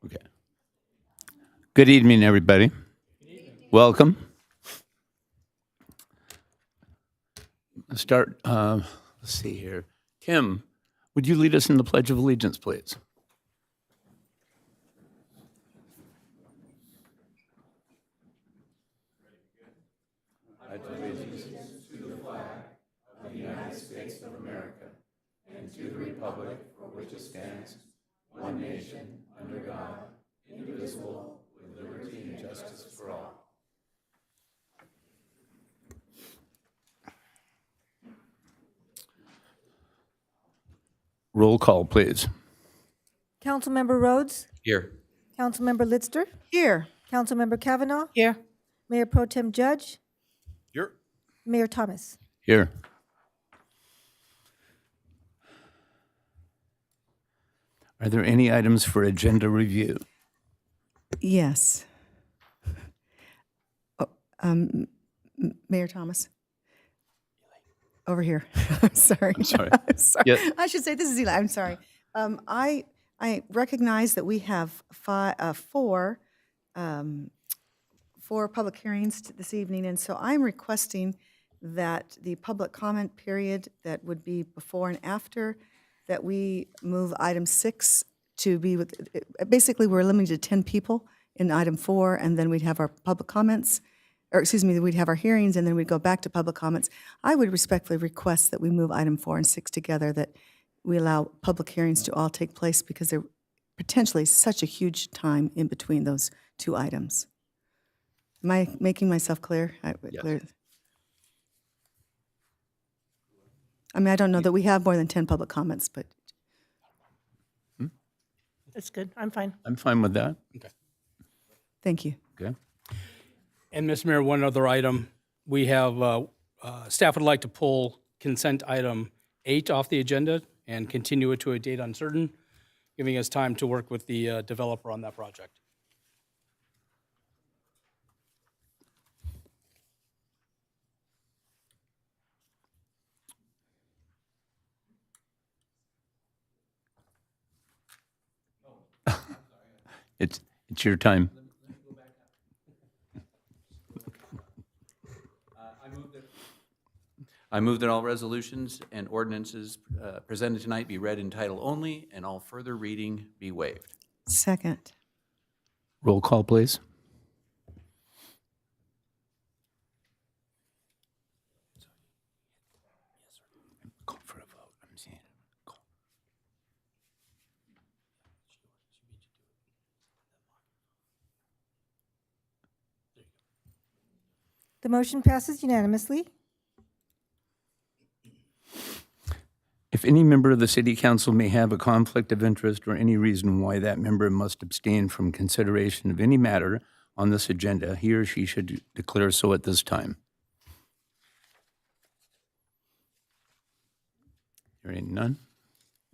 Okay. Good evening, everybody. Welcome. Let's start. Let's see here. Tim, would you lead us in the Pledge of Allegiance, please? Roll call, please. Councilmember Rhodes, Here. Councilmember Litzter, Here. Councilmember Kavanaugh, Here. Mayor Pro Tem Judge, Here. Mayor Thomas. Here. Are there any items for agenda review? Yes. Oh, Mayor Thomas. Over here. I'm sorry. sorry. I'm sorry. Yeah. I should say this is Eli. I'm sorry. I recognize that we have four public hearings this evening, and so I'm requesting that the public comment period that would be before and after, that we move item 6 to be with, basically, we're limited to 10 people in item 4, and then we'd have our public comments, or excuse me, we'd have our hearings, and then we'd go back to public comments. I would respectfully request that we move item 4 and 6 together, that we allow public hearings to all take place, because they're potentially such a huge time in between those two items. Am I making myself clear? Yes. Clear? I mean, I don't know that we have more than 10 public comments, but That's good. I'm fine. I'm fine with that. thank you. Okay. And, Mr. Mayor, one other item. We have, staff would like to pull consent item 8 off the agenda and continue it to a date uncertain, giving us time to work with the developer on that project. It's your time. I move that all resolutions and ordinances presented tonight be read in title only, and all further reading be waived. Second. Roll call, please. Call for a vote. I'm saying. Call. The motion passes unanimously. If any member of the city council may have a conflict of interest or any reason why that member must abstain from consideration of any matter on this agenda, he or she should declare so at this time. Hearing none.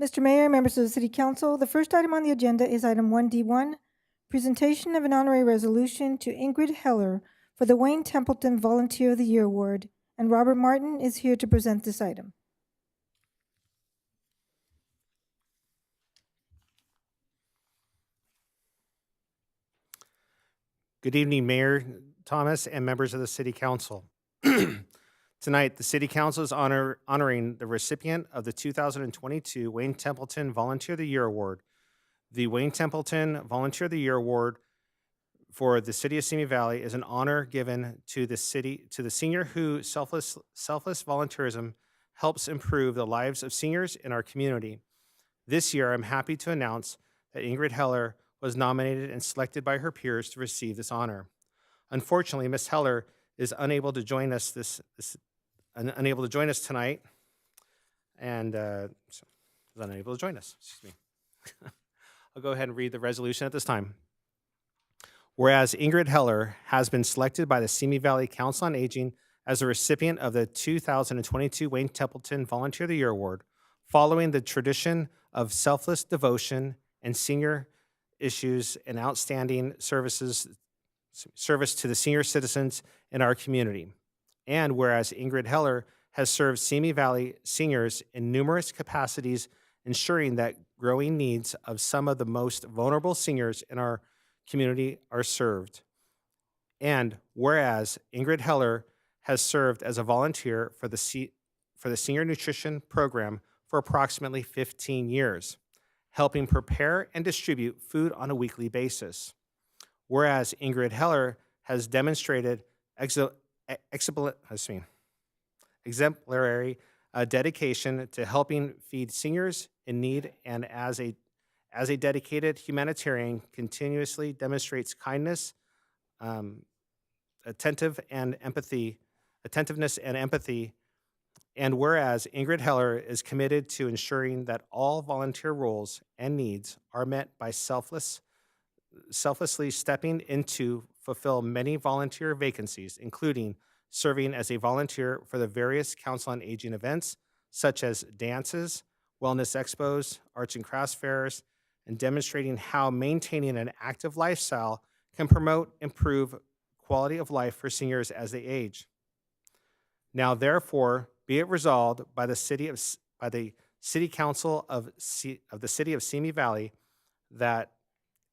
Mr. Mayor, members of the City Council, the first item on the agenda is item 1D1, presentation of an honorary resolution to Ingrid Heller for the Wayne Templeton Volunteer of the Year Award, and Robert Martin is here to present this item. Good evening, Mayor Thomas and members of the City Council. Tonight, the City Council is honoring the recipient of the 2022 Wayne Templeton Volunteer of the Year Award. The Wayne Templeton Volunteer of the Year Award for the City of Simi Valley is an honor given to the senior who selfless volunteerism helps improve the lives of seniors in our community. This year, I'm happy to announce that Ingrid Heller was nominated and selected by her peers to receive this honor. Unfortunately, Ms. Heller is unable to join us tonight, and so is unable to join us. Excuse me. I'll go ahead and read the resolution at this time. Whereas Ingrid Heller has been selected by the Simi Valley Council on Aging as a recipient of the 2022 Wayne Templeton Volunteer of the Year Award, following the tradition of selfless devotion and senior issues and outstanding service to the senior citizens in our community. And whereas Ingrid Heller has served Simi Valley seniors in numerous capacities ensuring that growing needs of some of the most vulnerable seniors in our community are served. And whereas Ingrid Heller has served as a volunteer for the Senior Nutrition Program for approximately 15 years, helping prepare and distribute food on a weekly basis. Whereas Ingrid Heller has demonstrated exemplary dedication to helping feed seniors in need, and as a dedicated humanitarian, continuously demonstrates kindness, attentiveness and empathy. And whereas Ingrid Heller is committed to ensuring that all volunteer roles and needs are met by selflessly stepping in to fulfill many volunteer vacancies, including serving as a volunteer for the various Council on Aging events, such as dances, wellness expos, arts and crafts fairs, and demonstrating how maintaining an active lifestyle can promote, improve quality of life for seniors as they age. Now, therefore, be it resolved by the City Council of the City of Simi Valley that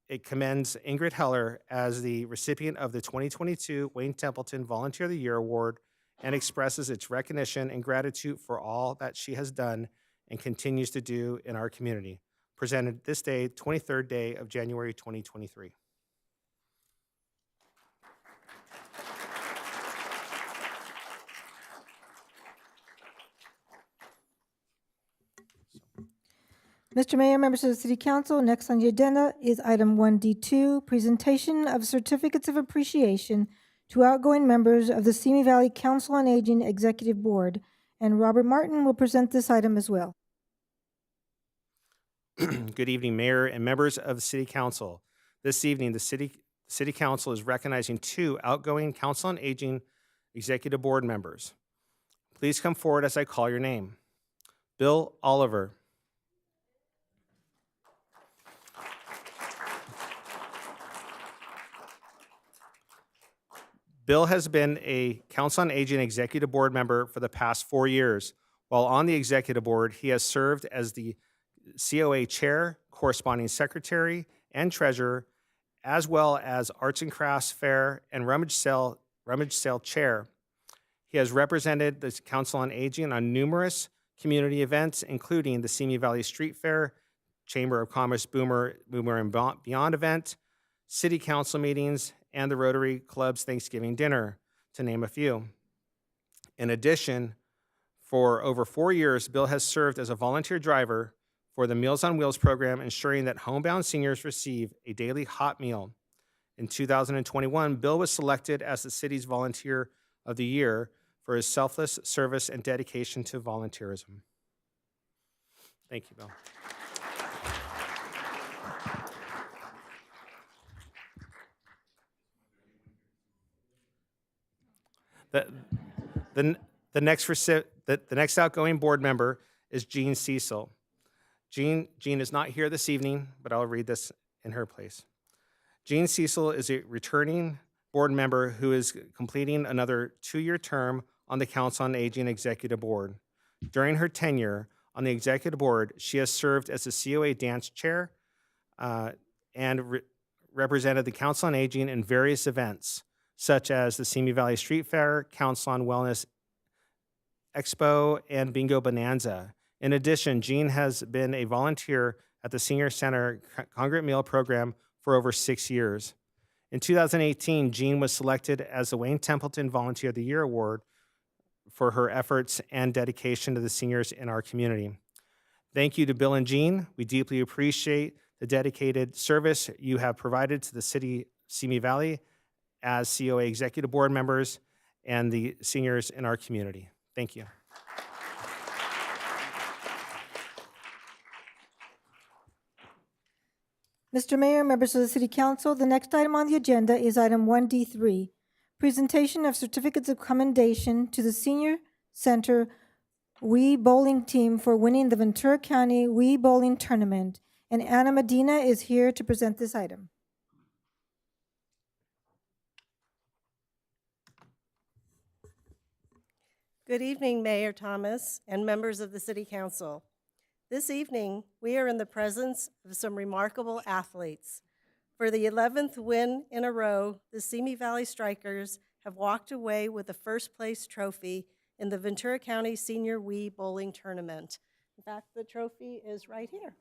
it commends Ingrid Heller as the recipient of the 2022 Wayne Templeton Volunteer of the Year Award and expresses its recognition and gratitude for all that she has done and continues to do in our community. Presented this day, 23rd day of January 2023. Mr. Mayor, members of the City Council, next on the agenda is item 1D2, presentation of certificates of appreciation to outgoing members of the Simi Valley Council on Aging Executive Board, and Robert Martin will present this item as well. Good evening, Mayor and members of the City Council. This evening, the City Council is recognizing 2 outgoing Council on Aging Executive Board members. Please come forward as I call your name. Bill Oliver. Bill has been a Council on Aging Executive Board member for the past 4 years. While on the Executive Board, he has served as the COA Chair, Corresponding Secretary, and Treasurer, as well as Arts and Crafts Fair and Rummage Sale Chair. He has represented the Council on Aging on numerous community events, including the Simi Valley Street Fair, Chamber of Commerce Boomer and Beyond event, City Council meetings, and the Rotary Club's Thanksgiving dinner, to name a few. In addition, for over 4 years, Bill has served as a volunteer driver for the Meals on Wheels program, ensuring that homebound seniors receive a daily hot meal. In 2021, Bill was selected as the city's Volunteer of the Year for his selfless service and dedication to volunteerism. Thank you, Bill. The next outgoing board member is Jean Cecil. Jean is not here this evening, but I'll read this in her place. Jean Cecil is a returning board member who is completing another 2-year term on the Council on Aging Executive Board. During her tenure on the Executive Board, she has served as the COA Dance Chair and represented the Council on Aging in various events, such as the Simi Valley Street Fair, Council on Wellness Expo, and Bingo Bonanza. In addition, Jean has been a volunteer at the Senior Center Congregate Meal Program for over 6 years. In 2018, Jean was selected as the Wayne Templeton Volunteer of the Year Award for her efforts and dedication to the seniors in our community. Thank you to Bill and Jean. We deeply appreciate the dedicated service you have provided to the city of Simi Valley as COA Executive Board members and the seniors in our community. Thank you. Mr. Mayor, members of the City Council, the next item on the agenda is item 1D3, presentation of certificates of commendation to the Senior Center Wii Bowling Team for winning the Ventura County Wii Bowling Tournament, and Anna Medina is here to present this item. Good evening, Mayor Thomas and members of the City Council. This evening, we are in the presence of some remarkable athletes. For the 11th win in a row, the Simi Valley Strikers have walked away with the first place trophy in the Ventura County Senior Wii Bowling Tournament. In fact, the trophy is right here.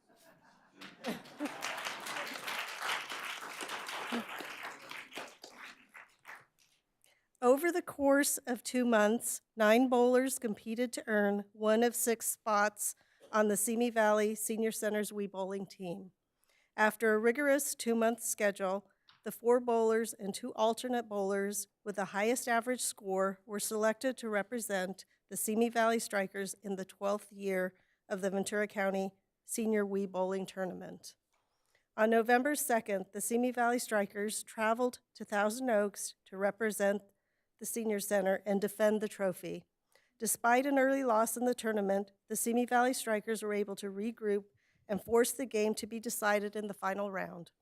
Over the course of 2 months, 9 bowlers competed to earn one of 6 spots on the Simi Valley Senior Center's Wii Bowling team. After a rigorous 2-month schedule, the 4 bowlers and 2 alternate bowlers with the highest average score were selected to represent the Simi Valley Strikers in the 12th year of the Ventura County Senior Wii Bowling Tournament. On November 2nd, the Simi Valley Strikers traveled to Thousand Oaks to represent the Senior Center and defend the trophy. Despite an early loss in the tournament, the Simi Valley Strikers were able to regroup and force the game to be decided in the final round.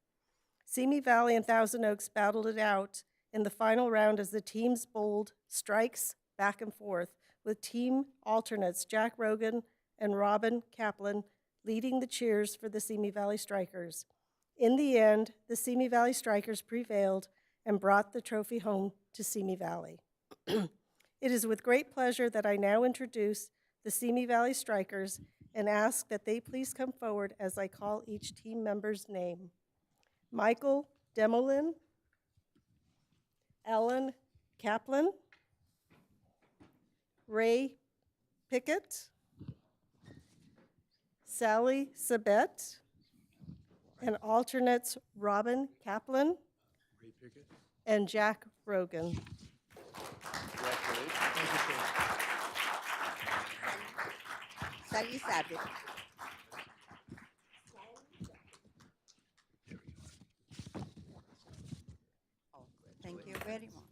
Simi Valley and Thousand Oaks battled it out in the final round as the teams bowled strikes back and forth, with team alternates Jack Rogan and Robin Kaplan leading the cheers for the Simi Valley Strikers. In the end, the Simi Valley Strikers prevailed and brought the trophy home to Simi Valley. It is with great pleasure that I now introduce the Simi Valley Strikers and ask that they please come forward as I call each team member's name. Michael Demolin, Ellen Kaplan, Ray Pickett, Sally Sabet, and alternates Robin Kaplan and Jack Rogan. Sally Sabet. Oh, thank you very much.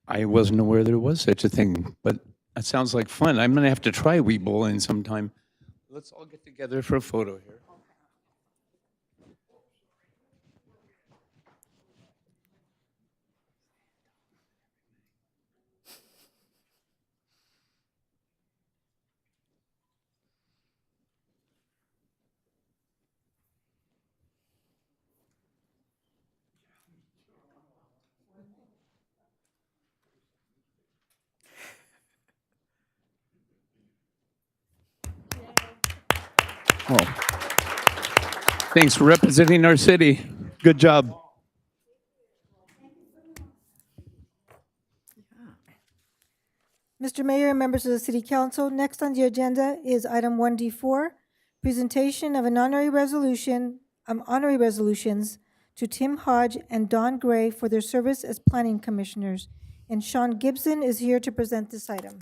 I wasn't aware there was such a thing, but that sounds like fun. I'm going to have to try Wii bowling sometime. Let's all get together for a photo here. Oh. Thanks for representing our city. Good job. Mr. Mayor and members of the City Council, next on the agenda is item 1D4, presentation of an honorary resolutions to Tim Hodge and Don Gray for their service as planning commissioners. And Sean Gibson is here to present this item.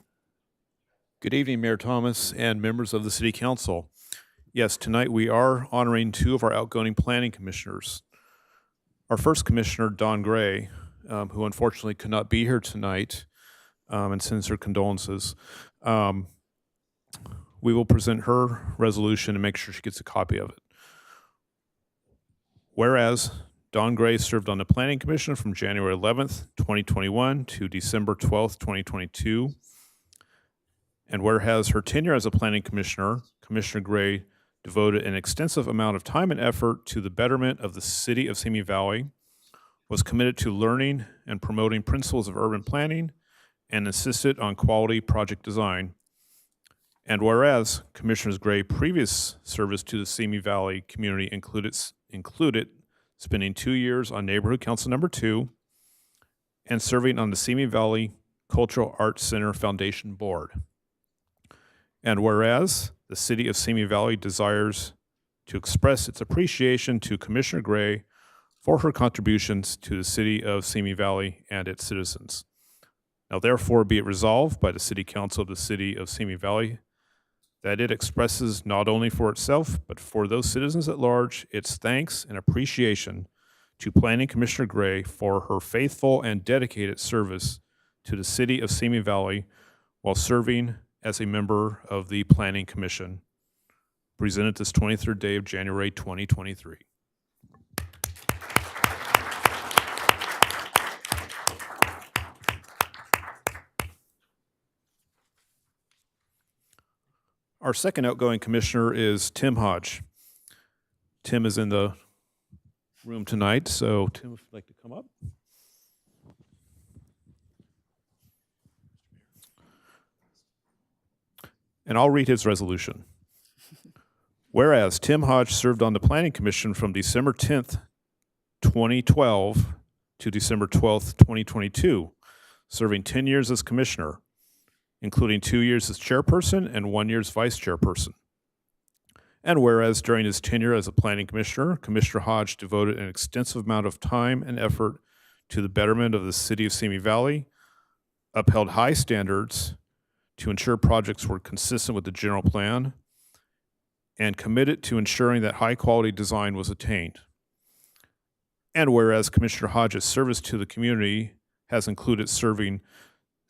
Good evening, Mayor Thomas and members of the City Council. Yes, tonight we are honoring 2 of our outgoing planning commissioners. Our first commissioner, Don Gray, who unfortunately could not be here tonight and sends her condolences. We will present her resolution and make sure she gets a copy of it. Whereas Don Gray served on the Planning Commission from January 11th, 2021 to December 12th, 2022. And whereas her tenure as a planning commissioner, Commissioner Gray devoted an extensive amount of time and effort to the betterment of the city of Simi Valley, was committed to learning and promoting principles of urban planning, and insisted on quality project design. And whereas Commissioner Gray's previous service to the Simi Valley community included spending 2 years on Neighborhood Council Number 2 and serving on the Simi Valley Cultural Arts Center Foundation Board. And whereas the city of Simi Valley desires to express its appreciation to Commissioner Gray for her contributions to the city of Simi Valley and its citizens. Now therefore be it resolved by the City Council of the city of Simi Valley that it expresses not only for itself, but for those citizens at large, its thanks and appreciation to Planning Commissioner Gray for her faithful and dedicated service to the city of Simi Valley while serving as a member of the Planning Commission, presented this 23rd day of January 2023. Our second outgoing commissioner is Tim Hodge. Tim is in the room tonight, so Tim, if you'd like to come up. And I'll read his resolution. Whereas Tim Hodge served on the Planning Commission from December 10th, 2012 to December 12th, 2022, serving 10 years as commissioner, including 2 years as chairperson and 1 year as vice chairperson. And whereas during his tenure as a planning commissioner, Commissioner Hodge devoted an extensive amount of time and effort to the betterment of the city of Simi Valley, upheld high standards to ensure projects were consistent with the general plan, and committed to ensuring that high-quality design was attained. And whereas Commissioner Hodge's service to the community has included serving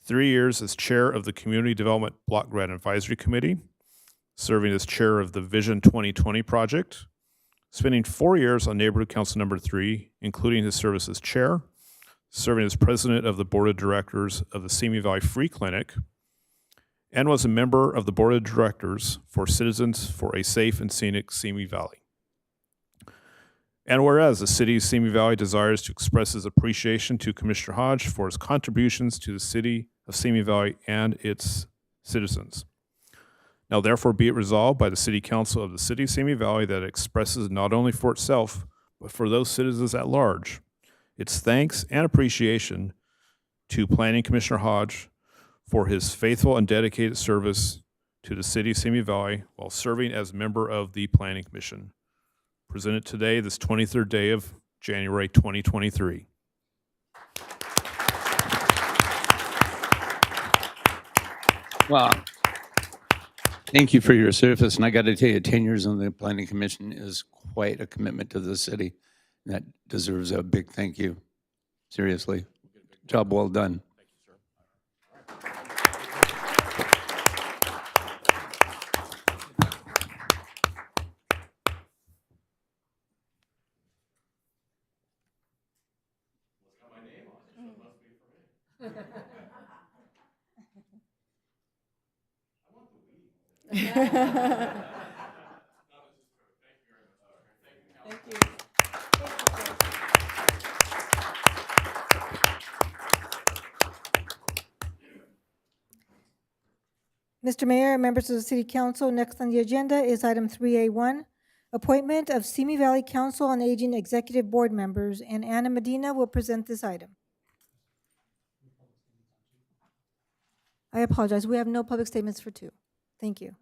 3 years as chair of the Community Development Block Grant Advisory Committee, serving as chair of the Vision 2020 project, spending 4 years on Neighborhood Council Number 3, including his service as chair, serving as president of the board of directors of the Simi Valley Free Clinic, and was a member of the board of directors for Citizens for a Safe and Scenic Simi Valley. And whereas the city of Simi Valley desires to express its appreciation to Commissioner Hodge for his contributions to the city of Simi Valley and its citizens. Now therefore be it resolved by the City Council of the City of Simi Valley that it expresses not only for itself, but for those citizens at large, its thanks and appreciation to Planning Commissioner Hodge for his faithful and dedicated service to the city of Simi Valley while serving as member of the Planning Commission. Presented today, this 23rd day of January 2023. Well, thank you for your service, and I got to tell you, 10 years on the Planning Commission is quite a commitment to the city. That deserves a big thank you. Seriously. Job well done. Mr. Mayor, members of the City Council, next on the agenda is item 3A1, appointment of Simi Valley Council on Aging Executive Board members, and Anna Medina will present this item. I apologize, we have no public statements for 2. Thank you.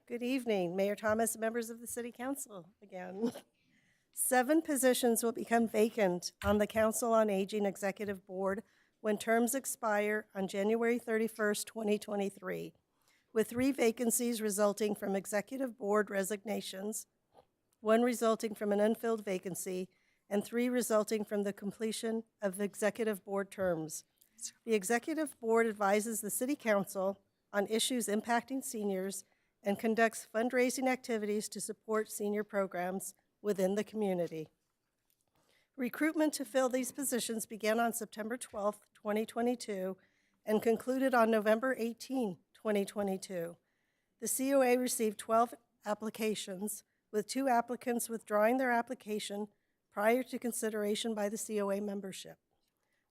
Good evening, Mayor Thomas and members of the City Council again. 7 positions will become vacant on the Council on Aging Executive Board when terms expire on January 31st, 2023, with 3 vacancies resulting from Executive Board resignations, 1 resulting from an unfilled vacancy, and 3 resulting from the completion of Executive Board terms. The Executive Board advises the City Council on issues impacting seniors and conducts fundraising activities to support senior programs within the community. Recruitment to fill these positions began on September 12, 2022, and concluded on November 18, 2022. The COA received 12 applications, with 2 applicants withdrawing their application prior to consideration by the COA membership.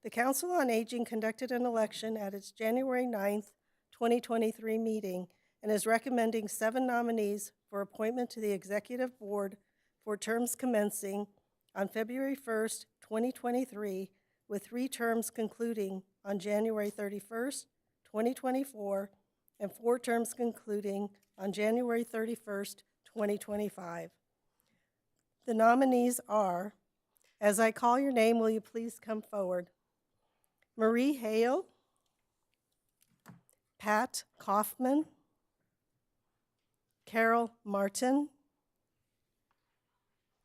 The Council on Aging conducted an election at its January 9, 2023 meeting and is recommending 7 nominees for appointment to the Executive Board for terms commencing on February 1st, 2023, with 3 terms concluding on January 31st, 2024, and 4 terms concluding on January 31st, 2025. The nominees are, as I call your name, will you please come forward? Marie Hale, Pat Kaufman, Carol Martin,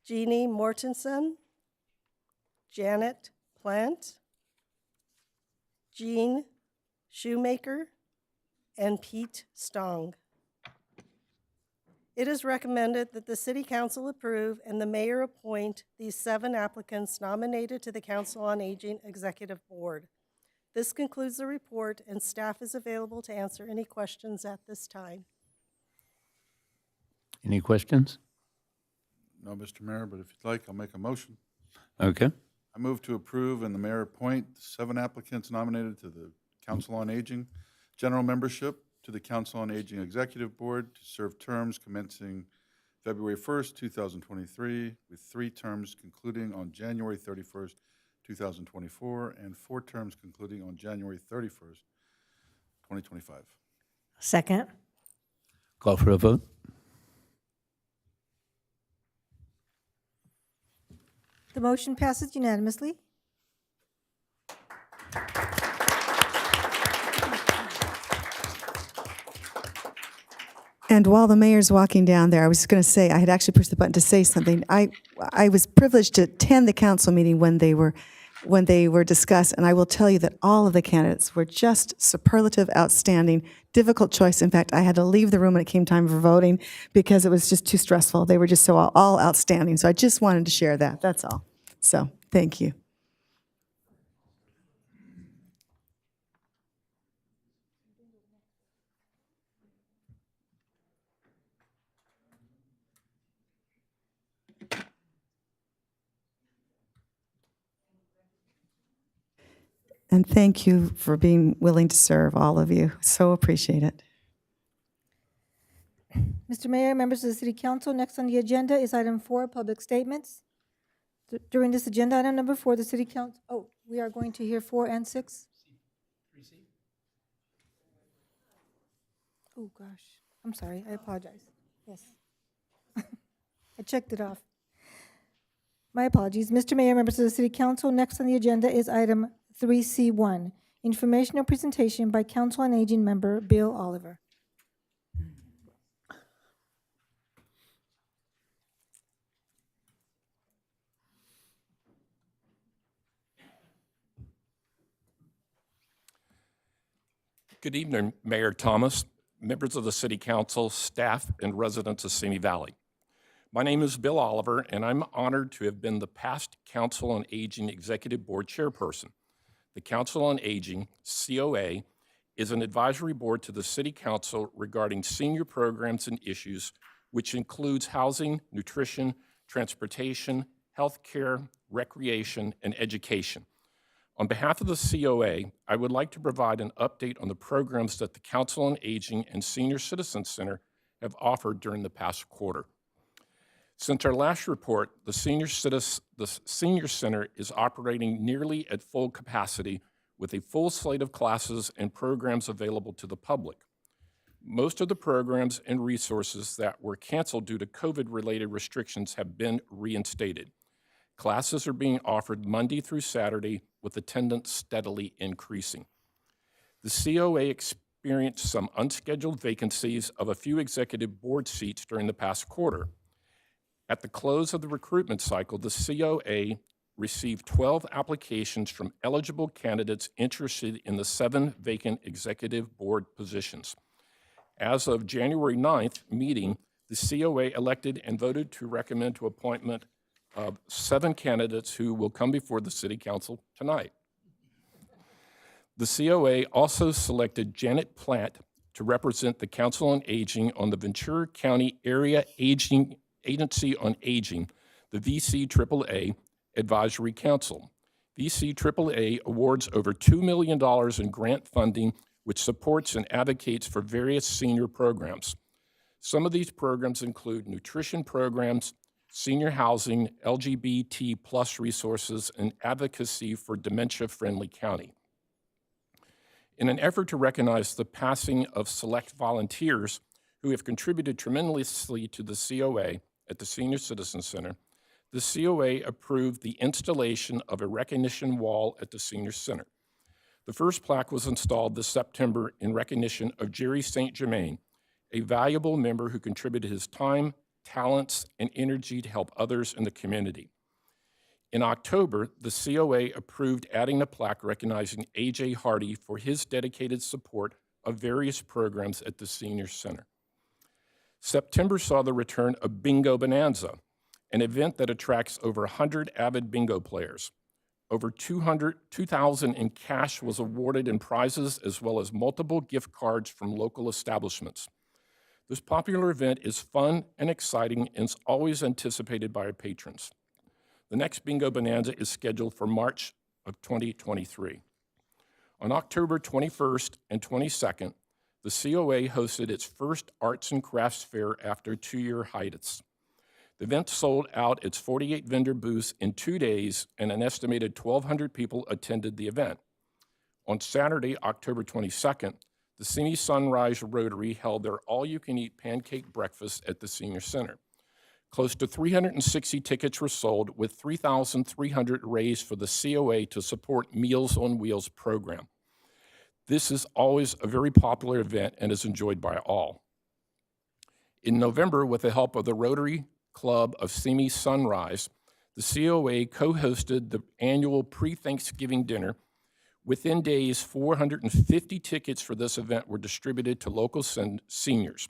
Jeannie Mortensen, Janet Plant, Jean Shoemaker, and Pete Stong. It is recommended that the City Council approve and the mayor appoint these 7 applicants nominated to the Council on Aging Executive Board. This concludes the report, and staff is available to answer any questions at this time. Any questions? No, Mr. Mayor, but if you'd like, I'll make a motion. Okay. I move to approve and the mayor appoint 7 applicants nominated to the Council on Aging general membership, to the Council on Aging Executive Board to serve terms commencing February 1st, 2023, with 3 terms concluding on January 31st, 2024, and 4 terms concluding on January 31st, 2025. Second. Call for a vote. The motion passes unanimously. And while the mayor's walking down there, I was going to say, I had actually pushed the button to say something. I was privileged to attend the council meeting when they were discussed, and I will tell you that all of the candidates were just superlative, outstanding, difficult choice. In fact, I had to leave the room when it came time for voting because it was just too stressful. They were just so all outstanding. So I just wanted to share that. That's all. So thank you. And thank you for being willing to serve, all of you. So appreciate it. Mr. Mayor, members of the City Council, next on the agenda is item 4, public statements. During this agenda item number 4, the City Council, we are going to hear 4 and 6? Oh, gosh. I'm sorry. I apologize. Yes. I checked it off. My apologies. Mr. Mayor, members of the City Council, next on the agenda is item 3C1, informational presentation by Council on Aging member Bill Oliver. Good evening, Mayor Thomas, members of the City Council, staff, and residents of Simi Valley. My name is Bill Oliver, and I'm honored to have been the past Council on Aging Executive Board Chairperson. The Council on Aging, COA, is an advisory board to the City Council regarding senior programs and issues, which includes housing, nutrition, transportation, health care, recreation, and education. On behalf of the COA, I would like to provide an update on the programs that the Council on Aging and Senior Citizen Center have offered during the past quarter. Since our last report, the Senior Center is operating nearly at full capacity with a full slate of classes and programs available to the public. Most of the programs and resources that were canceled due to COVID-related restrictions have been reinstated. Classes are being offered Monday through Saturday with attendance steadily increasing. The COA experienced some unscheduled vacancies of a few executive board seats during the past quarter. At the close of the recruitment cycle, the COA received 12 applications from eligible candidates interested in the 7 vacant executive board positions. As of January 9th meeting, the COA elected and voted to recommend to appointment of 7 candidates who will come before the City Council tonight. The COA also selected Janet Platt to represent the Council on Aging on the Ventura County Area Agency on Aging, the VCAAA Advisory Council. VCAAA awards over $2 million in grant funding, which supports and advocates for various senior programs. Some of these programs include nutrition programs, senior housing, LGBT plus resources, and advocacy for dementia-friendly county. In an effort to recognize the passing of select volunteers who have contributed tremendously to the COA at the Senior Citizen Center, the COA approved the installation of a recognition wall at the Senior Center. The first plaque was installed this September in recognition of Jerry St. Germain, a valuable member who contributed his time, talents, and energy to help others in the community. In October, the COA approved adding a plaque recognizing A.J. Hardy for his dedicated support of various programs at the Senior Center. September saw the return of Bingo Bonanza, an event that attracts over 100 avid bingo players. Over 2,000 in cash was awarded in prizes, as well as multiple gift cards from local establishments. This popular event is fun and exciting and is always anticipated by our patrons. The next Bingo Bonanza is scheduled for March of 2023. On October 21st and 22nd, the COA hosted its first Arts and Crafts Fair after a 2-year hiatus. The event sold out its 48 vendor booths in 2 days, and an estimated 1,200 people attended the event. On Saturday, October 22nd, the Simi Sunrise Rotary held their all-you-can-eat pancake breakfast at the Senior Center. Close to 360 tickets were sold, with 3,300 raised for the COA to support Meals on Wheels program. This is always a very popular event and is enjoyed by all. In November, with the help of the Rotary Club of Simi Sunrise, the COA co-hosted the annual pre-Thanksgiving dinner. Within days, 450 tickets for this event were distributed to local seniors.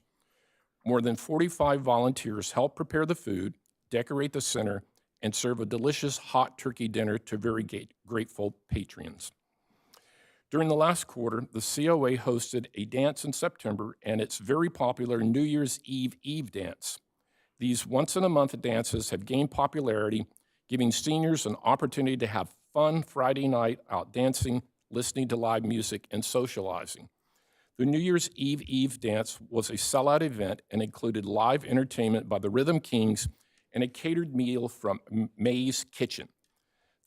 More than 45 volunteers helped prepare the food, decorate the center, and serve a delicious hot turkey dinner to very grateful patrons. During the last quarter, the COA hosted a dance in September and its very popular New Year's Eve dance. These once-in-a-month dances have gained popularity, giving seniors an opportunity to have fun Friday night out dancing, listening to live music, and socializing. The New Year's Eve dance was a sellout event and included live entertainment by the Rhythm Kings and a catered meal from May's Kitchen.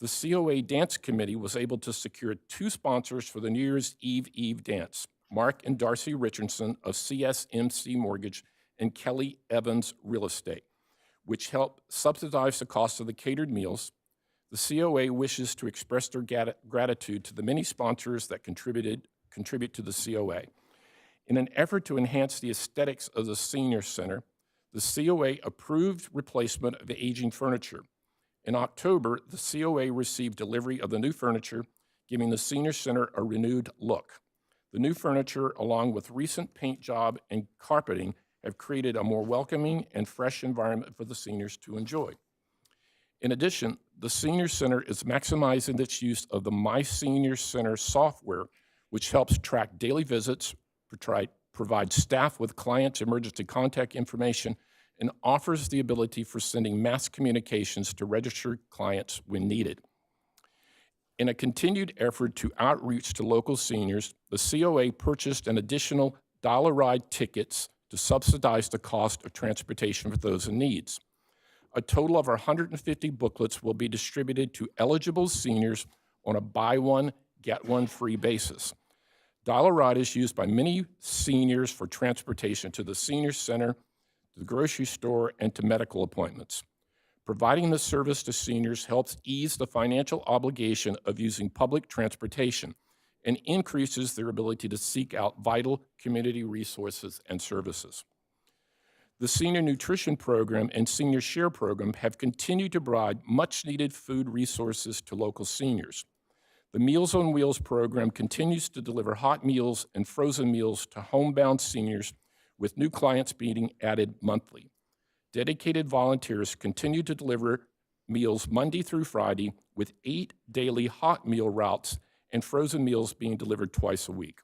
The COA Dance Committee was able to secure 2 sponsors for the New Year's Eve dance, Mark and Darcy Richardson of CSMC Mortgage and Kelly Evans Real Estate, which helped subsidize the cost of the catered meals. The COA wishes to express their gratitude to the many sponsors that contribute to the COA. In an effort to enhance the aesthetics of the Senior Center, the COA approved replacement of aging furniture. In October, the COA received delivery of the new furniture, giving the Senior Center a renewed look. The new furniture, along with recent paint job and carpeting, have created a more welcoming and fresh environment for the seniors to enjoy. In addition, the Senior Center is maximizing its use of the My Senior Center software, which helps track daily visits, provide staff with clients' emergency contact information, and offers the ability for sending mass communications to registered clients when needed. In a continued effort to outreach to local seniors, the COA purchased an additional dollar-ride tickets to subsidize the cost of transportation for those in need. A total of 150 booklets will be distributed to eligible seniors on a buy one, get one free basis. Dollar Ride is used by many seniors for transportation to the Senior Center, to the grocery store, and to medical appointments. Providing the service to seniors helps ease the financial obligation of using public transportation and increases their ability to seek out vital community resources and services. The Senior Nutrition Program and Senior Share Program have continued to provide much-needed food resources to local seniors. The Meals on Wheels program continues to deliver hot meals and frozen meals to homebound seniors, with new clients being added monthly. Dedicated volunteers continue to deliver meals Monday through Friday, with 8 daily hot meal routes and frozen meals being delivered twice a week.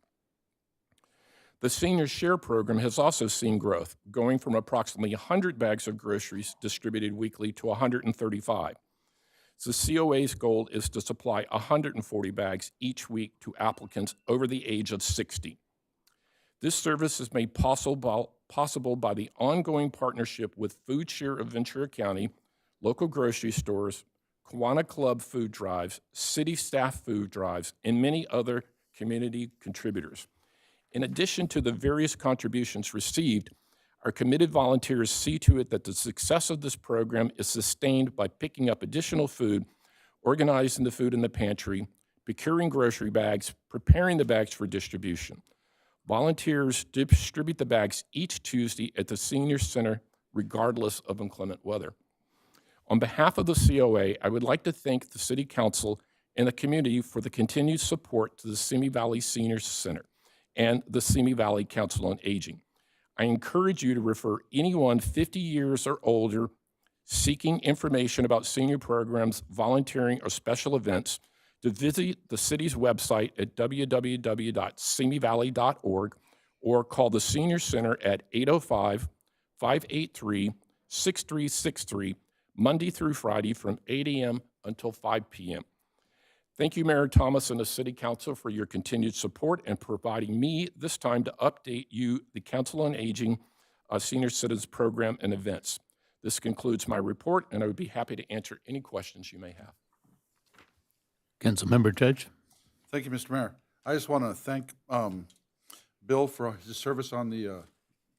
The Senior Share Program has also seen growth, going from approximately 100 bags of groceries distributed weekly to 135. The COA's goal is to supply 140 bags each week to applicants over the age of 60. This service is made possible by the ongoing partnership with Food Share of Ventura County, local grocery stores, Kiwanis Club food drives, city staff food drives, and many other community contributors. In addition to the various contributions received, our committed volunteers see to it that the success of this program is sustained by picking up additional food, organizing the food in the pantry, procuring grocery bags, preparing the bags for distribution. Volunteers distribute the bags each Tuesday at the Senior Center, regardless of inclement weather. On behalf of the COA, I would like to thank the City Council and the community for the continued support to the Simi Valley Senior Center and the Simi Valley Council on Aging. I encourage you to refer anyone 50 years or older seeking information about senior programs, volunteering, or special events to visit the city's website at www.simivalley.org or call the Senior Center at 805-583-6363, Monday through Friday from 8 a.m. until 5 p.m. Thank you, Mayor Thomas and the City Council for your continued support and providing me this time to update you, the Council on Aging Senior Citizens Program and events. This concludes my report, and I would be happy to answer any questions you may have. Councilmember Judge? Thank you, Mr. Mayor. I just want to thank Bill for his service on the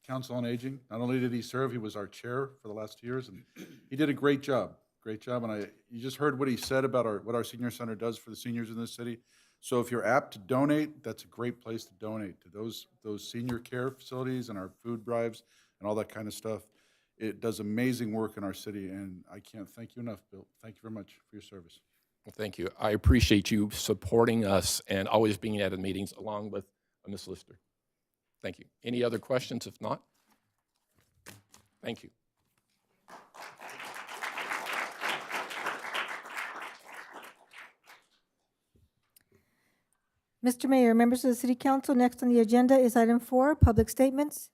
Council on Aging. Not only did he serve, he was our chair for the last 2 years, and he did a great job. Great job, and you just heard what he said about what our senior center does for the seniors in this city. So if you're apt to donate, that's a great place to donate to those senior care facilities and our food drives and all that kind of stuff. It does amazing work in our city, and I can't thank you enough, Bill. Thank you very much for your service. Well, thank you. I appreciate you supporting us and always being at the meetings along with Ms. Lister. Thank you. Any other questions? If not, thank you. Mr. Mayor, members of the City Council, next on the agenda is item 4, public statements.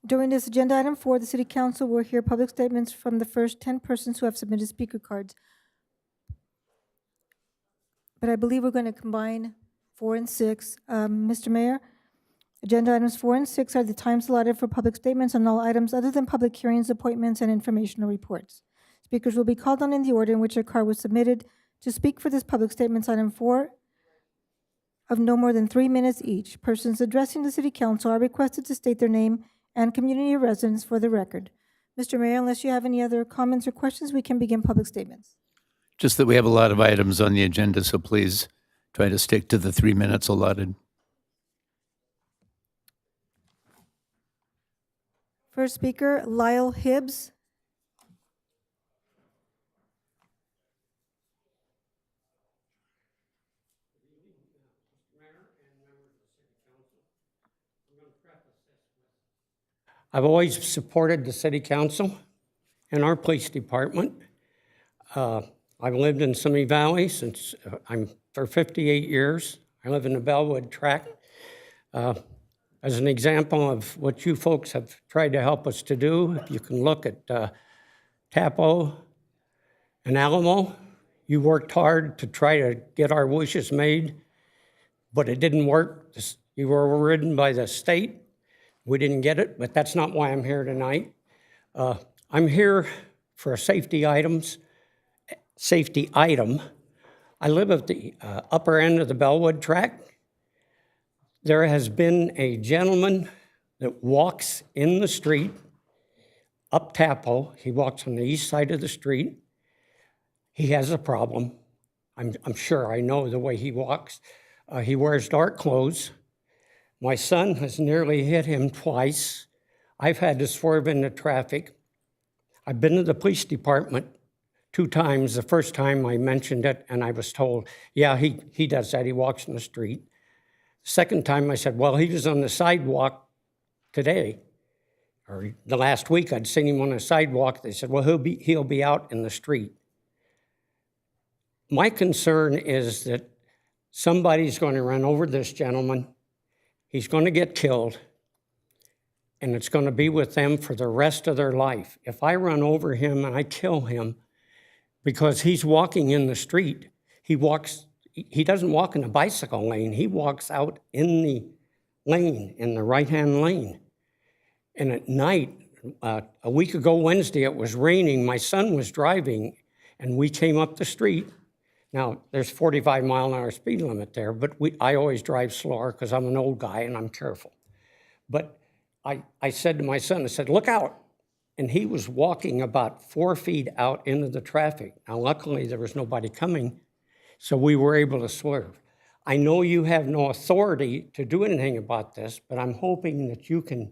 During this agenda item 4, the City Council will hear public statements from the first 10 persons who have submitted speaker cards. But I believe we're going to combine 4 and 6. Mr. Mayor, agenda items 4 and 6 are the times allotted for public statements on all items other than public hearings, appointments, and informational reports. Speakers will be called on in the order in which their card was submitted. To speak for this public statements item 4, of no more than 3 minutes each. Persons addressing the City Council are requested to state their name and community of residence for the record. Mr. Mayor, unless you have any other comments or questions, we can begin public statements. Just that we have a lot of items on the agenda, so please try to stick to the 3 minutes allotted. First speaker, Lyle Hibbs. I've always supported the City Council and our police department. I've lived in Simi Valley since for 58 years. I live in the Bellwood tract. As an example of what you folks have tried to help us to do, if you can look at Tapo and Alamo, you worked hard to try to get our wishes made, but it didn't work. You were overridden by the state. We didn't get it, but that's not why I'm here tonight. I'm here for a safety item. I live at the upper end of the Bellwood tract. There has been a gentleman that walks in the street up Tapo. He walks on the east side of the street. He has a problem. I'm sure I know the way he walks. He wears dark clothes. My son has nearly hit him twice. I've had to swerve into traffic. I've been to the police department 2 times. The first time I mentioned it, and I was told, yeah, he does that. He walks in the street. The second time I said, well, he was on the sidewalk today, or the last week I'd seen him on the sidewalk. They said, well, he'll be out in the street. My concern is that somebody's going to run over this gentleman. He's going to get killed, and it's going to be with them for the rest of their life. If I run over him and I kill him because he's walking in the street, he doesn't walk in the bicycle lane. He walks out in the lane, in the right-hand lane. And at night, a week ago Wednesday, it was raining. My son was driving, and we came up the street. Now, there's 45-mile-an-hour speed limit there, but I always drive slower because I'm an old guy and I'm careful. But I said to my son, I said, look out. And he was walking about 4 feet out into the traffic. Now, luckily, there was nobody coming, so we were able to swerve. I know you have no authority to do anything about this, but I'm hoping that you can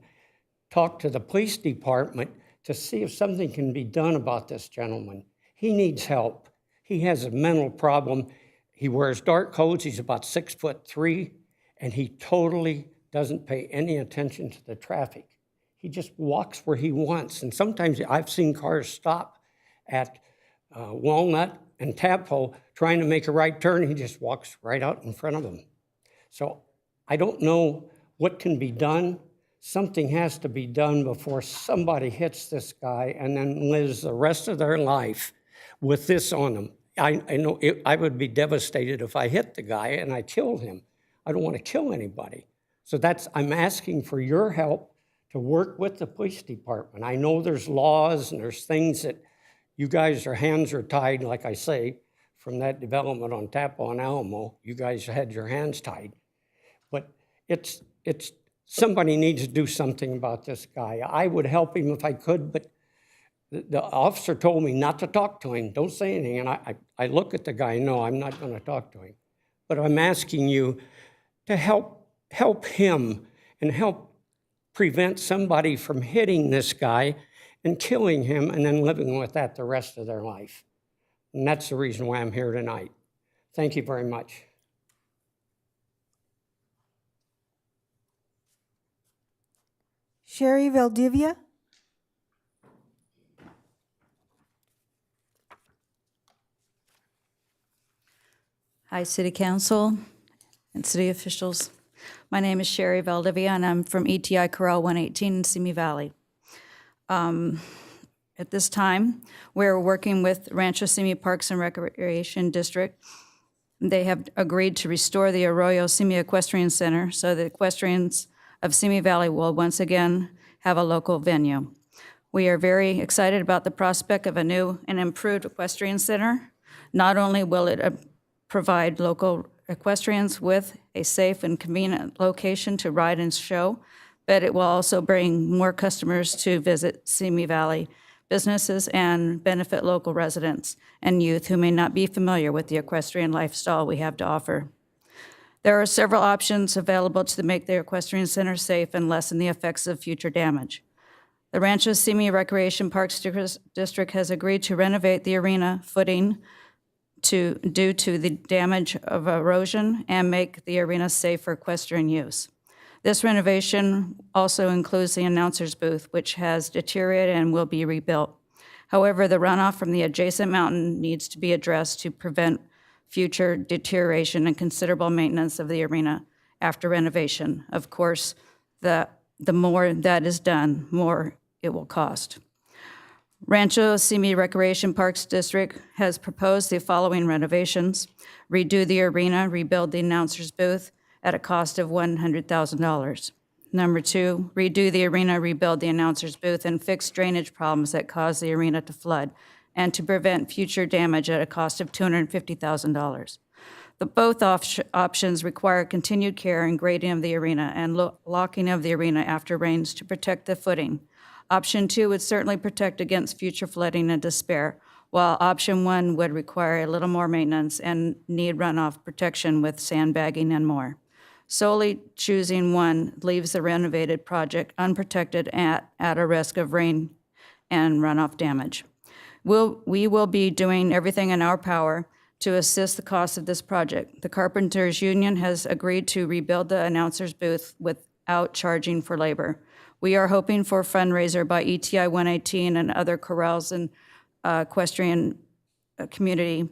talk to the police department to see if something can be done about this gentleman. He needs help. He has a mental problem. He wears dark clothes. He's about 6'3", and he totally doesn't pay any attention to the traffic. He just walks where he wants. And sometimes I've seen cars stop at Walnut and Tadpole trying to make a right turn. He just walks right out in front of them. So I don't know what can be done. Something has to be done before somebody hits this guy and then lives the rest of their life with this on them. I know I would be devastated if I hit the guy and I killed him. I don't want to kill anybody. So I'm asking for your help to work with the police department. I know there's laws and there's things that you guys, your hands are tied, like I say, from that development on Tadpole and Alamo. You guys had your hands tied. But it's somebody needs to do something about this guy. I would help him if I could, but the officer told me not to talk to him. Don't say anything. And I look at the guy, no, I'm not going to talk to him. But I'm asking you to help him and help prevent somebody from hitting this guy and killing him and then living with that the rest of their life. And that's the reason why I'm here tonight. Thank you very much. Sherry Valdivia. Hi, City Council and city officials. My name is Sherry Valdivia, and I'm from ETI Corral 118 in Simi Valley. At this time, we're working with Rancho Simi Parks and Recreation District. They have agreed to restore the Arroyo Simi Equestrian Center so the equestrians of Simi Valley will once again have a local venue. We are very excited about the prospect of a new and improved equestrian center. Not only will it provide local equestrians with a safe and convenient location to ride and show, but it will also bring more customers to visit Simi Valley businesses and benefit local residents and youth who may not be familiar with the equestrian lifestyle we have to offer. There are several options available to make the equestrian center safe and lessen the effects of future damage. The Rancho Simi Recreation Parks District has agreed to renovate the arena footing due to the damage of erosion and make the arena safe for equestrian use. This renovation also includes the announcer's booth, which has deteriorated and will be rebuilt. However, the runoff from the adjacent mountain needs to be addressed to prevent future deterioration and considerable maintenance of the arena after renovation. Of course, the more that is done, more it will cost. Rancho Simi Recreation Parks District has proposed the following renovations: redo the arena, rebuild the announcer's booth at a cost of $100,000. Number 2, redo the arena, rebuild the announcer's booth, and fix drainage problems that cause the arena to flood, and to prevent future damage at a cost of $250,000. Both options require continued care and grading of the arena and locking of the arena after rains to protect the footing. Option 2 would certainly protect against future flooding and despair, while option 1 would require a little more maintenance and need runoff protection with sandbagging and more. Solely choosing one leaves the renovated project unprotected at a risk of rain and runoff damage. We will be doing everything in our power to assist the cost of this project. The Carpenters Union has agreed to rebuild the announcer's booth without charging for labor. We are hoping for a fundraiser by ETI 118 and other corrals and equestrian community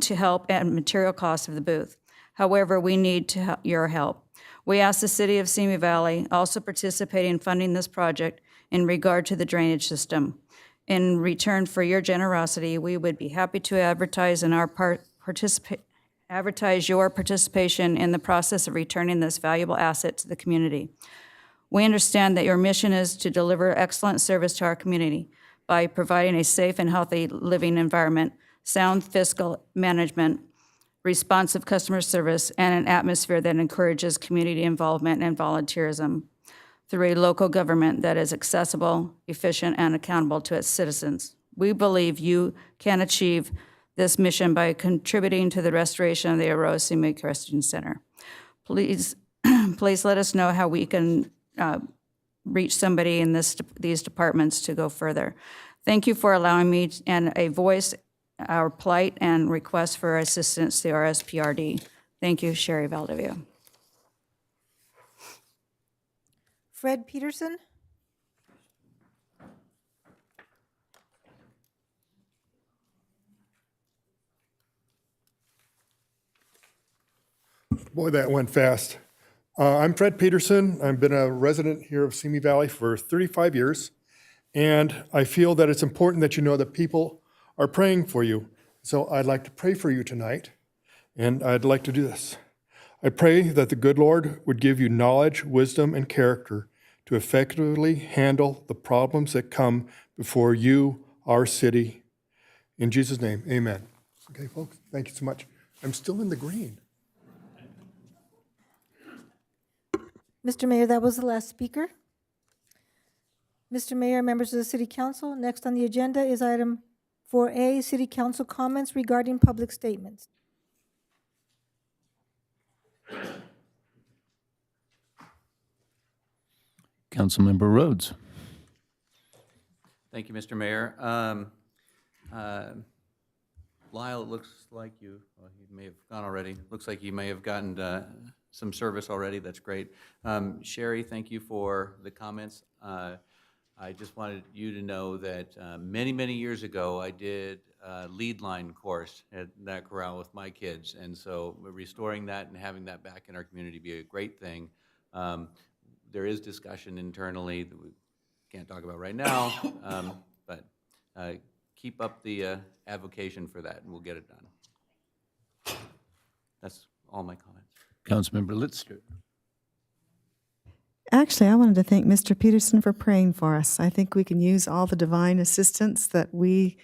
to help at material costs of the booth. However, we need your help. We ask the City of Simi Valley also participate in funding this project in regard to the drainage system. In return for your generosity, we would be happy to advertise your participation in the process of returning this valuable asset to the community. We understand that your mission is to deliver excellent service to our community by providing a safe and healthy living environment, sound fiscal management, responsive customer service, and an atmosphere that encourages community involvement and volunteerism through a local government that is accessible, efficient, and accountable to its citizens. We believe you can achieve this mission by contributing to the restoration of the Arroyo Simi Equestrian Center. Please let us know how we can reach somebody in these departments to go further. Thank you for allowing me and a voice our plight and request for assistance to RSPRD. Thank you, Sherry Valdivia. Fred Peterson. Boy, that went fast. I'm Fred Peterson. I've been a resident here of Simi Valley for 35 years, and I feel that it's important that you know that people are praying for you. So I'd like to pray for you tonight, and I'd like to do this. I pray that the good Lord would give you knowledge, wisdom, and character to effectively handle the problems that come before you, our city. In Jesus' name, amen. Okay, folks, thank you so much. I'm still in the green. Mr. Mayor, that was the last speaker. Mr. Mayor, members of the City Council, next on the agenda is item 4A, City Council comments regarding public statements. Councilmember Rhodes. Thank you, Mr. Mayor. Lyle, it looks like you may have gone already. Looks like you may have gotten some service already. That's great. Sherry, thank you for the comments. I just wanted you to know that many, many years ago, I did a lead line course at that corral with my kids. And so restoring that and having that back in our community be a great thing. There is discussion internally that we can't talk about right now, but keep up the advocation for that and we'll get it done. That's all my comments. Councilmember Litzter. Actually, I wanted to thank Mr. Peterson for praying for us. I think we can use all the divine assistance that we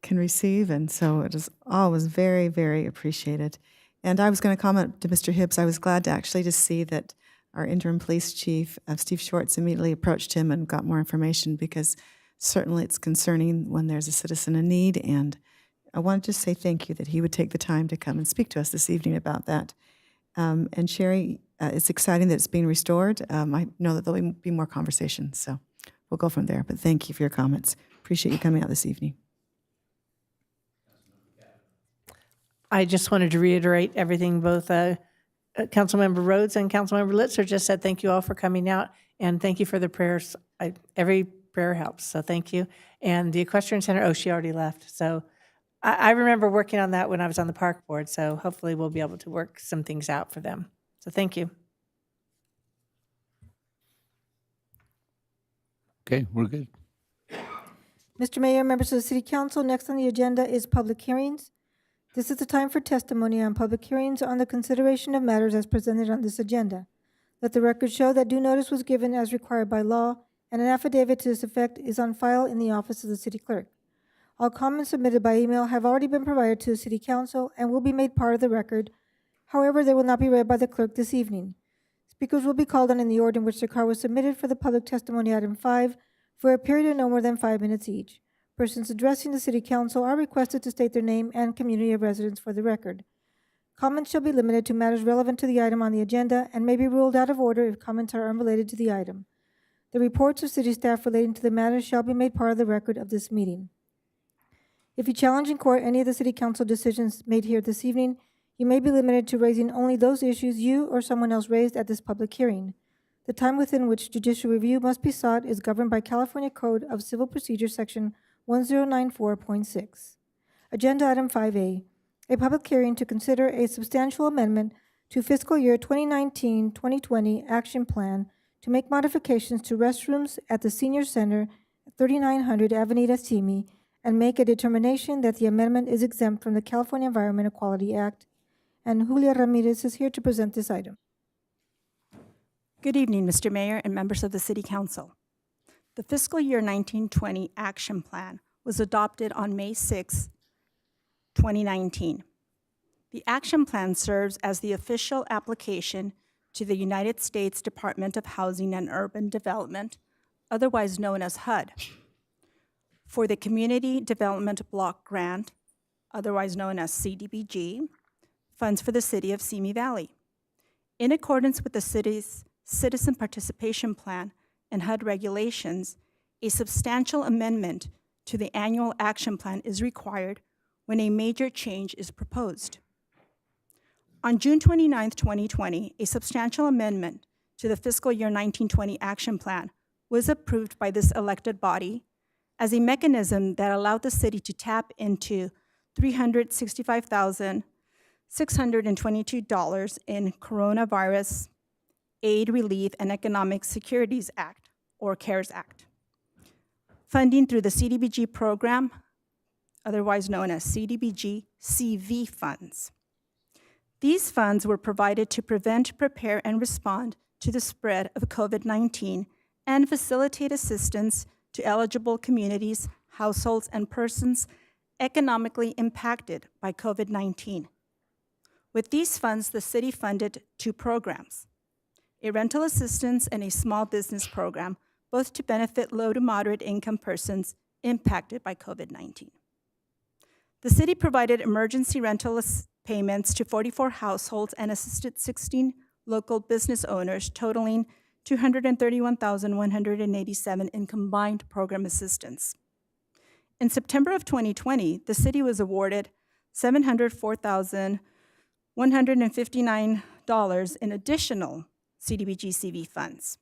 can receive, and so it is always very, very appreciated. And I was going to comment to Mr. Hibbs, I was glad to actually to see that our interim police chief, Steve Schwartz, immediately approached him and got more information, because certainly it's concerning when there's a citizen in need, and I wanted to say thank you that he would take the time to come and speak to us this evening about that. And Sherry, it's exciting that it's being restored. I know that there'll be more conversations, so we'll go from there. But thank you for your comments. Appreciate you coming out this evening. I just wanted to reiterate everything both Councilmember Rhodes and Councilmember Litzler just said. Thank you all for coming out, and thank you for the prayers. Every prayer helps, so thank you. And the Equestrian Center, she already left. So I remember working on that when I was on the park board, so hopefully we'll be able to work some things out for them. So thank you. Okay, we're good. Mr. Mayor, members of the City Council, next on the agenda is public hearings. This is the time for testimony on public hearings on the consideration of matters as presented on this agenda. Let the record show that due notice was given as required by law, and an affidavit to this effect is on file in the office of the City Clerk. All comments submitted by email have already been provided to the City Council and will be made part of the record. However, they will not be read by the clerk this evening. Speakers will be called on in the order in which their card was submitted for the public testimony item 5 for a period of no more than 5 minutes each. Persons addressing the City Council are requested to state their name and community of residence for the record. Comments shall be limited to matters relevant to the item on the agenda and may be ruled out of order if comments are unrelated to the item. The reports of city staff relating to the matters shall be made part of the record of this meeting. If you challenge in court any of the City Council decisions made here this evening, you may be limited to raising only those issues you or someone else raised at this public hearing. The time within which judicial review must be sought is governed by California Code of Civil Procedure, Section 1094.6. Agenda Item 5A, a public hearing to consider a substantial amendment to fiscal year 2019-2020 action plan to make modifications to restrooms at the Senior Center at 3900 Avenida Simi and make a determination that the amendment is exempt from the California Environmental Quality Act. And Julia Ramirez is here to present this item. Good evening, Mr. Mayor and members of the City Council. The fiscal year 1920 action plan was adopted on May 6, 2019. The action plan serves as the official application to the United States Department of Housing and Urban Development, otherwise known as HUD, for the Community Development Block Grant, otherwise known as CDBG, funds for the City of Simi Valley. In accordance with the city's Citizen Participation Plan and HUD regulations, a substantial amendment to the annual action plan is required when a major change is proposed. On June 29, 2020, a substantial amendment to the fiscal year 1920 action plan was approved by this elected body as a mechanism that allowed the city to tap into $365,622 in Coronavirus Aid, Relief, and Economic Securities Act, or CARES Act. Funding through the CDBG program, otherwise known as CDBG CV funds. These funds were provided to prevent, prepare, and respond to the spread of COVID-19 and facilitate assistance to eligible communities, households, and persons economically impacted by COVID-19. With these funds, the city funded 2 programs, a rental assistance and a small business program, both to benefit low to moderate income persons impacted by COVID-19. The city provided emergency rental payments to 44 households and assisted 16 local business owners, totaling $231,187 in combined program assistance. In September of 2020, the city was awarded $704,159 in additional CDBG CV funds.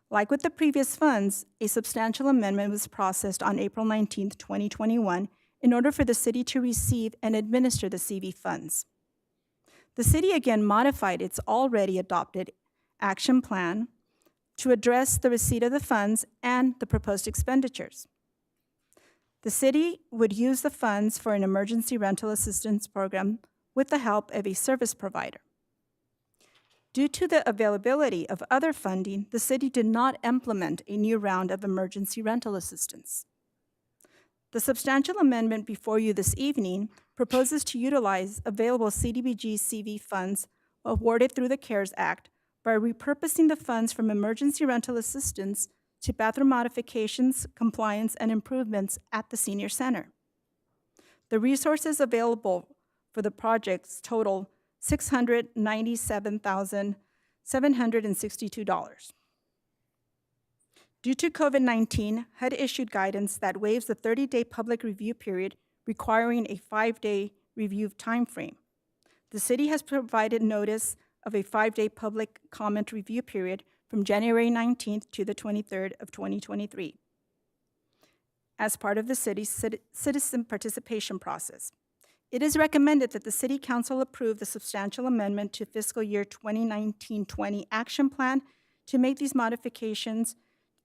Like with the previous funds, a substantial amendment was processed on April 19, 2021, in order for the city to receive and administer the CV funds. The city again modified its already adopted action plan to address the receipt of the funds and the proposed expenditures. The city would use the funds for an emergency rental assistance program with the help of a service provider. Due to the availability of other funding, the city did not implement a new round of emergency rental assistance. The substantial amendment before you this evening proposes to utilize available CDBG CV funds awarded through the CARES Act by repurposing the funds from emergency rental assistance to bathroom modifications, compliance, and improvements at the senior center. The resources available for the projects total $697,762. Due to COVID-19, HUD issued guidance that waives the 30-day public review period, requiring a 5-day review timeframe. The city has provided notice of a 5-day public comment review period from January 19th to the 23rd of 2023 as part of the city's citizen participation process. It is recommended that the City Council approve the substantial amendment to fiscal year 2019-20 action plan to make these modifications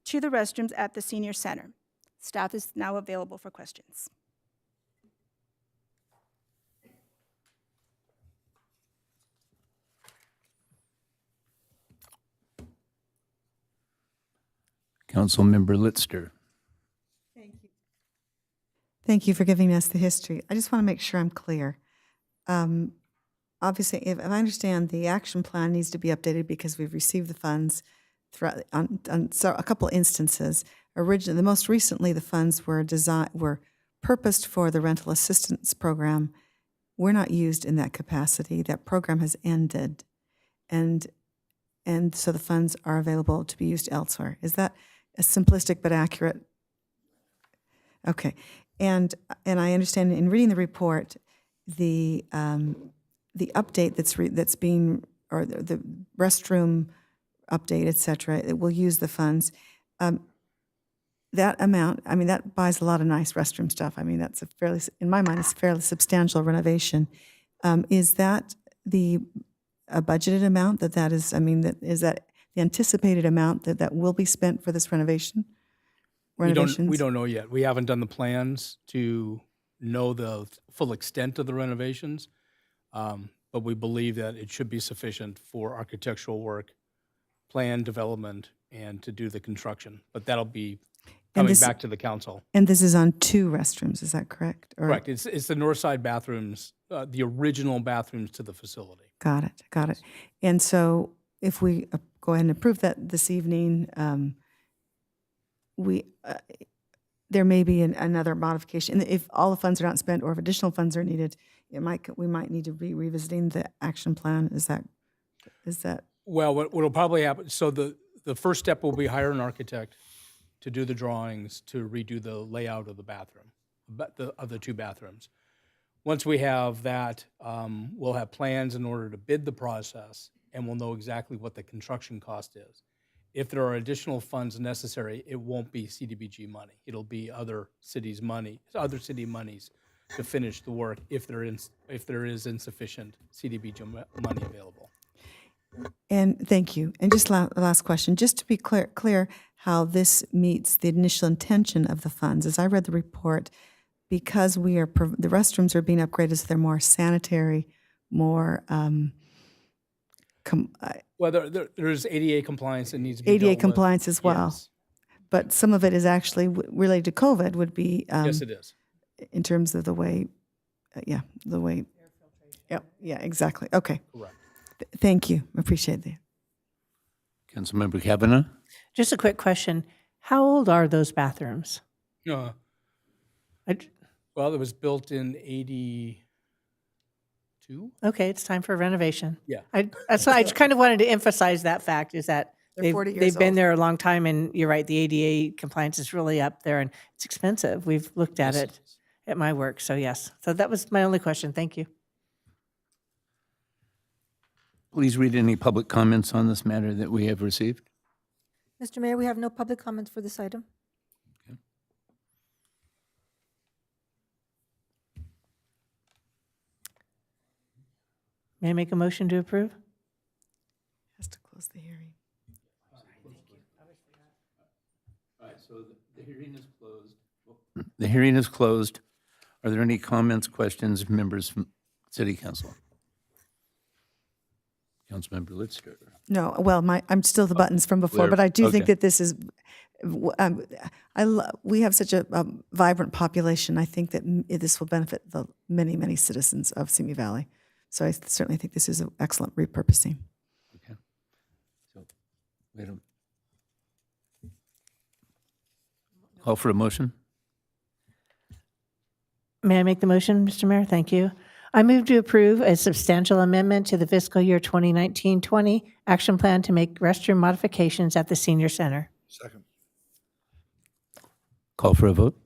to the restrooms at the senior center. Staff is now available for questions. Councilmember Litster. Thank you for giving us the history. I just want to make sure I'm clear. Obviously, if I understand, the action plan needs to be updated because we've received the funds throughout, on a couple instances. The most recently, the funds were purposed for the rental assistance program. We're not used in that capacity. That program has ended, and so the funds are available to be used elsewhere. Is that a simplistic but accurate? Okay. And I understand in reading the report, the update that's being, or the restroom update, et cetera, it will use the funds. That amount, I mean, that buys a lot of nice restroom stuff. I mean, that's in my mind, it's a fairly substantial renovation. Is that a budgeted amount that is, I mean, is that the anticipated amount that will be spent for this renovation? We don't know yet. We haven't done the plans to know the full extent of the renovations, but we believe that it should be sufficient for architectural work, plan development, and to do the construction. But that'll be coming back to the council. And this is on 2 restrooms, is that correct? Correct. It's the north side bathrooms, the original bathrooms to the facility. Got it. And so if we go ahead and approve that this evening, there may be another modification. If all the funds are not spent or if additional funds are needed, we might need to be revisiting the action plan. Is that? Well, what will probably happen, so the first step will be hire an architect to do the drawings, to redo the layout of the bathroom, of the 2 bathrooms. Once we have that, we'll have plans in order to bid the process, and we'll know exactly what the construction cost is. If there are additional funds necessary, it won't be CDBG money. It'll be other city monies to finish the work if there is insufficient CDBG money available. And thank you. And just last question, just to be clear how this meets the initial intention of the funds. As I read the report, because the restrooms are being upgraded so they're more sanitary, more Well, there's ADA compliance that needs to be dealt ADA with. compliance as well. Yes. But some of it is actually related to COVID, would be Yes, it is. in terms of the way, yeah, exactly. Okay. Correct. Thank you. Appreciate that. Councilmember Kavanagh? Just a quick question. How old are those bathrooms? Well, it was built in 82. Okay, it's time for renovation. Yeah. That's why I just kind of wanted to emphasize that fact, is that They're 40 years they've been old. there a long time, and you're right, the ADA compliance is really up there, and it's expensive. We've looked at Yes, it at my work, so yes. So that was my only question. Thank you. Please read any public comments on this matter that we have received. Mr. Mayor, we have no public comments for this item. May I make a motion to approve? Has to close the hearing. All right, so the hearing is closed. The hearing is closed. Are there any comments, questions, members from City Council? Councilmember Litzker. No, well, I'm still the buttons from before, There- but I do think okay. that this is, we have such a vibrant population. I think that this will benefit the many, many citizens of Simi Valley. So I certainly think this is an excellent repurposing. Okay. So, wait a call for a motion? May I make the motion, Mr. Mayor? Thank you. I move to approve a substantial amendment to the fiscal year 2019-20 action plan to make restroom modifications at the senior center. Second. Call for a vote?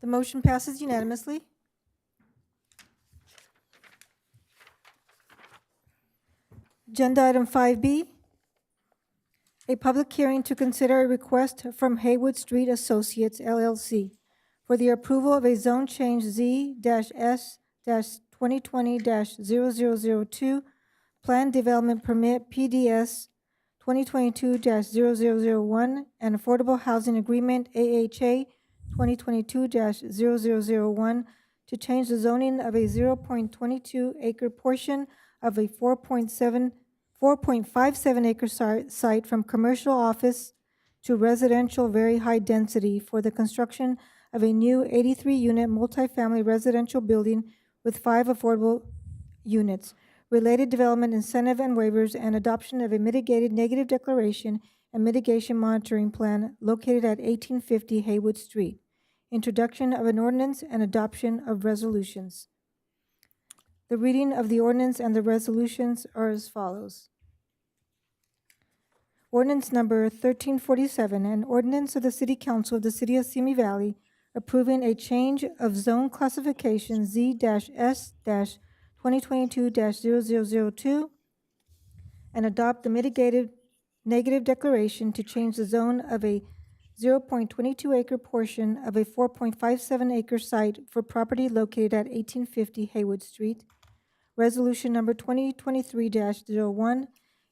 The motion passes unanimously. Agenda item 5B, a public hearing to consider a request from Haywood Street Associates LLC for the approval of a zone change Z-S-2020-0002 Plan Development Permit PDS 2022-0001 and Affordable Housing Agreement AHA 2022-0001 to change the zoning of a 0.22 acre portion of a 4.57 acre site from commercial office to residential very high density for the construction of a new 83-unit multifamily residential building with 5 affordable units, related development incentive and waivers, and adoption of a mitigated negative declaration and mitigation monitoring plan located at 1850 Haywood Street. Introduction of an ordinance and adoption of resolutions. The reading of the ordinance and the resolutions are as follows. Ordinance number 1347, an ordinance of the City Council of the City of Simi Valley approving a change of zone classification Z-S-2022-0002 and adopt the mitigated negative declaration to change the zone of a 0.22 acre portion of a 4.57 acre site for property located at 1850 Haywood Street. Resolution number 2023-01,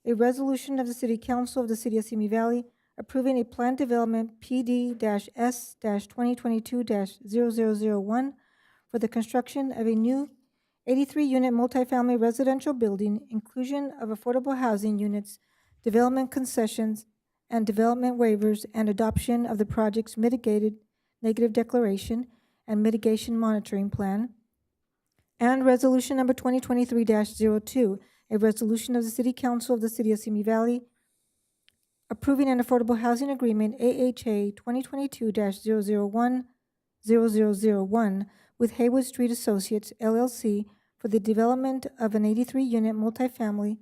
a resolution of the City Council of the City of Simi Valley approving a planned development PD-S-2022-0001 for the construction of a new 83-unit multifamily residential building, inclusion of affordable housing units, development concessions, and development waivers, and adoption of the project's mitigated negative declaration and mitigation monitoring plan. And resolution number 2023-02, a resolution of the City Council of the City of Simi Valley approving an affordable housing agreement AHA 2022-0001 with Haywood Street Associates LLC for the development of an 83-unit multifamily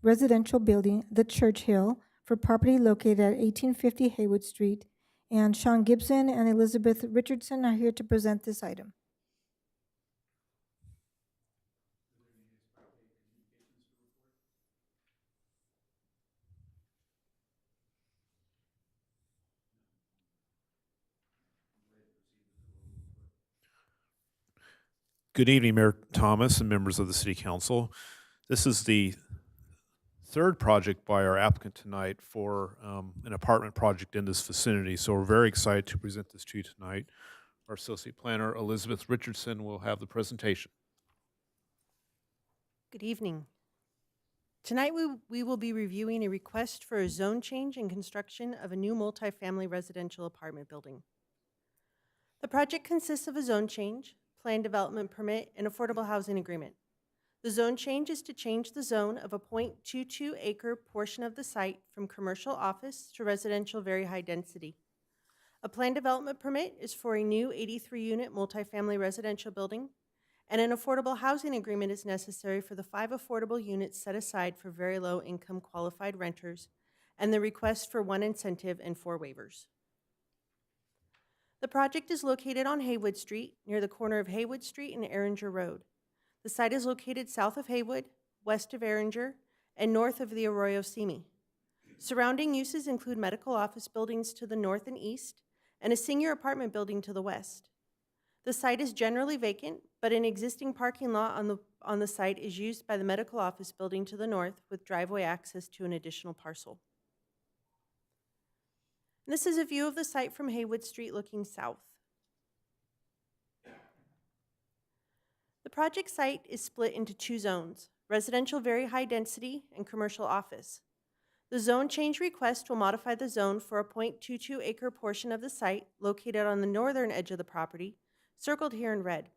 residential building, The Church Hill, for property located at 1850 Haywood Street. And Sean Gibson and Elizabeth Richardson are here to present this item. Good evening, Mayor Thomas and members of the City Council. This is the third project by our applicant tonight for an apartment project in this vicinity, so we're very excited to present this to you tonight. Our Associate Planner, Elizabeth Richardson, will have the presentation. Good evening. Tonight, we will be reviewing a request for a zone change and construction of a new multifamily residential apartment building. The project consists of a zone change, plan development permit, and affordable housing agreement. The zone change is to change the zone of a 0.22 acre portion of the site from commercial office to residential very high density. A plan development permit is for a new 83-unit multifamily residential building, and an affordable housing agreement is necessary for the 5 affordable units set aside for very low income qualified renters, and the request for 1 incentive and 4 waivers. The project is located on Haywood Street, near the corner of Haywood Street and Erringer Road. The site is located south of Haywood, west of Erringer, and north of the Arroyo Simi. Surrounding uses include medical office buildings to the north and east, and a senior apartment building to the west. The site is generally vacant, but an existing parking lot on the site is used by the medical office building to the north with driveway access to an additional parcel. And this is a view of the site from Haywood Street looking south. The project site is split into 2 zones, residential very high density and commercial office. The zone change request will modify the zone for a 0.22 acre portion of the site located on the northern edge of the property, circled here in red.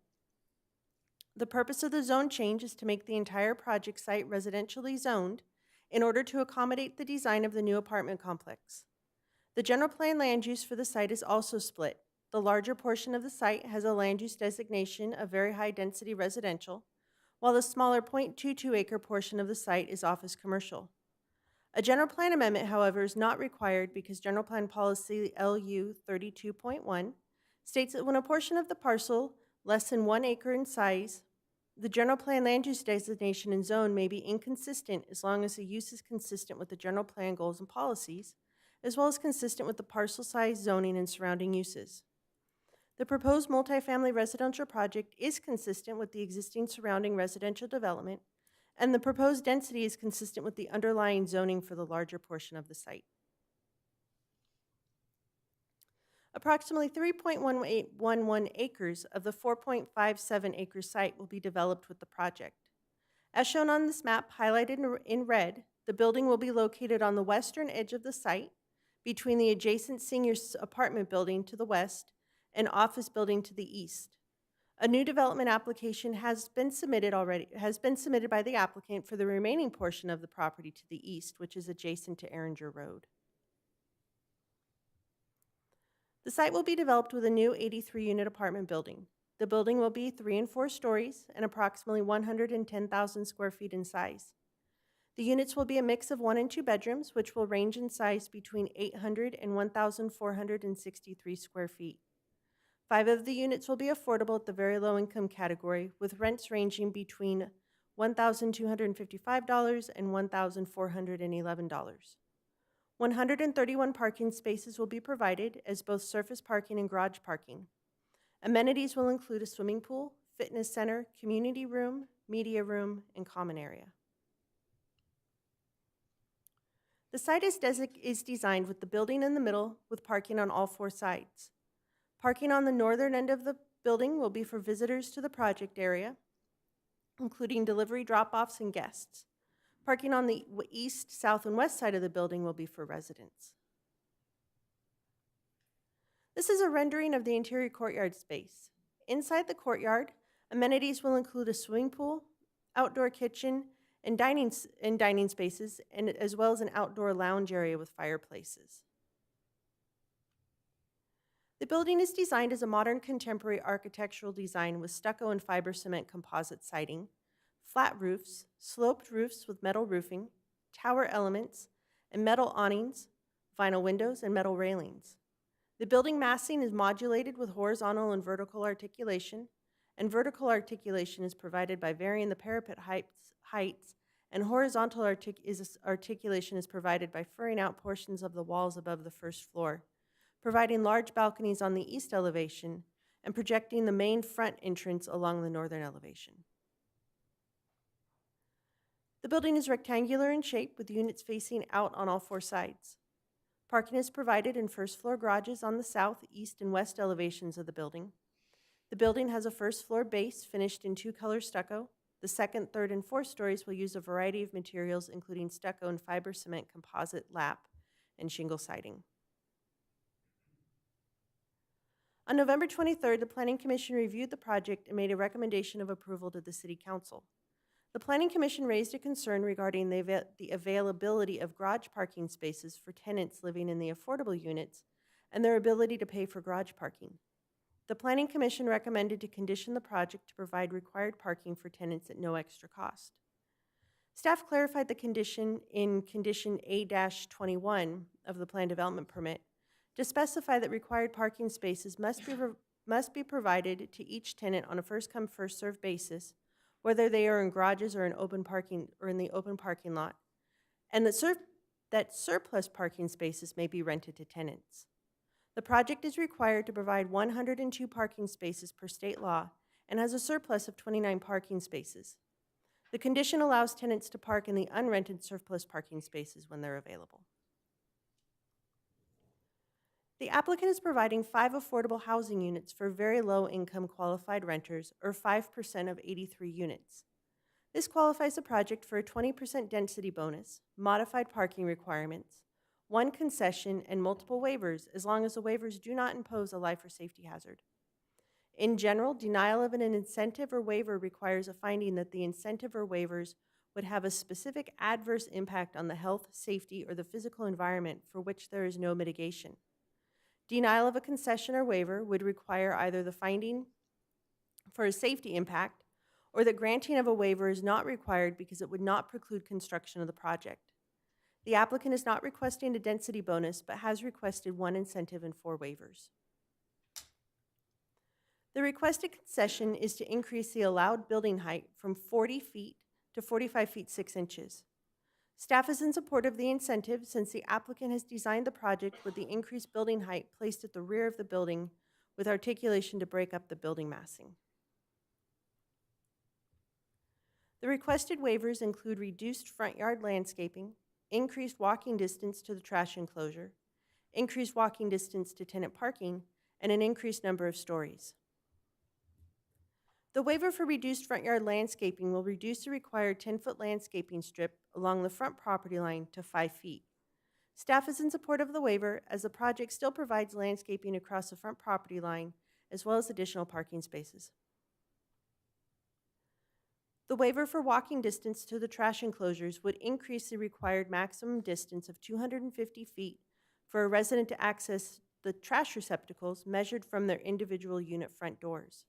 The purpose of the zone change is to make the entire project site residentially zoned in order to accommodate the design of the new apartment complex. The general plan land use for the site is also split. The larger portion of the site has a land use designation of very high density residential, while the smaller 0.22 acre portion of the site is office commercial. A general plan amendment, however, is not required because General Plan Policy LU 32.1 states that when a portion of the parcel less than 1 acre in size, the general plan land use designation and zone may be inconsistent as long as the use is consistent with the general plan goals and policies, as well as consistent with the parcel size, zoning, and surrounding uses. The proposed multifamily residential project is consistent with the existing surrounding residential development, and the proposed density is consistent with the underlying zoning for the larger portion of the site. Approximately 3.11 acres of the 4.57 acre site will be developed with the project. As shown on this map highlighted in red, the building will be located on the western edge of the site between the adjacent senior apartment building to the west and office building to the east. A new development application has been submitted by the applicant for the remaining portion of the property to the east, which is adjacent to Erringer Road. The site will be developed with a new 83-unit apartment building. The building will be 3 and 4 stories and approximately 110,000 square feet in size. The units will be a mix of 1 and 2 bedrooms, which will range in size between 800 and 1,463 square feet. 5 of the units will be affordable at the very low income category, with rents ranging between $1,255 and $1,411. 131 parking spaces will be provided as both surface parking and garage parking. Amenities will include a swimming pool, fitness center, community room, media room, and common area. The site is designed with the building in the middle with parking on all 4 sides. Parking on the northern end of the building will be for visitors to the project area, including delivery drop-offs and guests. Parking on the east, south, and west side of the building will be for residents. This is a rendering of the interior courtyard space. Inside the courtyard, amenities will include a swimming pool, outdoor kitchen, and dining spaces, and as well as an outdoor lounge area with fireplaces. The building is designed as a modern contemporary architectural design with stucco and fiber cement composite siding, flat roofs, sloped roofs with metal roofing, tower elements, and metal awnings, vinyl windows, and metal railings. The building massing is modulated with horizontal and vertical articulation, and vertical articulation is provided by varying the parapet heights, and horizontal articulation is provided by furring out portions of the walls above the first floor, providing large balconies on the east elevation and projecting the main front entrance along the northern elevation. The building is rectangular in shape with units facing out on all 4 sides. Parking is provided in first-floor garages on the south, east, and west elevations of the building. The building has a first-floor base finished in 2-color stucco. The second, third, and fourth stories will use a variety of materials, including stucco and fiber cement composite lap and shingle siding. On November 23rd, the Planning Commission reviewed the project and made a recommendation of approval to the City Council. The Planning Commission raised a concern regarding the availability of garage parking spaces for tenants living in the affordable units and their ability to pay for garage parking. The Planning Commission recommended to condition the project to provide required parking for tenants at no extra cost. Staff clarified the condition in Condition A-21 of the Plan Development Permit to specify that required parking spaces must be provided to each tenant on a first-come, first-served basis, whether they are in garages or in the open parking lot, and that surplus parking spaces may be rented to tenants. The project is required to provide 102 parking spaces per state law and has a surplus of 29 parking spaces. The condition allows tenants to park in the unrented surplus parking spaces when they're available. The applicant is providing 5 affordable housing units for very low-income qualified renters, or 5% of 83 units. This qualifies the project for a 20% density bonus, modified parking requirements, 1 concession, and multiple waivers, as long as the waivers do not impose a life or safety hazard. In general, denial of an incentive or waiver requires a finding that the incentive or waivers would have a specific adverse impact on the health, safety, or the physical environment for which there is no mitigation. Denial of a concession or waiver would require either the finding for a safety impact or the granting of a waiver is not required because it would not preclude construction of the project. The applicant is not requesting a density bonus, but has requested 1 incentive and 4 waivers. The requested concession is to increase the allowed building height from 40 feet to 45 feet 6 inches. Staff is in support of the incentive since the applicant has designed the project with the increased building height placed at the rear of the building with articulation to break up the building massing. The requested waivers include reduced front yard landscaping, increased walking distance to the trash enclosure, increased walking distance to tenant parking, and an increased number of stories. The waiver for reduced front yard landscaping will reduce the required 10-foot landscaping strip along the front property line to 5 feet. Staff is in support of the waiver as the project still provides landscaping across the front property line as well as additional parking spaces. The waiver for walking distance to the trash enclosures would increase the required maximum distance of 250 feet for a resident to access the trash receptacles measured from their individual unit front doors.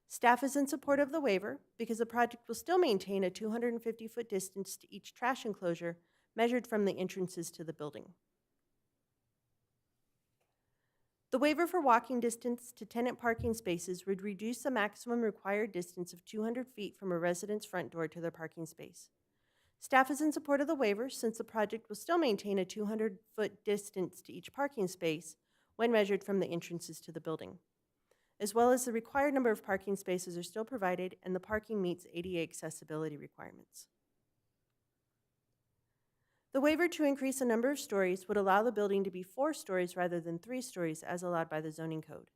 Staff is in support of the waiver because the project will still maintain a 250-foot distance to each trash enclosure measured from the entrances to the building. The waiver for walking distance to tenant parking spaces would reduce the maximum required distance of 200 feet from a resident's front door to their parking space. Staff is in support of the waiver since the project will still maintain a 200-foot distance to each parking space when measured from the entrances to the building, as well as the required number of parking spaces are still provided and the parking meets ADA accessibility requirements. The waiver to increase the number of stories would allow the building to be 4 stories rather than 3 stories as allowed by the zoning code.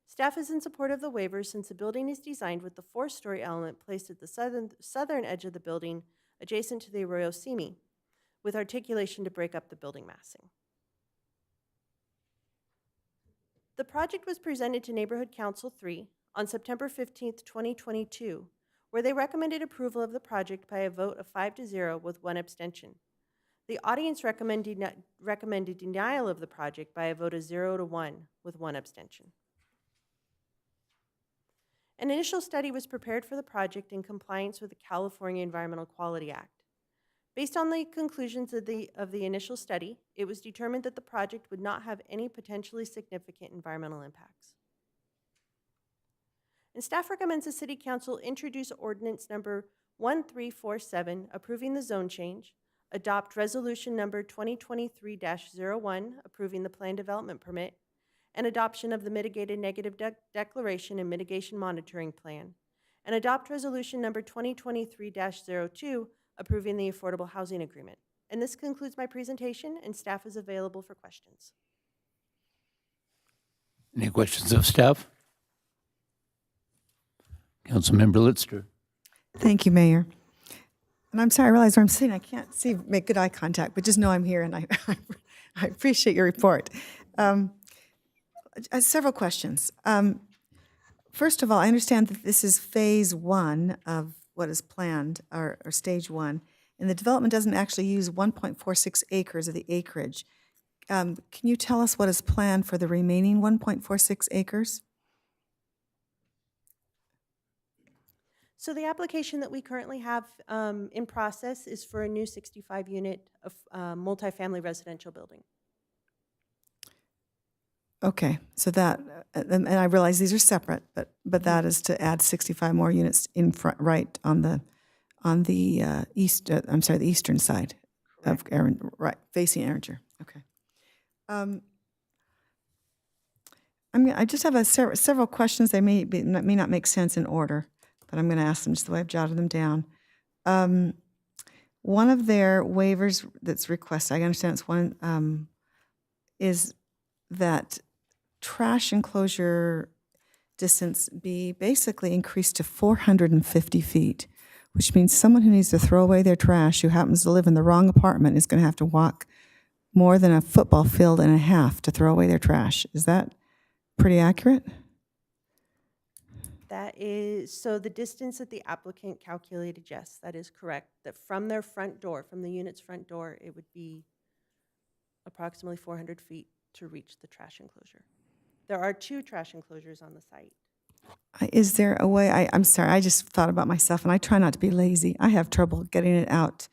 Staff is in support of the waiver since the building is designed with the 4-story element placed at the southern edge of the building adjacent to the Arroyo Simi, with articulation to break up the building massing. The project was presented to Neighborhood Council 3 on September 15, 2022, where they recommended approval of the project by a vote of 5-0 with 1 abstention. The audience recommended denial of the project by a vote of 0-1 with 1 abstention. An initial study was prepared for the project in compliance with the California Environmental Quality Act. Based on the conclusions of the initial study, it was determined that the project would not have any potentially significant environmental impacts. And staff recommends the City Council introduce ordinance number 1347 approving the zone change, adopt resolution number 2023-01 approving the plan development permit, and adoption of the mitigated negative declaration and mitigation monitoring plan, and adopt resolution number 2023-02 approving the affordable housing agreement. And this concludes my presentation, and staff is available for questions. Any questions of staff? Councilmember Litzter. Thank you, Mayor. And I'm sorry, I realize where I'm sitting. I can't make good eye contact, but just know I'm here, and I appreciate your report. Several questions. First of all, I understand that this is phase one of what is planned, or stage one, and the development doesn't actually use 1.46 acres of the acreage. Can you tell us what is planned for the remaining 1.46 acres? So the application that we currently have in process is for a new 65-unit of multifamily residential building. Okay, so that, and I realize these are separate, but that is to add 65 more units in front, right on the east. I'm sorry, the eastern side of Aaron, right, facing Erringer. Okay. I just have several questions. They may not make sense in order, but I'm going to ask them just the way I've jotted them down. One of their waivers that's requested, I understand it's one, is that trash enclosure distance be basically increased to 450 feet, which means someone who needs to throw away their trash, who happens to live in the wrong apartment, is going to have to walk more than a football field and a half to throw away their trash. Is that pretty accurate? That is, so the distance that the applicant calculated, yes, that is correct. That from their front door, from the unit's front door, it would be approximately 400 feet to reach the trash enclosure. There are 2 trash enclosures on the site. Is there a way, I'm sorry, I just thought about myself, and I try not to be lazy. I have trouble getting it outside,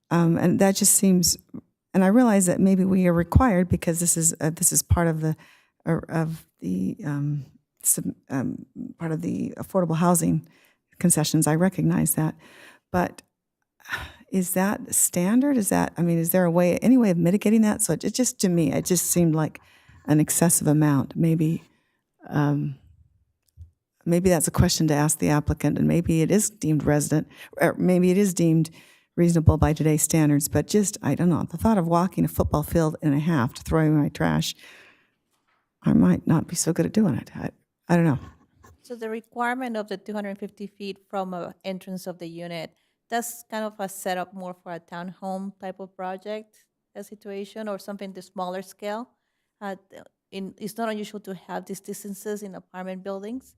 and that just seems, and I realize that maybe we are required because this is part of the part of the affordable housing concessions. I recognize that, but is that standard? Is there any way of mitigating that? So it just, to me, it just seemed like an excessive amount. Maybe that's a question to ask the applicant, and maybe it is deemed maybe it is deemed reasonable by today's standards, but just, I don't know, the thought of walking a football field and a half to throw away my trash, I might not be so good at doing it. I don't know. So the requirement of the 250 feet from an entrance of the unit, that's kind of a setup more for a townhome type of project, a situation, or something the smaller scale. It's not unusual to have these distances in apartment buildings.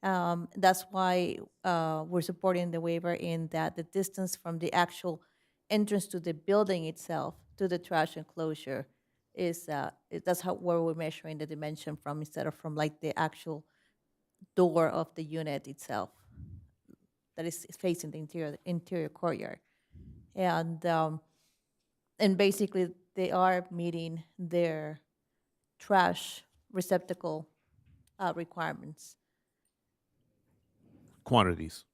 That's why we're supporting the waiver in that the distance from the actual entrance to the building itself to the trash enclosure is that's where we're measuring the dimension from, instead of from like the actual door of the unit itself that is facing the interior courtyard. And basically they are meeting their trash receptacle requirements. Quantities.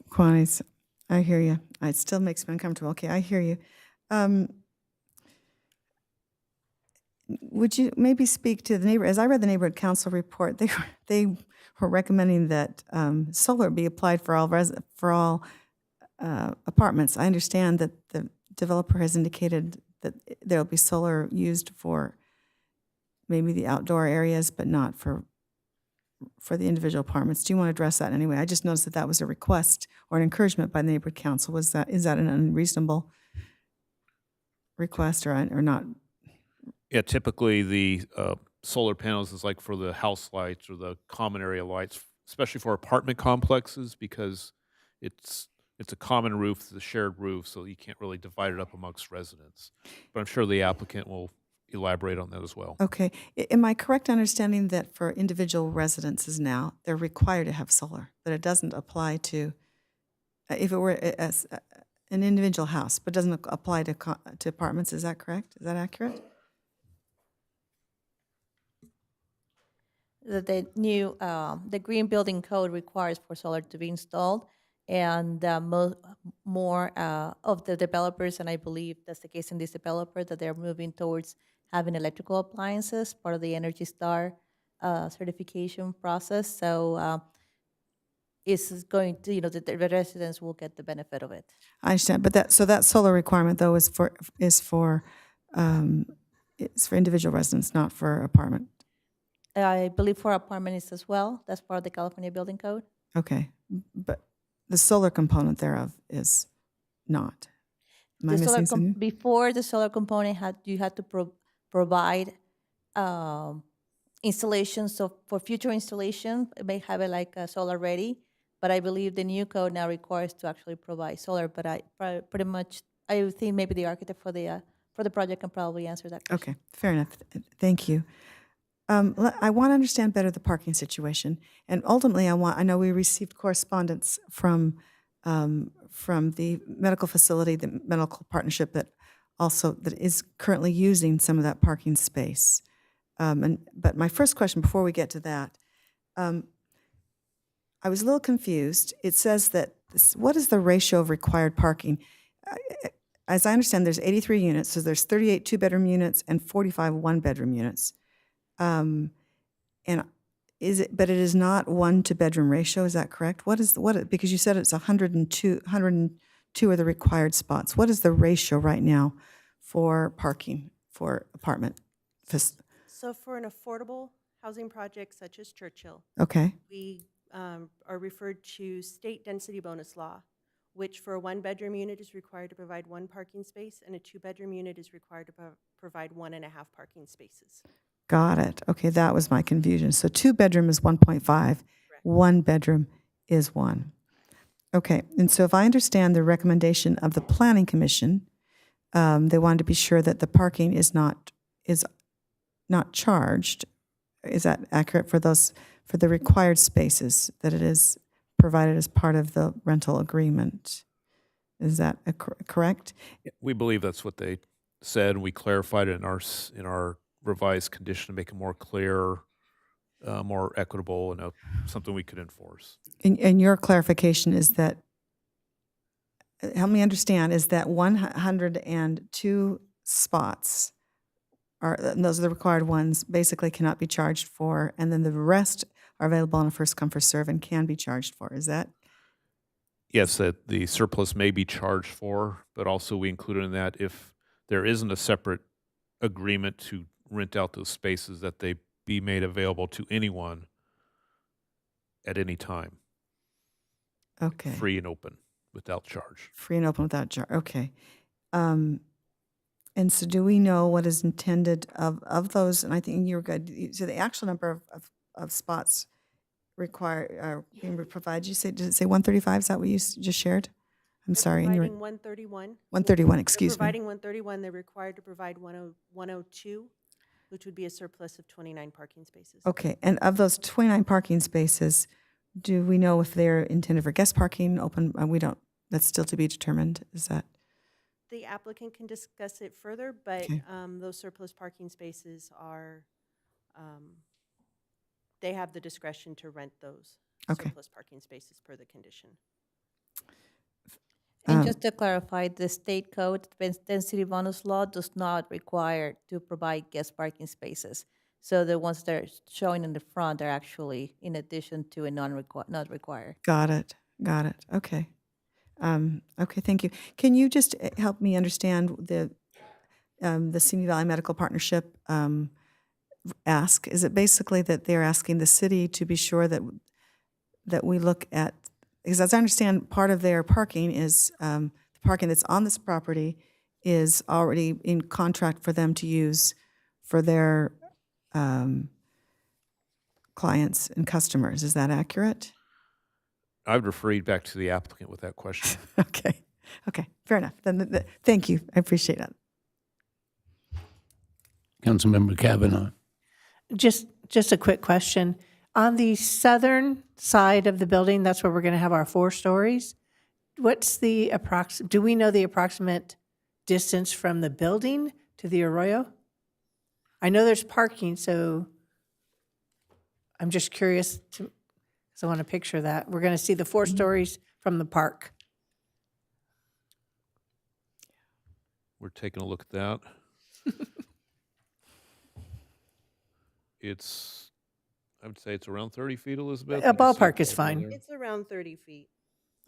Quantities. I hear you. It still makes me uncomfortable. Okay, I hear you. Would you maybe speak to the neighbor? As I read the neighborhood council report, they were recommending that solar be applied for all apartments. I understand that the developer has indicated that there will be solar used for maybe the outdoor areas, but not for the individual apartments. Do you want to address that in any way? I just noticed that was a request or an encouragement by the neighborhood council. Is that an unreasonable request or not? Yeah, typically the solar panels is like for the house lights or the common area lights, especially for apartment complexes, because it's a common roof, it's a shared roof, so you can't really divide it up amongst residents. But I'm sure the applicant will elaborate on that as well. Okay. Am I correct understanding that for individual residences now, they're required to have solar, that it doesn't apply to, if it were an individual house, but doesn't apply to apartments? Is that correct? Is that accurate? The new, the Green Building Code requires for solar to be installed, and more of the developers, and I believe that's the case in this developer, that they're moving towards having electrical appliances, part of the Energy Star certification process. So it's going to, the residents will get the benefit of it. I understand, but that solar requirement though is for individual residents, not for apartment. I believe for apartments as well. That's part of the California Building Code. Okay, but the solar component thereof is not. Am I missing something? Before the solar component, you had to provide installation. So for future installation, it may have it like solar ready. But I believe the new code now requires to actually provide solar. But I think maybe the architect for the project can probably answer that question. Okay, fair enough. Thank you. I want to understand better the parking situation, and ultimately, I know we received correspondence from the medical facility, the medical partnership that is currently using some of that parking space. But my first question, before we get to that, I was a little confused. It says that what is the ratio of required parking? As I understand, there's 83 units, so there's 38 two-bedroom units and 45 one-bedroom units. But it is not 1-to-bedroom ratio, is that correct? Because you said it's 102 are the required spots. What is the ratio right now for parking for apartment? So for an affordable housing project such as Churchill, Okay, we are referred to state density bonus law, which for a one-bedroom unit is required to provide 1 parking space, and a two-bedroom unit is required to provide 1.5 parking spaces. got it. Okay, that was my confusion. So 2-bedroom is 1.5, 1-bedroom is 1. Okay, and so if I understand the recommendation of the Planning Commission, they wanted to be sure that the parking is not charged. Is that accurate for the required spaces, that it is provided as part of the rental agreement? Is that correct? We believe that's what they said. We clarified it in our revised condition to make it more clear, more equitable, and something we could enforce. And your clarification is that, help me understand, is that 102 spots those are the required ones, basically cannot be charged for, and then the rest are available on a first come, first serve and can be charged for. Is that? Yes, that the surplus may be charged for, but also we included in that if there isn't a separate agreement to rent out those spaces, that they be made available to anyone at any time. Okay. Free and open, without charge. Free and open without charge. Okay. And so do we know what is intended of those? And I think you're good. So the actual number of spots being provided, did it say 135? Is that what you just shared? I'm sorry. Providing 131. 131, excuse me. Providing 131, they're required to provide 102, which would be a surplus of 29 parking spaces. Okay, and of those 29 parking spaces, do we know if they're intended for guest parking, open? We don't. That's still to be determined. Is that? The applicant can discuss it further, but Okay. Those surplus parking spaces are, they have the discretion to rent those Okay. surplus parking spaces per the condition. And just to clarify, the state code, density bonus law, does not require to provide guest parking spaces. So the ones that are showing in the front are actually in addition to a not required. Got it. Okay. Okay, thank you. Can you just help me understand the Simi Valley Medical Partnership ask? Is it basically that they're asking the city to be sure that we look at, because as I understand, part of their parking is, the parking that's on this property is already in contract for them to use for their clients and customers. Is that accurate? I would refer you back to the applicant with that question. Okay, fair enough. Then, thank you. I appreciate that. Councilmember Kavanaugh. Just a quick question. On the southern side of the building, that's where we're going to have our 4 stories. What's the do we know the approximate distance from the building to the arroyo? I know there's parking, so I'm just curious because I want to picture that. We're going to see the 4 stories from the park. We're taking a look at that. It's, I would say it's around 30 feet, Elizabeth. A Let me see ballpark if is it's fine. there. It's around 30 feet.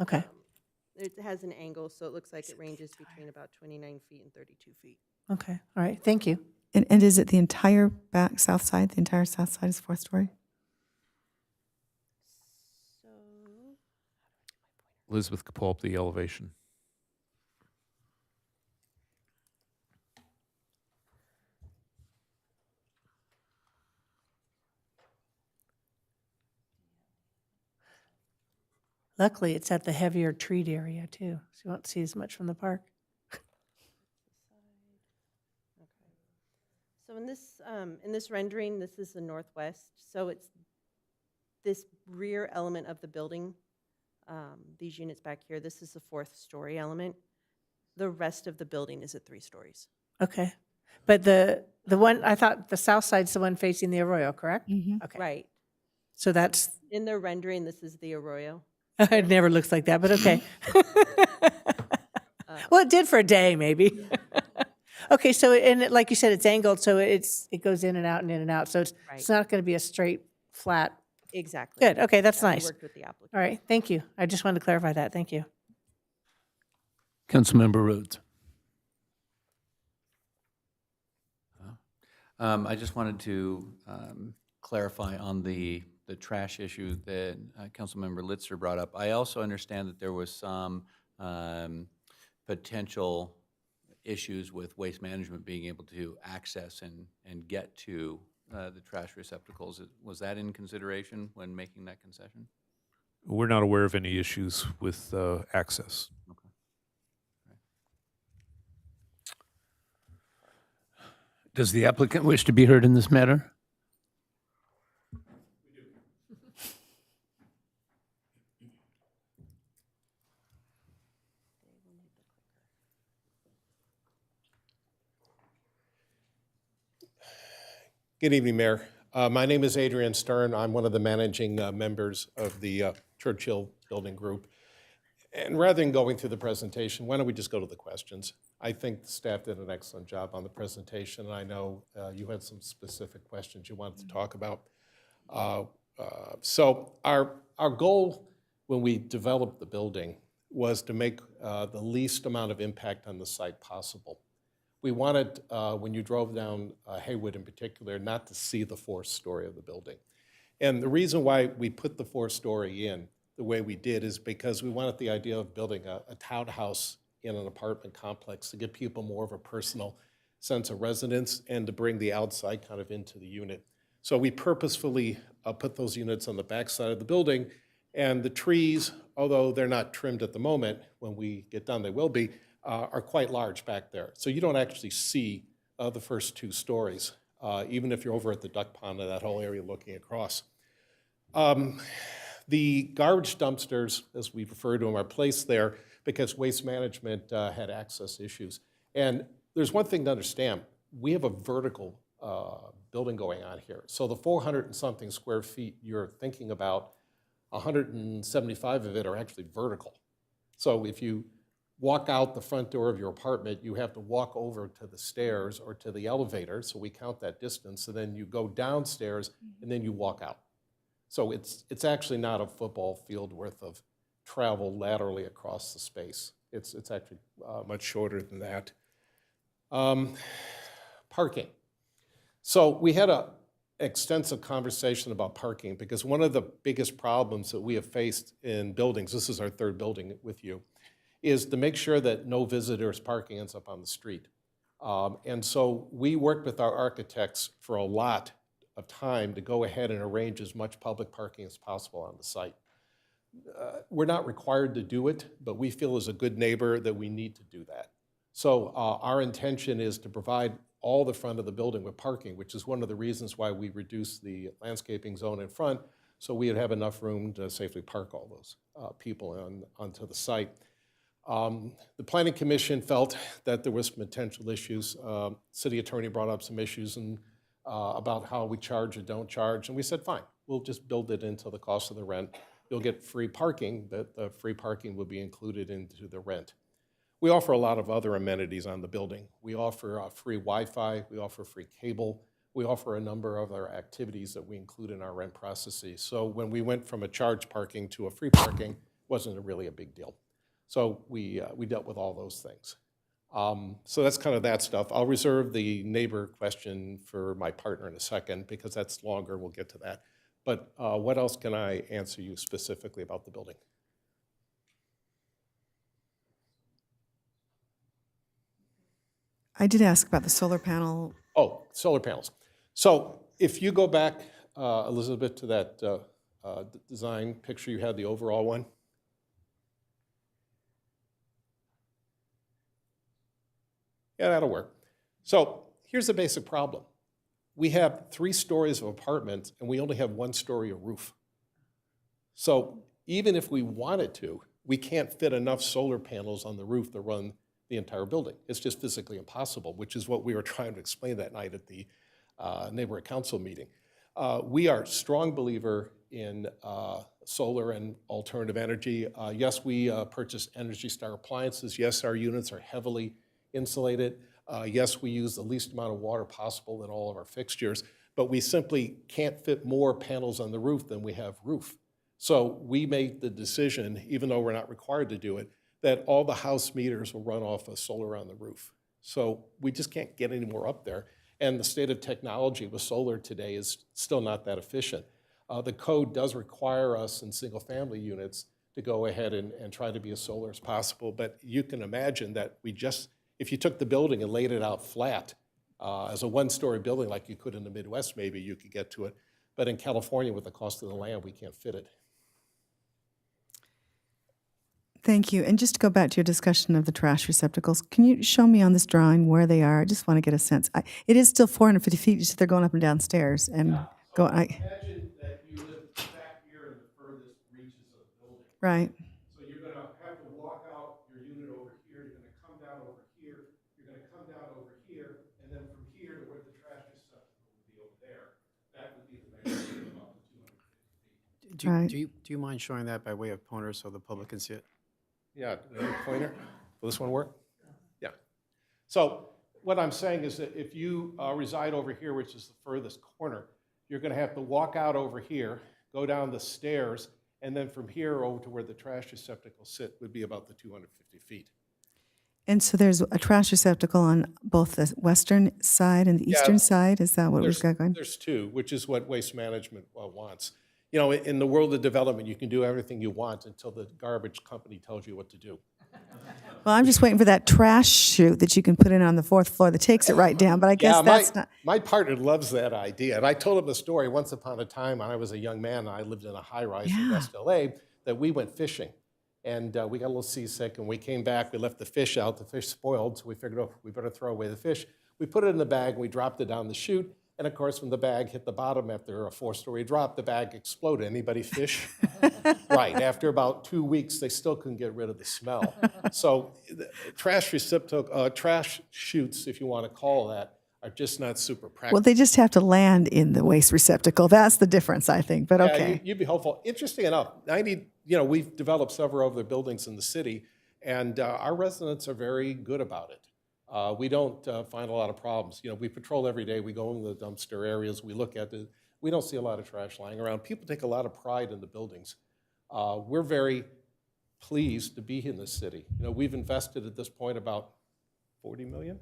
Okay. It has an angle, so it looks like it ranges between about 29 feet and 32 feet. Okay. All right. Thank you. And is it the entire back, south side, the entire south side is 4-story? So, Elizabeth could pull up the elevation. Luckily, it's at the heavier treed area too, so you won't see as much from the park. so in this rendering, this is the northwest. So it's this rear element of the building. These units back here, this is the 4th story element. The rest of the building is at 3 stories. Okay. But the one, I thought the south side's the one facing the arroyo, correct? Okay. Right. So that's, In their rendering, this is the arroyo. it never looks like that, but okay. Well, it did for a day, maybe. Okay, so, and like you said, it's angled, so it goes in and out and in and out. So it's Right. not going to be a straight, flat. Exactly. Good. Okay, that's Yeah, we nice. worked with the applicant. All right, thank you. I just wanted to clarify that. Thank you. Councilmember Rhodes. I just wanted to clarify on the trash issue that Councilmember Litzer brought up. I also understand that there was some potential issues with Waste Management being able to access and get to the trash receptacles. Was that in consideration when making that concession? We're not aware of any issues with access. Okay. Does the applicant wish to be heard in this matter? Good evening, Mayor. My name is Adrian Stern. I'm one of the managing members of the Churchill Building Group. And rather than going through the presentation, why don't we just go to the questions? I think the staff did an excellent job on the presentation, and I know you had some specific questions you wanted to talk about. So our goal when we developed the building was to make the least amount of impact on the site possible. We wanted, when you drove down Haywood in particular, not to see the 4th story of the building. And the reason why we put the 4th story in the way we did is because we wanted the idea of building a townhouse in an apartment complex to give people more of a personal sense of residence and to bring the outside kind of into the unit. So we purposefully put those units on the back side of the building, and the trees, although they're not trimmed at the moment, when we get done they will be, are quite large back there. So you don't actually see the first 2 stories, even if you're over at the duck pond and that whole area looking across. The garbage dumpsters, as we refer to them, are placed there because Waste Management had access issues. And there's one thing to understand. We have a vertical building going on here. So the 400 and something square feet you're thinking about, 175 of it are actually vertical. So if you walk out the front door of your apartment, you have to walk over to the stairs or to the elevator, so we count that distance, and then you go downstairs, and then you walk out. So it's actually not a football field worth of travel laterally across the space. It's actually much shorter than that. Parking. So we had an extensive conversation about parking because one of the biggest problems that we have faced in buildings, this is our 3rd building with you, is to make sure that no visitors parking ends up on the street. And so we worked with our architects for a lot of time to go ahead and arrange as much public parking as possible on the site. We're not required to do it, but we feel as a good neighbor that we need to do that. So our intention is to provide all the front of the building with parking, which is one of the reasons why we reduced the landscaping zone in front, so we would have enough room to safely park all those people onto the site. The Planning Commission felt that there was potential issues. City Attorney brought up some issues about how we charge or don't charge, and we said, fine, we'll just build it into the cost of the rent. You'll get free parking, but the free parking will be included into the rent. We offer a lot of other amenities on the building. We offer free Wi-Fi, we offer free cable, we offer a number of other activities that we include in our rent processes. So when we went from a charge parking to a free parking, wasn't really a big deal. So we dealt with all those things. So that's kind of that stuff. I'll reserve the neighbor question for my partner in a second because that's longer. We'll get to that. But what else can I answer you specifically about the building? I did ask about the solar panel. Oh, solar panels. So if you go back, Elizabeth, to that design picture you had, the overall one. Yeah, that'll work. So here's the basic problem. We have 3 stories of apartments, and we only have 1 story of roof. So even if we wanted to, we can't fit enough solar panels on the roof to run the entire building. It's just physically impossible, which is what we were trying to explain that night at the neighborhood council meeting. We are a strong believer in solar and alternative energy. Yes, we purchase Energy Star appliances. Yes, our units are heavily insulated. Yes, we use the least amount of water possible in all of our fixtures, but we simply can't fit more panels on the roof than we have roof. So we made the decision, even though we're not required to do it, that all the house meters will run off of solar on the roof. So we just can't get any more up there. And the state of technology with solar today is still not that efficient. The code does require us in single-family units to go ahead and try to be as solar as possible, but you can imagine that if you took the building and laid it out flat, as a 1-story building like you could in the Midwest, maybe you could get to it. But in California, with the cost of the land, we can't fit it. Thank you. And just to go back to your discussion of the trash receptacles, can you show me on this drawing where they are? I just want to get a sense. It is still 450 feet, just they're going up and down stairs and Imagine that you live back here in the furthest reaches of the building. Right. So you're going to have to walk out your unit over here, you're going to come down over here, you're going to come down over here, and then from here to where the trash receptacle would be over there. That would be the measurement of about 250 feet. Right. Do you mind showing that by way of pointer so the public can see it? Yeah, the pointer. Will this one work? Yeah. So what I'm saying is that if you reside over here, which is the furthest corner, you're going to have to walk out over here, go down the stairs, and then from here over to where the trash receptacles sit would be about the 250 feet. And so there's a trash receptacle on both the western side and the eastern side? Is that what we've got going? There's 2, which is what Waste Management wants. You know, in the world of development, you can do everything you want until the garbage company tells you what to do. Well, I'm just waiting for that trash chute that you can put in on the 4th floor that takes it right down, but I guess that's not. My partner loves that idea. And I told him a story once upon a time when I was a young man and I lived in a high-rise in West LA that we went fishing. And we got a little seasick and we came back, we left the fish out, the fish spoiled, so we figured, oh, we better throw away the fish. We put it in the bag and we dropped it down the chute. And of course, when the bag hit the bottom after a 4-story drop, the bag exploded. Anybody fish? Right. After about 2 weeks, they still couldn't get rid of the smell. So trash chutes, if you want to call that, are just not super practical. Well, they just have to land in the waste receptacle. That's the difference, I think, but okay. Yeah, you'd be hopeful. Interesting enough, we've developed several other buildings in the city, and our residents are very good about it. We don't find a lot of problems. You know, we patrol every day. We go into the dumpster areas. We look at it. We don't see a lot of trash lying around. People take a lot of pride in the buildings. We're very pleased to be in this city. You know, we've invested at this point about $40 million.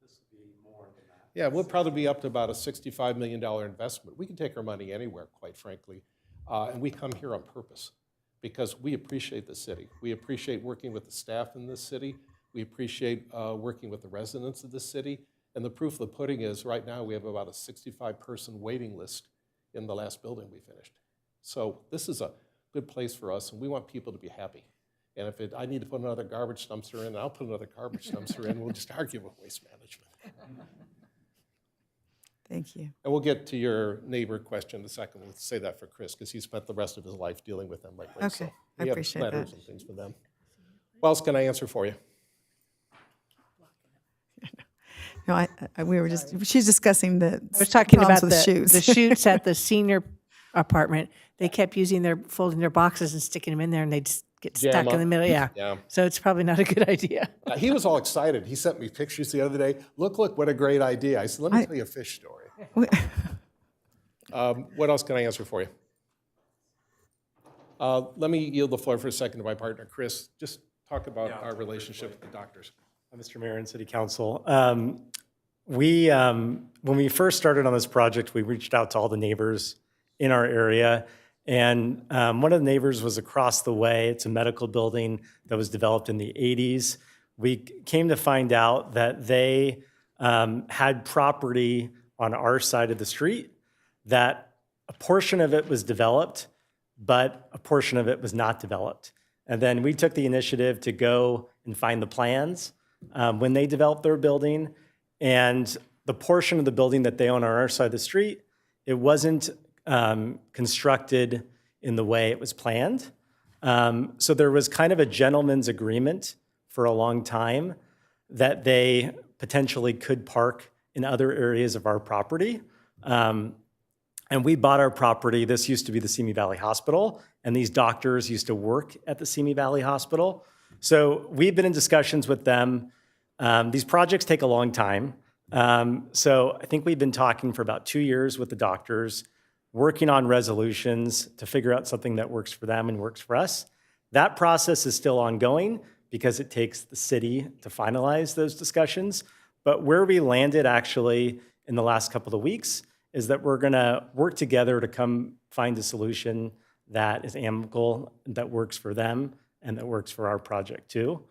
This will be more than that. Yeah, we'll probably be up to about a $65 million investment. We can take our money anywhere, quite frankly, and we come here on purpose because we appreciate the city. We appreciate working with the staff in this city. We appreciate working with the residents of the city. And the proof of the pudding is right now we have about a 65-person waiting list in the last building we finished. So this is a good place for us, and we want people to be happy. And if I need to put another garbage dumpster in, I'll put another garbage dumpster in. We'll just argue with Waste Management. Thank you. And we'll get to your neighbor question in a second. We'll say that for Chris, because he spent the rest of his life dealing with them like Okay, I appreciate that. We have letters and things for them. What else can I answer for you? No, we were just, she's discussing the I was talking about problems with chutes. the chutes at the senior apartment. They kept folding their boxes and sticking them in there, and they'd get Jam stuck in up. the middle, yeah. Yeah. So it's probably not a good idea. He was all excited. He sent me pictures the other day. Look, what a great idea. I said, let me tell you a fish story. What else can I answer for you? Let me yield the floor for a second to my partner, Chris. Just talk about our relationship with the doctors. Mr. Mayor and City Council. When we first started on this project, we reached out to all the neighbors in our area. And one of the neighbors was across the way. It's a medical building that was developed in the 80s. We came to find out that they had property on our side of the street, that a portion of it was developed, but a portion of it was not developed. And then we took the initiative to go and find the plans when they developed their building. And the portion of the building that they own on our side of the street, it wasn't constructed in the way it was planned. So there was kind of a gentleman's agreement for a long time that they potentially could park in other areas of our property. And we bought our property. This used to be the Simi Valley Hospital, and these doctors used to work at the Simi Valley Hospital. So we've been in discussions with them. These projects take a long time. So I think we've been talking for about 2 years with the doctors, working on resolutions to figure out something that works for them and works for us. That process is still ongoing because it takes the city to finalize those discussions. But where we landed actually in the last couple of weeks is that we're gonna work together to come find a solution that is amicable, that works for them and that works for our project too.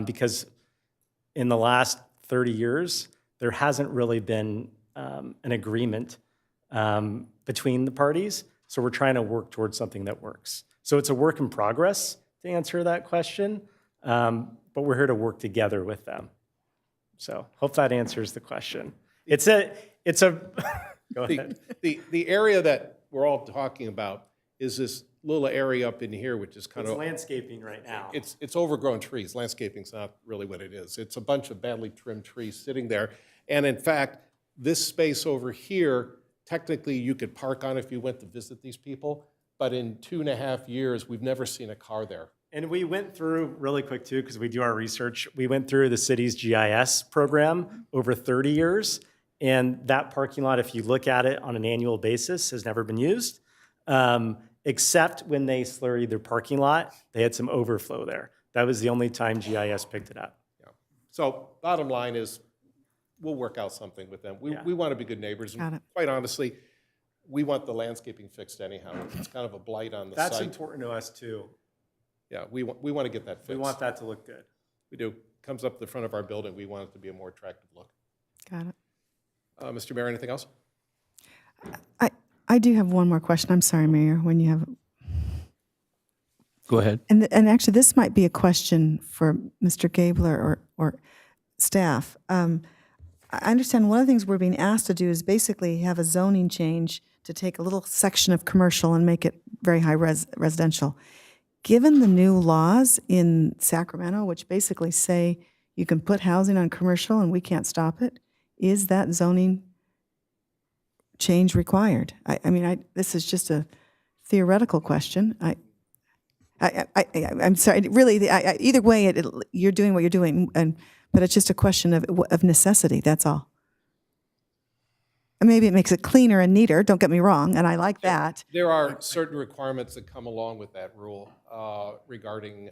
Because in the last 30 years, there hasn't really been an agreement between the parties. So we're trying to work towards something that works. So it's a work in progress to answer that question, but we're here to work together with them. So hope that answers the question. It's a go ahead. The area that we're all talking about is this little area up in here, which is kind It's of landscaping right now. It's overgrown trees. Landscaping's not really what it is. It's a bunch of badly trimmed trees sitting there. And in fact, this space over here, technically you could park on if you went to visit these people. But in 2.5 years, we've never seen a car there. And we went through, really quick too, because we do our research, we went through the city's GIS program over 30 years. And that parking lot, if you look at it on an annual basis, has never been used. Except when they slurried their parking lot, they had some overflow there. That was the only time GIS picked it up. Yeah. So bottom line is, we'll work out something with them. We want to be good neighbors. Got And it. quite honestly, we want the landscaping fixed anyhow. It's kind of a blight on the That's site. important to us too. Yeah, we want to get that fixed. We want that to look good. We do. Comes up the front of our building. We want it to be a more attractive look. Got it. Mr. Mayor, anything else? I do have one more question. I'm sorry, Mayor, when you have. Go ahead. And actually, this might be a question for Mr. Gabler or staff. I understand one of the things we're being asked to do is basically have a zoning change to take a little section of commercial and make it very high residential. Given the new laws in Sacramento, which basically say you can put housing on commercial and we can't stop it, is that zoning change required? I mean, this is just a theoretical question. I'm sorry, really, either way, you're doing what you're doing, but it's just a question of necessity, that's all. And maybe it makes it cleaner and neater, don't get me wrong, and I like that. There are certain requirements that come along with that rule regarding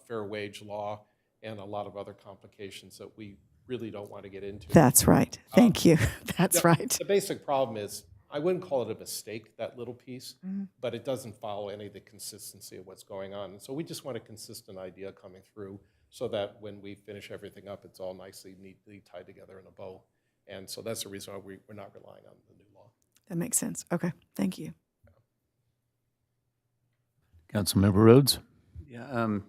fair wage law and a lot of other complications that we really don't want to get into. That's right, thank you, that's right. The basic problem is, I wouldn't call it a mistake, that little piece, Mhm. but it doesn't follow any of the consistency of what's going on. And so we just want a consistent idea coming through so that when we finish everything up, it's all nicely, neatly tied together in a bow. And so that's the reason why we're not relying on the new law. That makes sense, okay, thank you. Councilmember Rhodes? Yeah,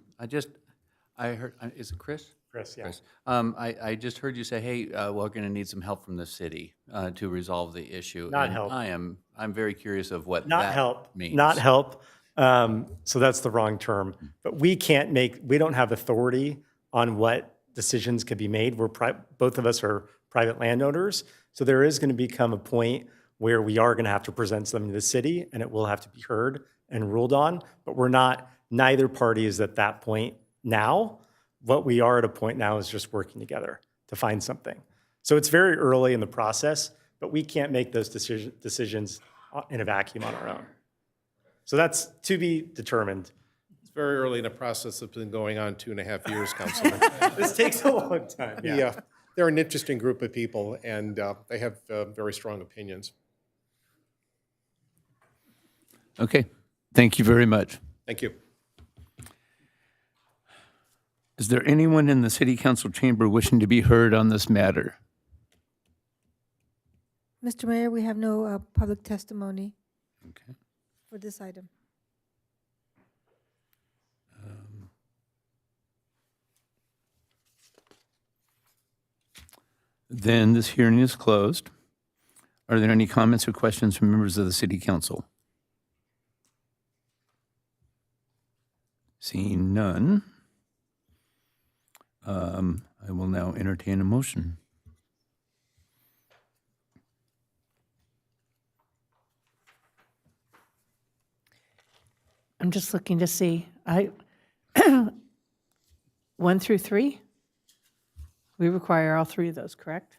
I heard, is it Chris? Chris, yeah. Chris. I just heard you say, hey, we're going to need some help from the city to resolve the issue. Not And help. I'm very curious of what Not that help. means. Not help. So that's the wrong term. But we don't have authority on what decisions could be made. Both of us are private landowners. So there is going to become a point where we are going to have to present something to the city and it will have to be heard and ruled on, but neither party is at that point now. What we are at a point now is just working together to find something. So it's very early in the process, but we can't make those decisions in a vacuum on our own. So that's to be determined. It's very early in a process that's been going on 2.5 years, Councilman. This takes a long time. Yeah, they're an interesting group of people, and they have very strong opinions. Okay, thank you very much. Thank you. Is there anyone in the city council chamber wishing to be heard on this matter? Mr. Mayor, we have no public testimony Okay. for this item. Then this hearing is closed. Are there any comments or questions from members of the city council? Seeing none, I will now entertain a motion. I'm just looking to see. 1 through 3? We require all 3 of those, correct?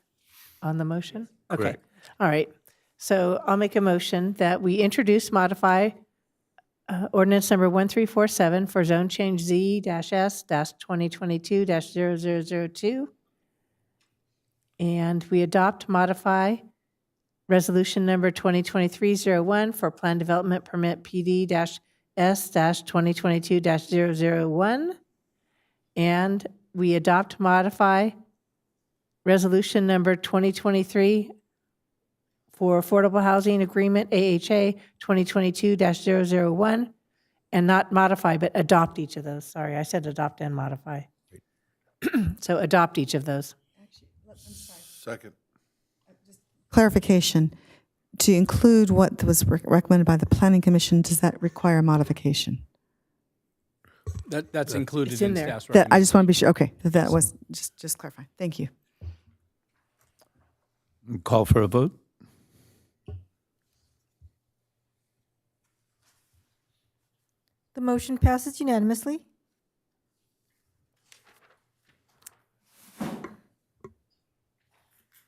On the motion? Okay. Correct. All right. So I'll make a motion that we introduce, modify ordinance number 1347 for zone change Z-S-2022-0002. And we adopt, modify resolution number 2023-01 for plan development permit PD-S-2022-001. And we adopt, modify resolution number 2023 for affordable housing agreement, AHA 2022-001, and not modify, but adopt each of those. Sorry, I said adopt and modify. So adopt each of those. Second. Clarification, to include what was recommended by the Planning Commission, does that require a modification? That's included It's in in there. staff's That, I just want to be sure, okay, that was, just clarify. Thank you. Call for a vote? The motion passes unanimously.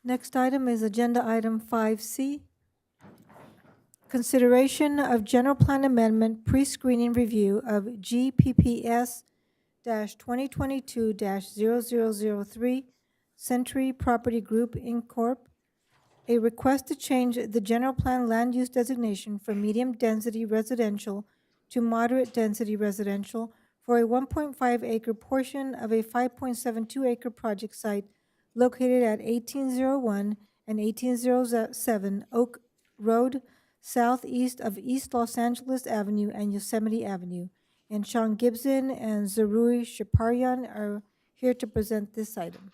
Next item is Agenda Item 5C. Consideration of General Plan Amendment Pre-Screening Review of GPPS-2022-0003 Century Property Group, Inc. Corp. A request to change the general plan land use designation from medium-density residential to moderate-density residential for a 1.5 acre portion of a 5.72 acre project site located at 1801 and 1807 Oak Road, southeast of East Los Angeles Avenue and Yosemite Avenue. And Sean Gibson and Zarui Shaparian are here to present this item.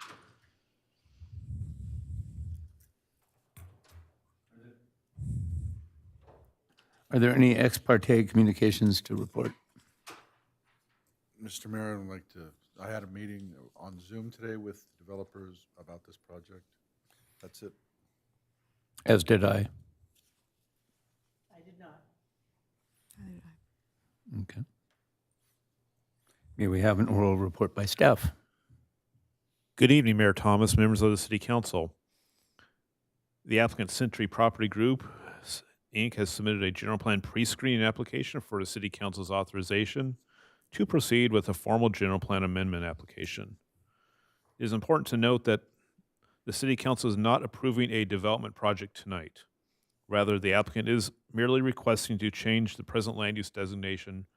Are there any ex parte communications to report? Mr. Mayor, I had a meeting on Zoom today with developers about this project. That's it. As did I. I did not. Okay. May we have an oral report by staff? Good evening, Mayor Thomas, members of the City Council. The applicant Century Property Group, Inc. has submitted a general plan pre-screening application for the City Council's authorization to proceed with a formal general plan amendment application. It is important to note that the City Council is not approving a development project tonight. Rather, the applicant is merely requesting to change the present land use designation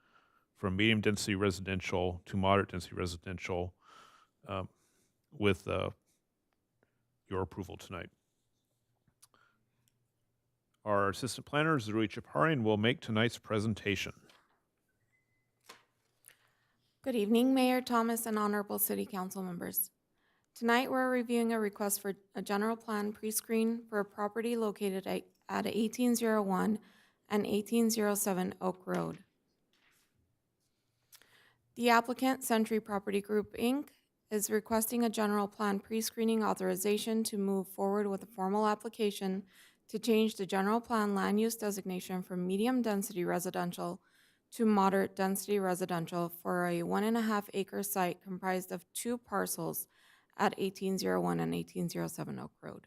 from medium-density residential to moderate-density residential with your approval tonight. Our assistant planner, Zarui Chaparian, will make tonight's presentation. Good evening, Mayor Thomas and Honorable City Council members. Tonight, we're reviewing a request for a general plan pre-screen for a property located at 1801 and 1807 Oak Road. The applicant, Century Property Group, Inc., is requesting a general plan pre-screening authorization to move forward with a formal application to change the general plan land use designation from medium-density residential to moderate-density residential for a 1.5 acre site comprised of 2 parcels at 1801 and 1807 Oak Road.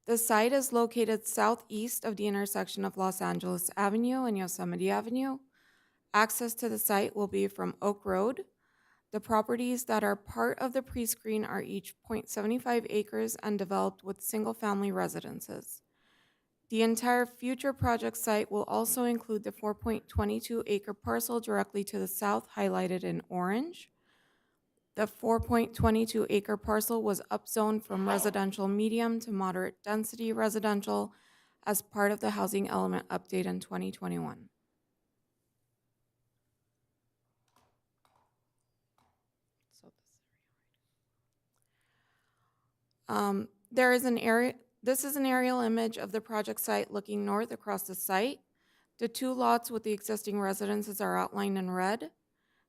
The site is located southeast of the intersection of Los Angeles Avenue and Yosemite Avenue. Access to the site will be from Oak Road. The properties that are part of the pre-screen are each 0.75 acres and developed with single-family residences. The entire future project site will also include the 4.22 acre parcel directly to the south, highlighted in orange. The 4.22 acre parcel was upzoned from residential medium to moderate density residential as part of the housing element update in 2021. This is an aerial image of the project site looking north across the site. The 2 lots with the existing residences are outlined in red,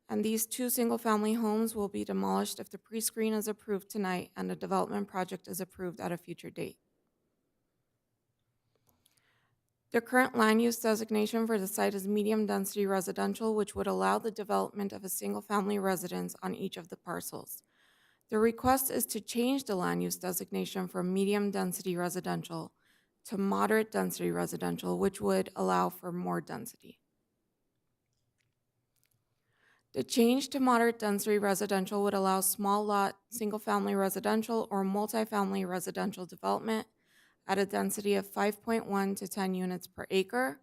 and these 2 single-family homes will be demolished if the pre-screen is approved tonight and the development project is approved at a future date. The current land use designation for the site is medium-density residential, which would allow the development of a single-family residence on each of the parcels. The request is to change the land use designation from medium-density residential to moderate-density residential, which would allow for more density. The change to moderate-density residential would allow small lot, single-family residential or multifamily residential development at a density of 5.1 to 10 units per acre.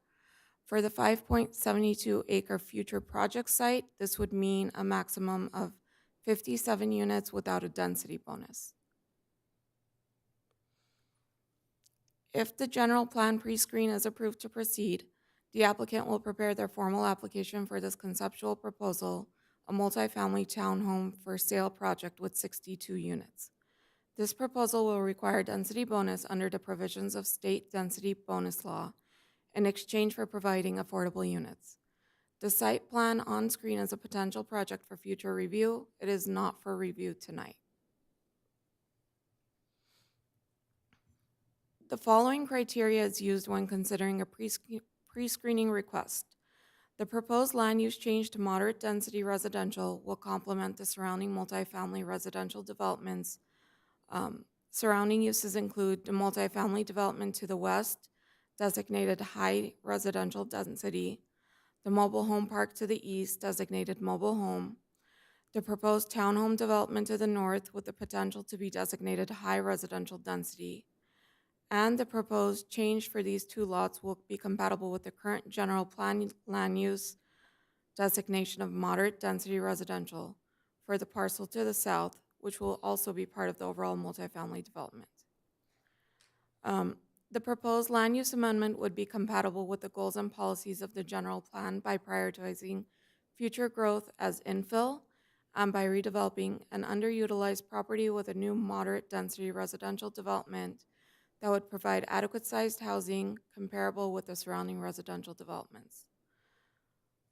For the 5.72 acre future project site, this would mean a maximum of 57 units without a density bonus. If the general plan pre-screen is approved to proceed, the applicant will prepare their formal application for this conceptual proposal, a multifamily townhome for sale project with 62 units. This proposal will require density bonus under the provisions of state density bonus law in exchange for providing affordable units. The site plan on screen is a potential project for future review. It is not for review tonight. The following criteria is used when considering a pre-screening request. The proposed land use change to moderate density residential will complement the surrounding multifamily residential developments. Surrounding uses include the multifamily development to the west, designated high residential density, the mobile home park to the east, designated mobile home, the proposed townhome development to the north with the potential to be designated high residential density, and the proposed change for these 2 lots will be compatible with the current general plan land use designation of moderate density residential for the parcel to the south, which will also be part of the overall multifamily development. The proposed land use amendment would be compatible with the goals and policies of the general plan by prioritizing future growth as infill and by redeveloping an underutilized property with a new moderate density residential development that would provide adequate sized housing comparable with the surrounding residential developments.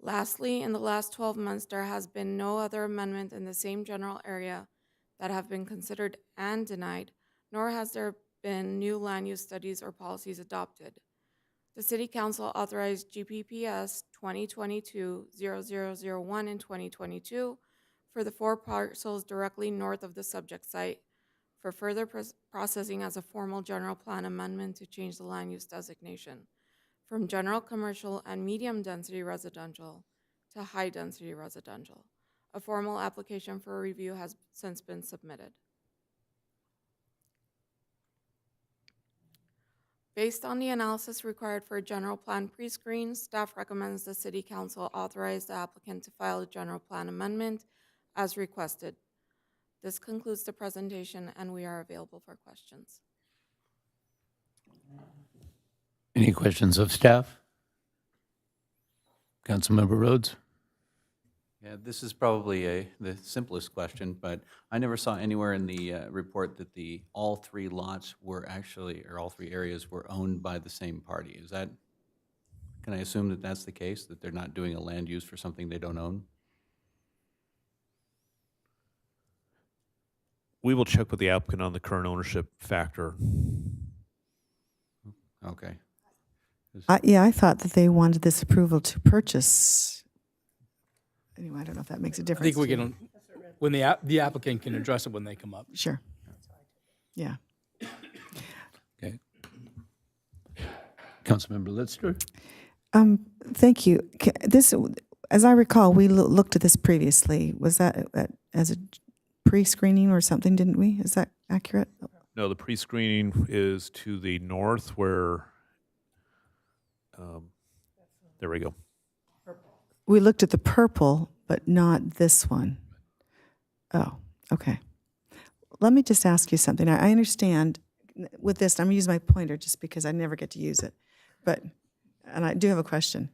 Lastly, in the last 12 months, there has been no other amendment in the same general area that have been considered and denied, nor has there been new land use studies or policies adopted. The City Council authorized GPPS 2022-0001 in 2022 for the 4 parcels directly north of the subject site for further processing as a formal general plan amendment to change the land use designation from general commercial and medium density residential to high density residential. A formal application for review has since been submitted. Based on the analysis required for a general plan pre-screen, staff recommends the City Council authorize the applicant to file a general plan amendment as requested. This concludes the presentation, and we are available for questions. Any questions of staff? Councilmember Rhodes? Yeah, this is probably the simplest question, but I never saw anywhere in the report that all 3 lots were actually, or all 3 areas were owned by the same party. Is that, can I assume that that's the case, that they're not doing a land use for something they don't own? We will check with the applicant on the current ownership factor. Okay. Yeah, I thought that they wanted this approval to purchase. Anyway, I don't know if that makes a I difference. think we to you. can, when the applicant can address it when they come up. Sure. Yeah. Okay. Councilmember Lister? Thank you. This, as I recall, we looked at this previously. Was that as a pre-screening or something, didn't we? Is that accurate? No, the pre-screening is to the north where, there we go. We looked at the purple, but not this one. Oh, okay. Let me just ask you something. I understand with this, I'm going to use my pointer just because I never get to use it. And I do have a question.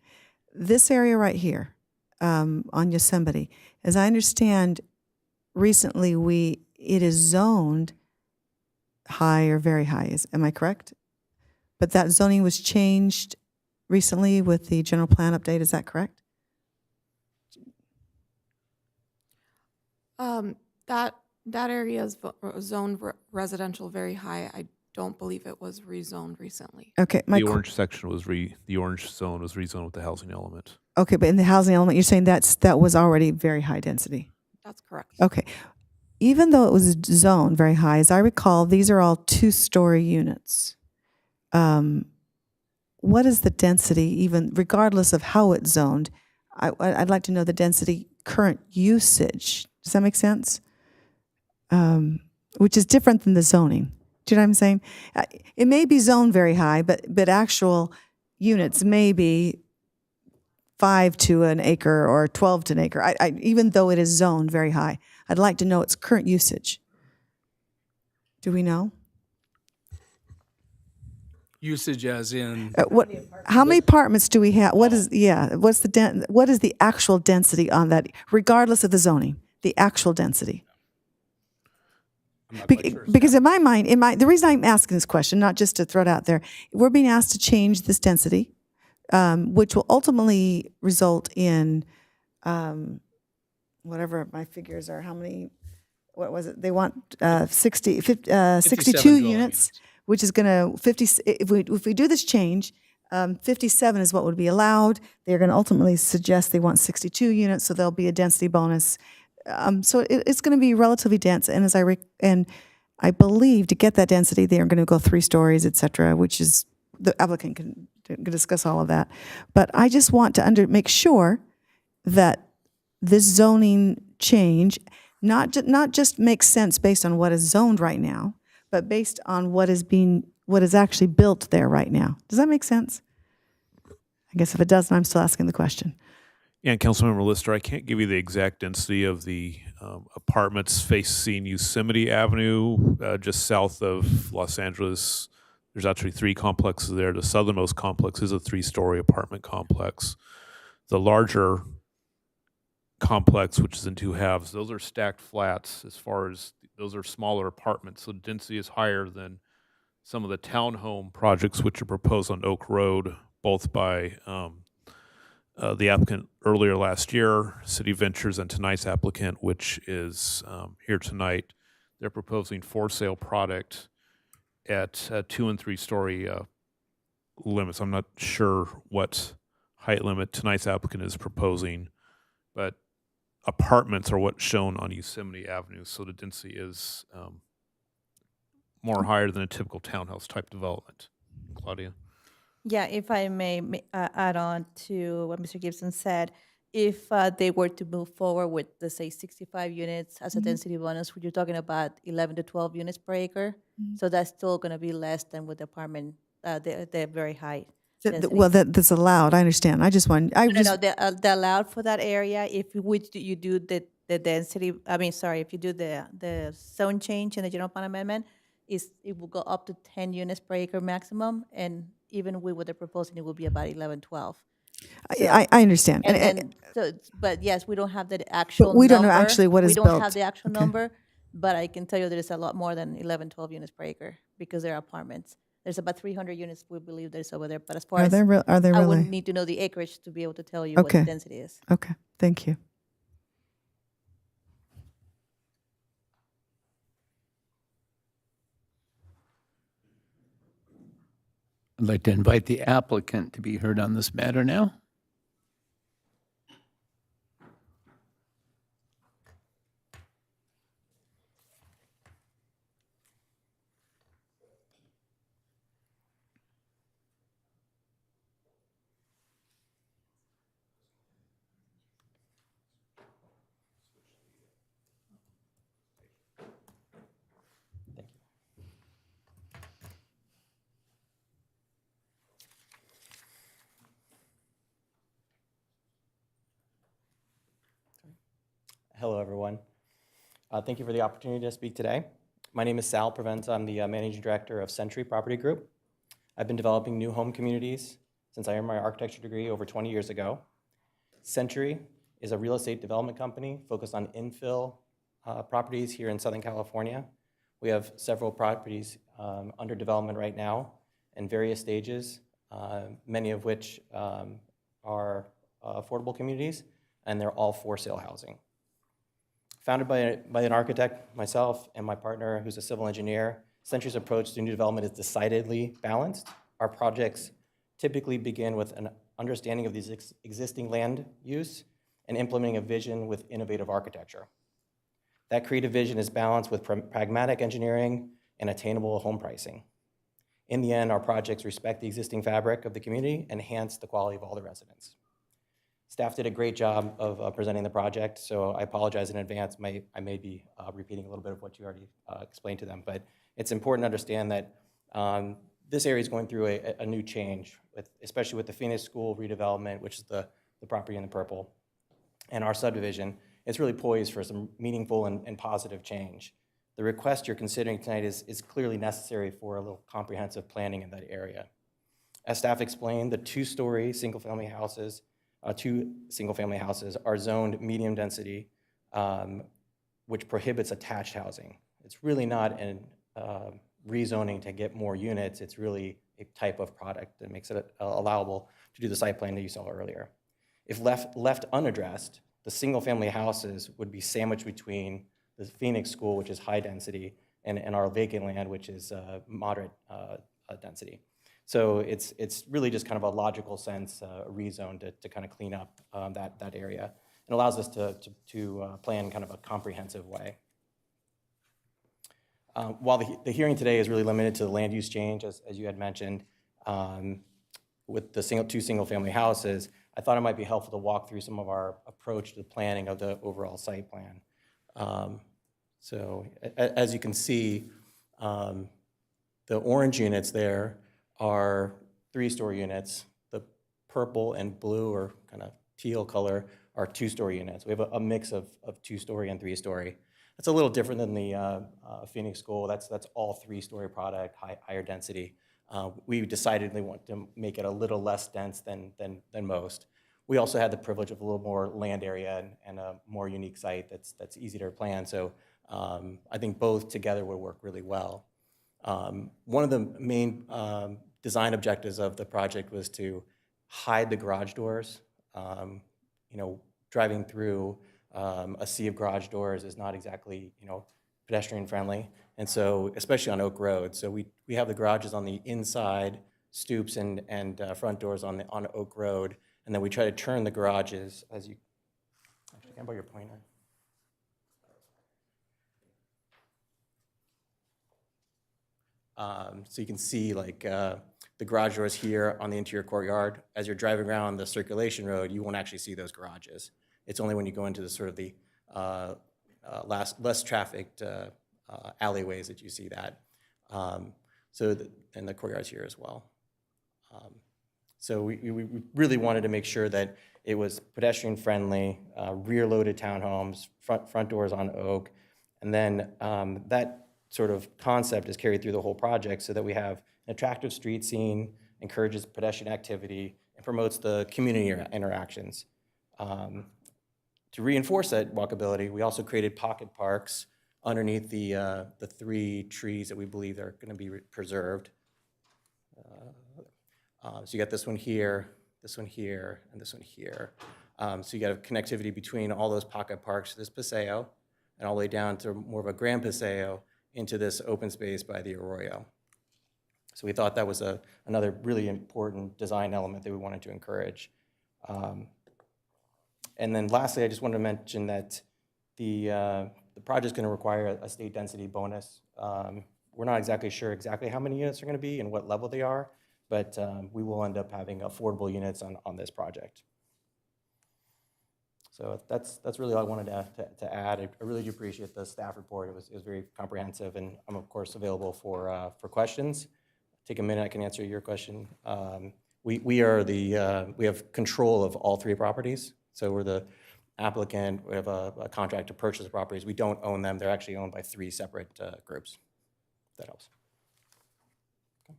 This area right here on Yosemite, as I understand, recently it is zoned high or very high. Am I correct? But that zoning was changed recently with the general plan update. Is that correct? That area is zoned residential very high. I don't believe it was rezoned recently. Okay. The orange section was the orange zone was rezoned with the housing element. Okay, but in the housing element, you're saying that was already very high density. That's correct. Okay. Even though it was zoned very high, as I recall, these are all 2-story units. What is the density, even regardless of how it's zoned? I'd like to know the density current usage. Does that make sense? Which is different than the zoning. Do you know what I'm saying? It may be zoned very high, but actual units may be 5 to an acre or 12 to an acre. Even though it is zoned very high, I'd like to know its current usage. Do we know? Usage as in, How many apartments do we have? What is the actual density on that, regardless of the zoning? The actual density. Because in my mind, the reason I'm asking this question, not just to throw it out there, we're being asked to change this density, which will ultimately result in whatever my figures are. How many? What was it? They want 62 dwelling units, which is going to 50. If we do this change, 57 is what would be allowed. They're going to ultimately suggest they want 62 units, so there'll be a density bonus. So it's going to be relatively dense, and I believe to get that density, they are going to go 3 stories, et cetera, which is the applicant can discuss all of that. But I just want to make sure that this zoning change not just makes sense based on what is zoned right now, but based on what is actually built there right now. Does that make sense? I guess if it doesn't, I'm still asking the question. Yeah, and Councilmember Lister, I can't give you the exact density of the apartments facing Yosemite Avenue, just south of Los Angeles. There's actually 3 complexes there. The southernmost complex is a 3-story apartment complex. The larger complex, which is in 2 halves, those are stacked flats as far as those are smaller apartments. So the density is higher than some of the townhome projects which are proposed on Oak Road, both by the applicant earlier last year, City Ventures, and tonight's applicant, which is here tonight. They're proposing for sale product at 2 and 3 story limits. I'm not sure what height limit tonight's applicant is proposing, but apartments are what's shown on Yosemite Avenue, so the density is more higher than a typical townhouse type development. Claudia? Yeah, if I may add on to what Mr. Gibson said, if they were to move forward with, let's say, 65 units as a density bonus, you're talking about 11 to 12 units per acre. So that's still going to be less than with the apartment, they're very high. Well, that's allowed. I understand. I just want. No, they're allowed for that area if you do the density. If you do the zone change in the general plan amendment, it will go up to 10 units per acre maximum, and even with what they're proposing, it will be about 11, 12. So, I understand. But yes, we don't have the actual. But we don't know actually what is built. We don't have the actual Okay. number, but I can tell you there is a lot more than 11, 12 units per acre because they're apartments. There's about 300 units we believe there's over there. But as far Are as there I really? would need to know the acreage to be able to tell you what Okay. the density is. Okay. Thank you. I'd like to invite the applicant to be heard on this matter now. Hello, everyone. Thank you for the opportunity to speak today. My name is Sal Preventa. I'm the Managing Director of Century Property Group. I've been developing new home communities since I earned my architecture degree over 20 years ago. Century is a real estate development company focused on infill properties here in Southern California. We have several properties under development right now in various stages, many of which are affordable communities, and they're all for sale housing. Founded by an architect, myself, and my partner, who's a civil engineer, Century's approach to new development is decidedly balanced. Our projects typically begin with an understanding of these existing land use and implementing a vision with innovative architecture. That creative vision is balanced with pragmatic engineering and attainable home pricing. In the end, our projects respect the existing fabric of the community and enhance the quality of all the residents. Staff did a great job of presenting the project, so I apologize in advance. I may be repeating a little bit of what you already explained to them, but it's important to understand that this area is going through a new change, especially with the Phoenix School redevelopment, which is the property in the purple, and our subdivision. It's really poised for some meaningful and positive change. The request you're considering tonight is clearly necessary for a little comprehensive planning in that area. As staff explained, the two single-family houses are zoned medium density, which prohibits attached housing. It's really not an rezoning to get more units. It's really a type of product that makes it allowable to do the site plan that you saw earlier. If left unaddressed, the single-family houses would be sandwiched between the Phoenix School, which is high density, and our vacant land, which is moderate density. So it's really just kind of a logical sense, a rezone to kind of clean up that area. It allows us to plan kind of a comprehensive way. While the hearing today is really limited to the land use change, as you had mentioned, with the two single-family houses, I thought it might be helpful to walk through some of our approach to the planning of the overall site plan. So as you can see, the orange units there are 3-story units. The purple and blue, or kind of teal color, are 2-story units. We have a mix of 2-story and 3-story. That's a little different than the Phoenix School. That's all 3-story product, higher density. We decidedly want to make it a little less dense than most. We also had the privilege of a little more land area and a more unique site that's easier to plan. So I think both together would work really well. One of the main design objectives of the project was to hide the garage doors. Driving through a sea of garage doors is not exactly, pedestrian friendly. And so, especially on Oak Road. So we have the garages on the inside, stoops and front doors on Oak Road. And then we try to turn the garages as you, actually, can I borrow your pointer? So you can see the garage doors here on the interior courtyard. As you're driving around the circulation road, you won't actually see those garages. It's only when you go into the sort of the less trafficked alleyways that you see that. And the courtyard's here as well. So we really wanted to make sure that it was pedestrian friendly, rear-loaded townhomes, front doors on Oak, and then that sort of concept is carried through the whole project so that we have an attractive street scene, encourages pedestrian activity, and promotes the community interactions. To reinforce that walkability, we also created pocket parks underneath the 3 trees that we believe are going to be preserved. So you got this one here, this one here, and this one here. So you got a connectivity between all those pocket parks, this Paseo, and all the way down to more of a Grand Paseo into this open space by the Arroyo. So we thought that was another really important design element that we wanted to encourage. And then lastly, I just wanted to mention that the project's going to require a state density bonus. We're not exactly sure exactly how many units are going to be and what level they are, but we will end up having affordable units on this project. So that's really all I wanted to add. I really do appreciate the staff report. It was very comprehensive, and I'm of course available for questions. Take a minute, I can answer your question. We have control of all 3 properties. So we're the applicant. We have a contract to purchase the properties. We don't own them. They're actually owned by 3 separate groups. If that helps. Okay.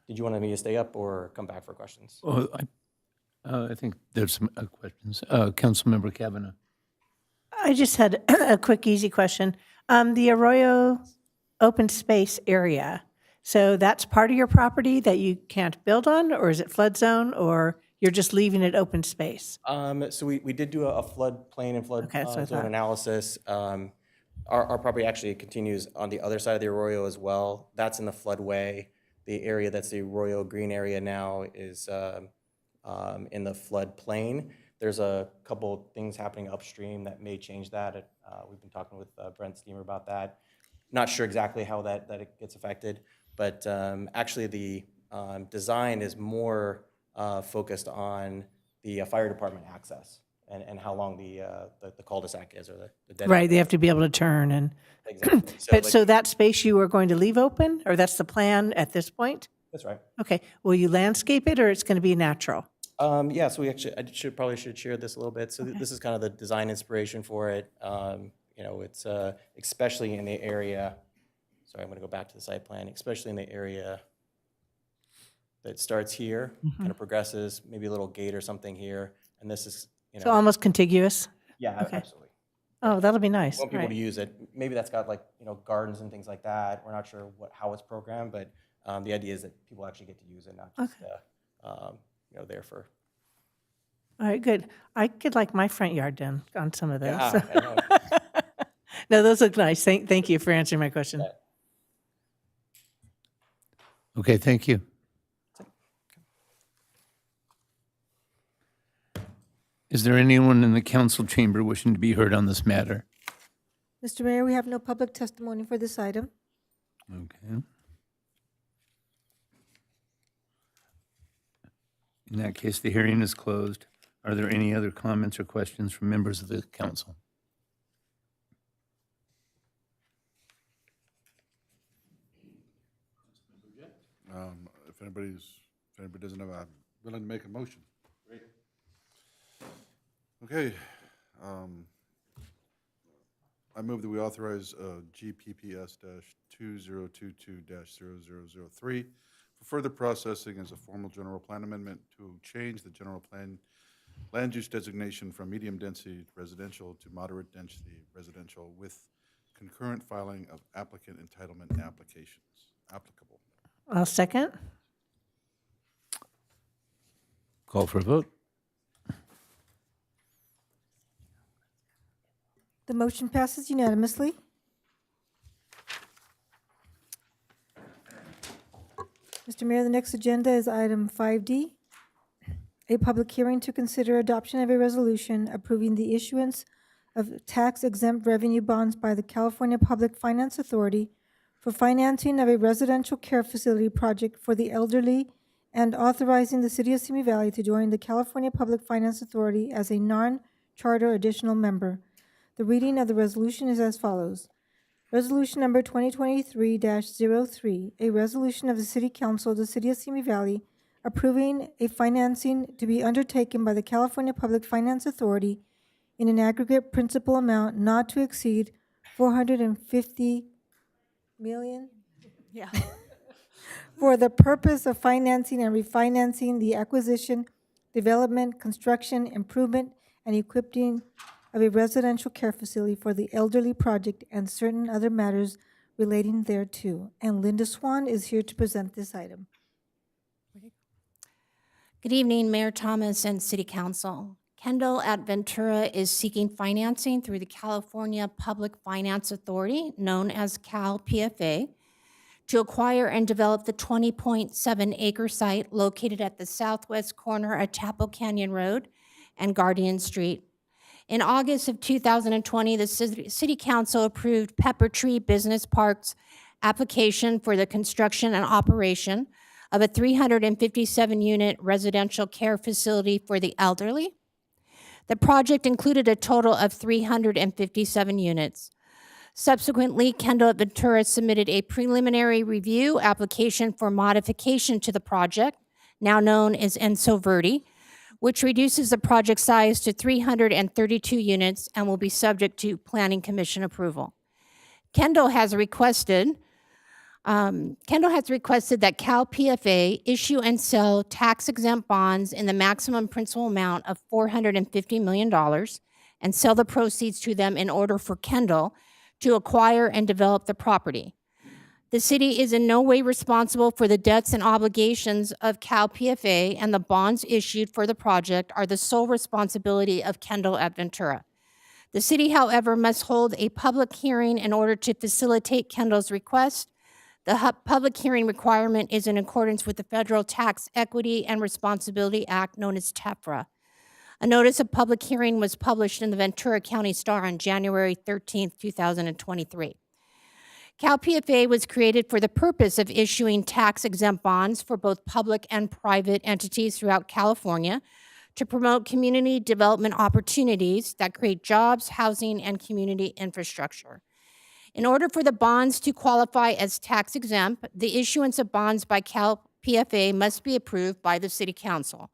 Did you want me to stay up or come back for questions? Well, I think there's some questions. Councilmember Kavanaugh. I just had a quick, easy question. The Arroyo open space area, so that's part of your property that you can't build on, or is it flood zone, or you're just leaving it open space? So we did do a floodplain and flood zone analysis. Our property actually continues on the other side of the Arroyo as well. That's in the floodway. The area that's the Arroyo Green area now is in the floodplain. There's a couple things happening upstream that may change that. We've been talking with Brent Steamer about that. Not sure exactly how that it gets affected, but actually the design is more focused on the fire department access and how long the cul-de-sac is, or the dead Right, end. they have to be able to turn and. Exactly. But so that space you are going to leave open, or that's the plan at this point? That's right. Okay, will you landscape it, or it's going to be natural? Yeah, so I probably should share this a little bit. So this is kind of the design inspiration for it. You know, it's especially in the area, sorry, I'm going to go back to the site plan, especially in the area that starts here, kind of progresses, maybe a little gate or something here, and this is, you know. So almost contiguous? Yeah, Okay. absolutely. Oh, that'll be nice. We want people Right. to use it. Maybe that's got like, you know, gardens and things like that. We're not sure how it's programmed, but the idea is that people actually get to use it, not just, you know, there for. All right, good. I could like my front yard done on some of those. Yeah, I know. No, those look nice. Thank you for answering my question. Okay, thank you. Is there anyone in the council chamber wishing to be heard on this matter? Mr. Mayor, we have no public testimony for this item. Okay. In that case, the hearing is closed. Are there any other comments or questions from members of the council? If anybody doesn't have, I'm willing to make a motion. Great. Okay. I move that we authorize GPPS-2022-0003 for further processing as a formal general plan amendment to change the general plan land use designation from medium density residential to moderate density residential with concurrent filing of applicant entitlement applications applicable. I'll second. Call for a vote. The motion passes unanimously. Mr. Mayor, the next agenda is item 5D, a public hearing to consider adoption of a resolution approving the issuance of tax-exempt revenue bonds by the California Public Finance Authority for financing of a residential care facility project for the elderly and authorizing the City of Simi Valley to join the California Public Finance Authority as a non-charter additional member. The reading of the resolution is as follows. Resolution number 2023-03, a resolution of the City Council of the City of Simi Valley approving a financing to be undertaken by the California Public Finance Authority in an aggregate principal amount not to exceed $450 million Yeah. for the purpose of financing and refinancing the acquisition, development, construction, improvement, and equipping of a residential care facility for the elderly project and certain other matters relating thereto. And Linda Swan is here to present this item. Good evening, Mayor Thomas and City Council. Kendall at Ventura is seeking financing through the California Public Finance Authority, known as CalPFA, to acquire and develop the 20.7-acre site located at the southwest corner of Chapel Canyon Road and Guardian Street. In August of 2020, the City Council approved Pepper Tree Business Park's application for the construction and operation of a 357-unit residential care facility for the elderly. The project included a total of 357 units. Subsequently, Kendall at Ventura submitted a preliminary review application for modification to the project, now known as Enso Verde, which reduces the project size to 332 units and will be subject to Planning Commission approval. Kendall has requested that Cal PFA issue and sell tax-exempt bonds in the maximum principal amount of $450 million and sell the proceeds to them in order for Kendall to acquire and develop the property. The city is in no way responsible for the debts and obligations of Cal PFA, and the bonds issued for the project are the sole responsibility of Kendall at Ventura. The city, however, must hold a public hearing in order to facilitate Kendall's request. The public hearing requirement is in accordance with the Federal Tax Equity and Responsibility Act, known as TEFRA. A notice of public hearing was published in the Ventura County Star on January 13, 2023. Cal PFA was created for the purpose of issuing tax-exempt bonds for both public and private entities throughout California to promote community development opportunities that create jobs, housing, and community infrastructure. In order for the bonds to qualify as tax-exempt, the issuance of bonds by Cal PFA must be approved by the City Council.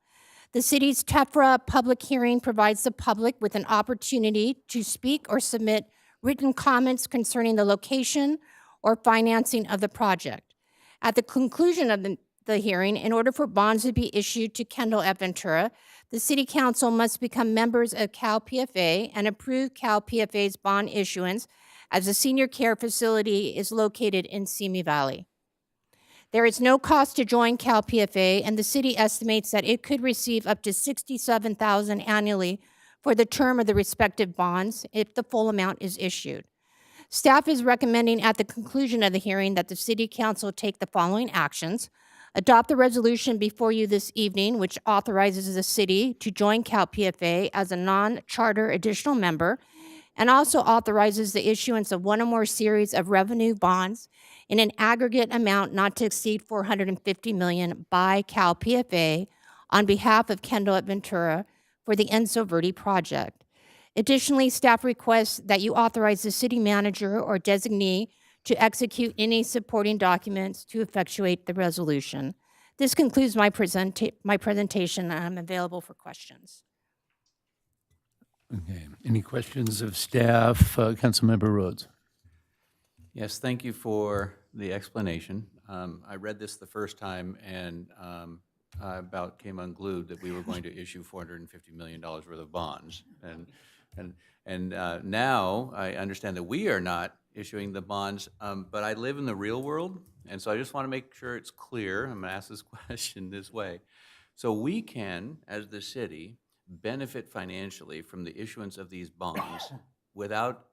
The city's TEFRA public hearing provides the public with an opportunity to speak or submit written comments concerning the location or financing of the project. At the conclusion of the hearing, in order for bonds to be issued to Kendall at Ventura, the City Council must become members of Cal PFA and approve Cal PFA's bond issuance as the senior care facility is located in Simi Valley. There is no cost to join Cal PFA, and the city estimates that it could receive up to $67,000 annually for the term of the respective bonds if the full amount is issued. Staff is recommending at the conclusion of the hearing that the City Council take the following actions. Adopt the resolution before you this evening, which authorizes the city to join Cal PFA as a non-charter additional member, and also authorizes the issuance of one or more series of revenue bonds in an aggregate amount not to exceed $450 million by Cal PFA on behalf of Kendall at Ventura for the Enso Verde project. Additionally, staff requests that you authorize the city manager or designee to execute any supporting documents to effectuate the resolution. This concludes my presentation, and I'm available for questions. Okay. Any questions of staff? Councilmember Rhodes. Yes, thank you for the explanation. I read this the first time and I about came unglued that we were going to issue $450 million worth of bonds. And now I understand that we are not issuing the bonds, but I live in the real world, and so I just want to make sure it's clear. I'm going to ask this question this way. So we can, as the city, benefit financially from the issuance of these bonds without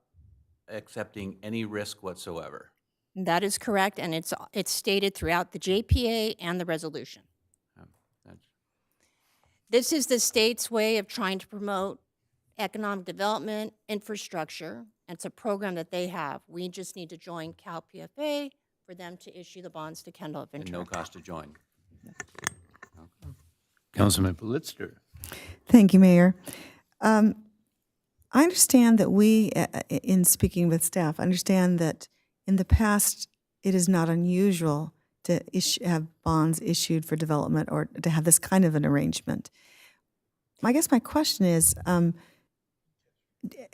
accepting any risk whatsoever. That is correct, and it's stated throughout the JPA and the resolution. This is the state's way of trying to promote economic development, infrastructure. It's a program that they have. We just need to join Cal PFA for them to issue the bonds to Kendall at Ventura. And no cost to join. Councilmember Litzter. Thank you, Mayor. I understand that we, in speaking with staff, understand that in the past, it is not unusual to have bonds issued for development or to have this kind of an arrangement. I guess my question is,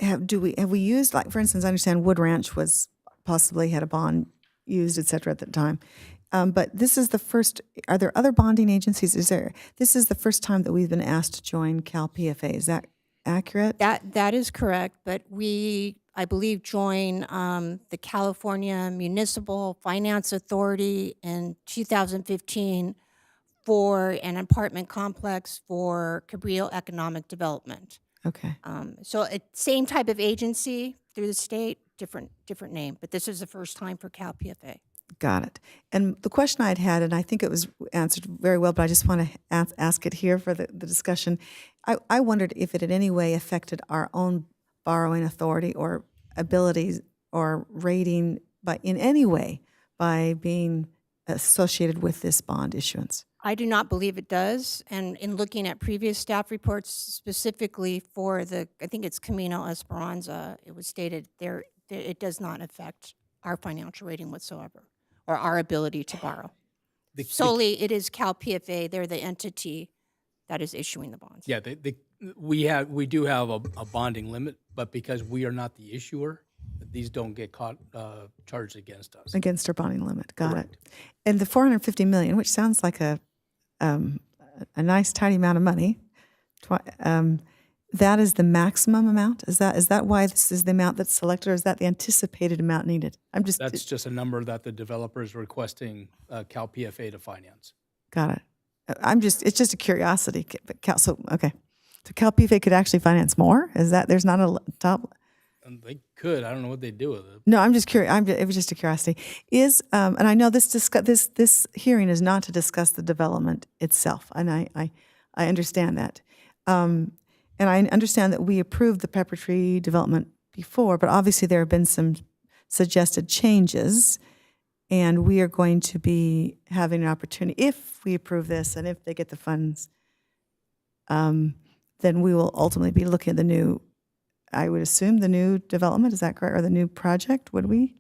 have we used, like, for instance, I understand Wood Ranch was possibly had a bond used, et cetera, at the time. But this is the first, are there other bonding agencies? This is the first time that we've been asked to join Cal PFA. Is that accurate? That is correct, but we, I believe, joined the California Municipal Finance Authority in 2015 for an apartment complex for Cabrillo Economic Development. Okay. So same type of agency through the state, different name, but this is the first time for Cal PFA. Got it. And the question I'd had, and I think it was answered very well, but I just want to ask it here for the discussion. I wondered if it in any way affected our own borrowing authority or abilities or rating in any way by being associated with this bond issuance. I do not believe it does. And in looking at previous staff reports, specifically for I think it's Camino Esperanza, it was stated there, it does not affect our financial rating whatsoever, or our ability to borrow. Solely, it is Cal PFA, they're the entity that is issuing the bonds. Yeah, we do have a bonding limit, but because we are not the issuer, these don't get charged against us. Against our bonding limit. Got it. And the $450 million, which sounds like a nice tidy amount of money, that is the maximum amount? Is that why this is the amount that's selected, or is that the anticipated amount needed? That's just a number that the developer is requesting Cal PFA to finance. Got it. It's just a curiosity. So Cal PFA could actually finance more? There's not a top? And they could. I don't know what they do with it. No, I'm just curious. It was just a curiosity. And I know this hearing is not to discuss the development itself, and I understand that. And I understand that we approved the Pepper Tree development before, but obviously there have been some suggested changes, and we are going to be having an opportunity, if we approve this and if they get the funds, then we will ultimately be looking at the new, I would assume, the new development, is that correct, or the new project, would we?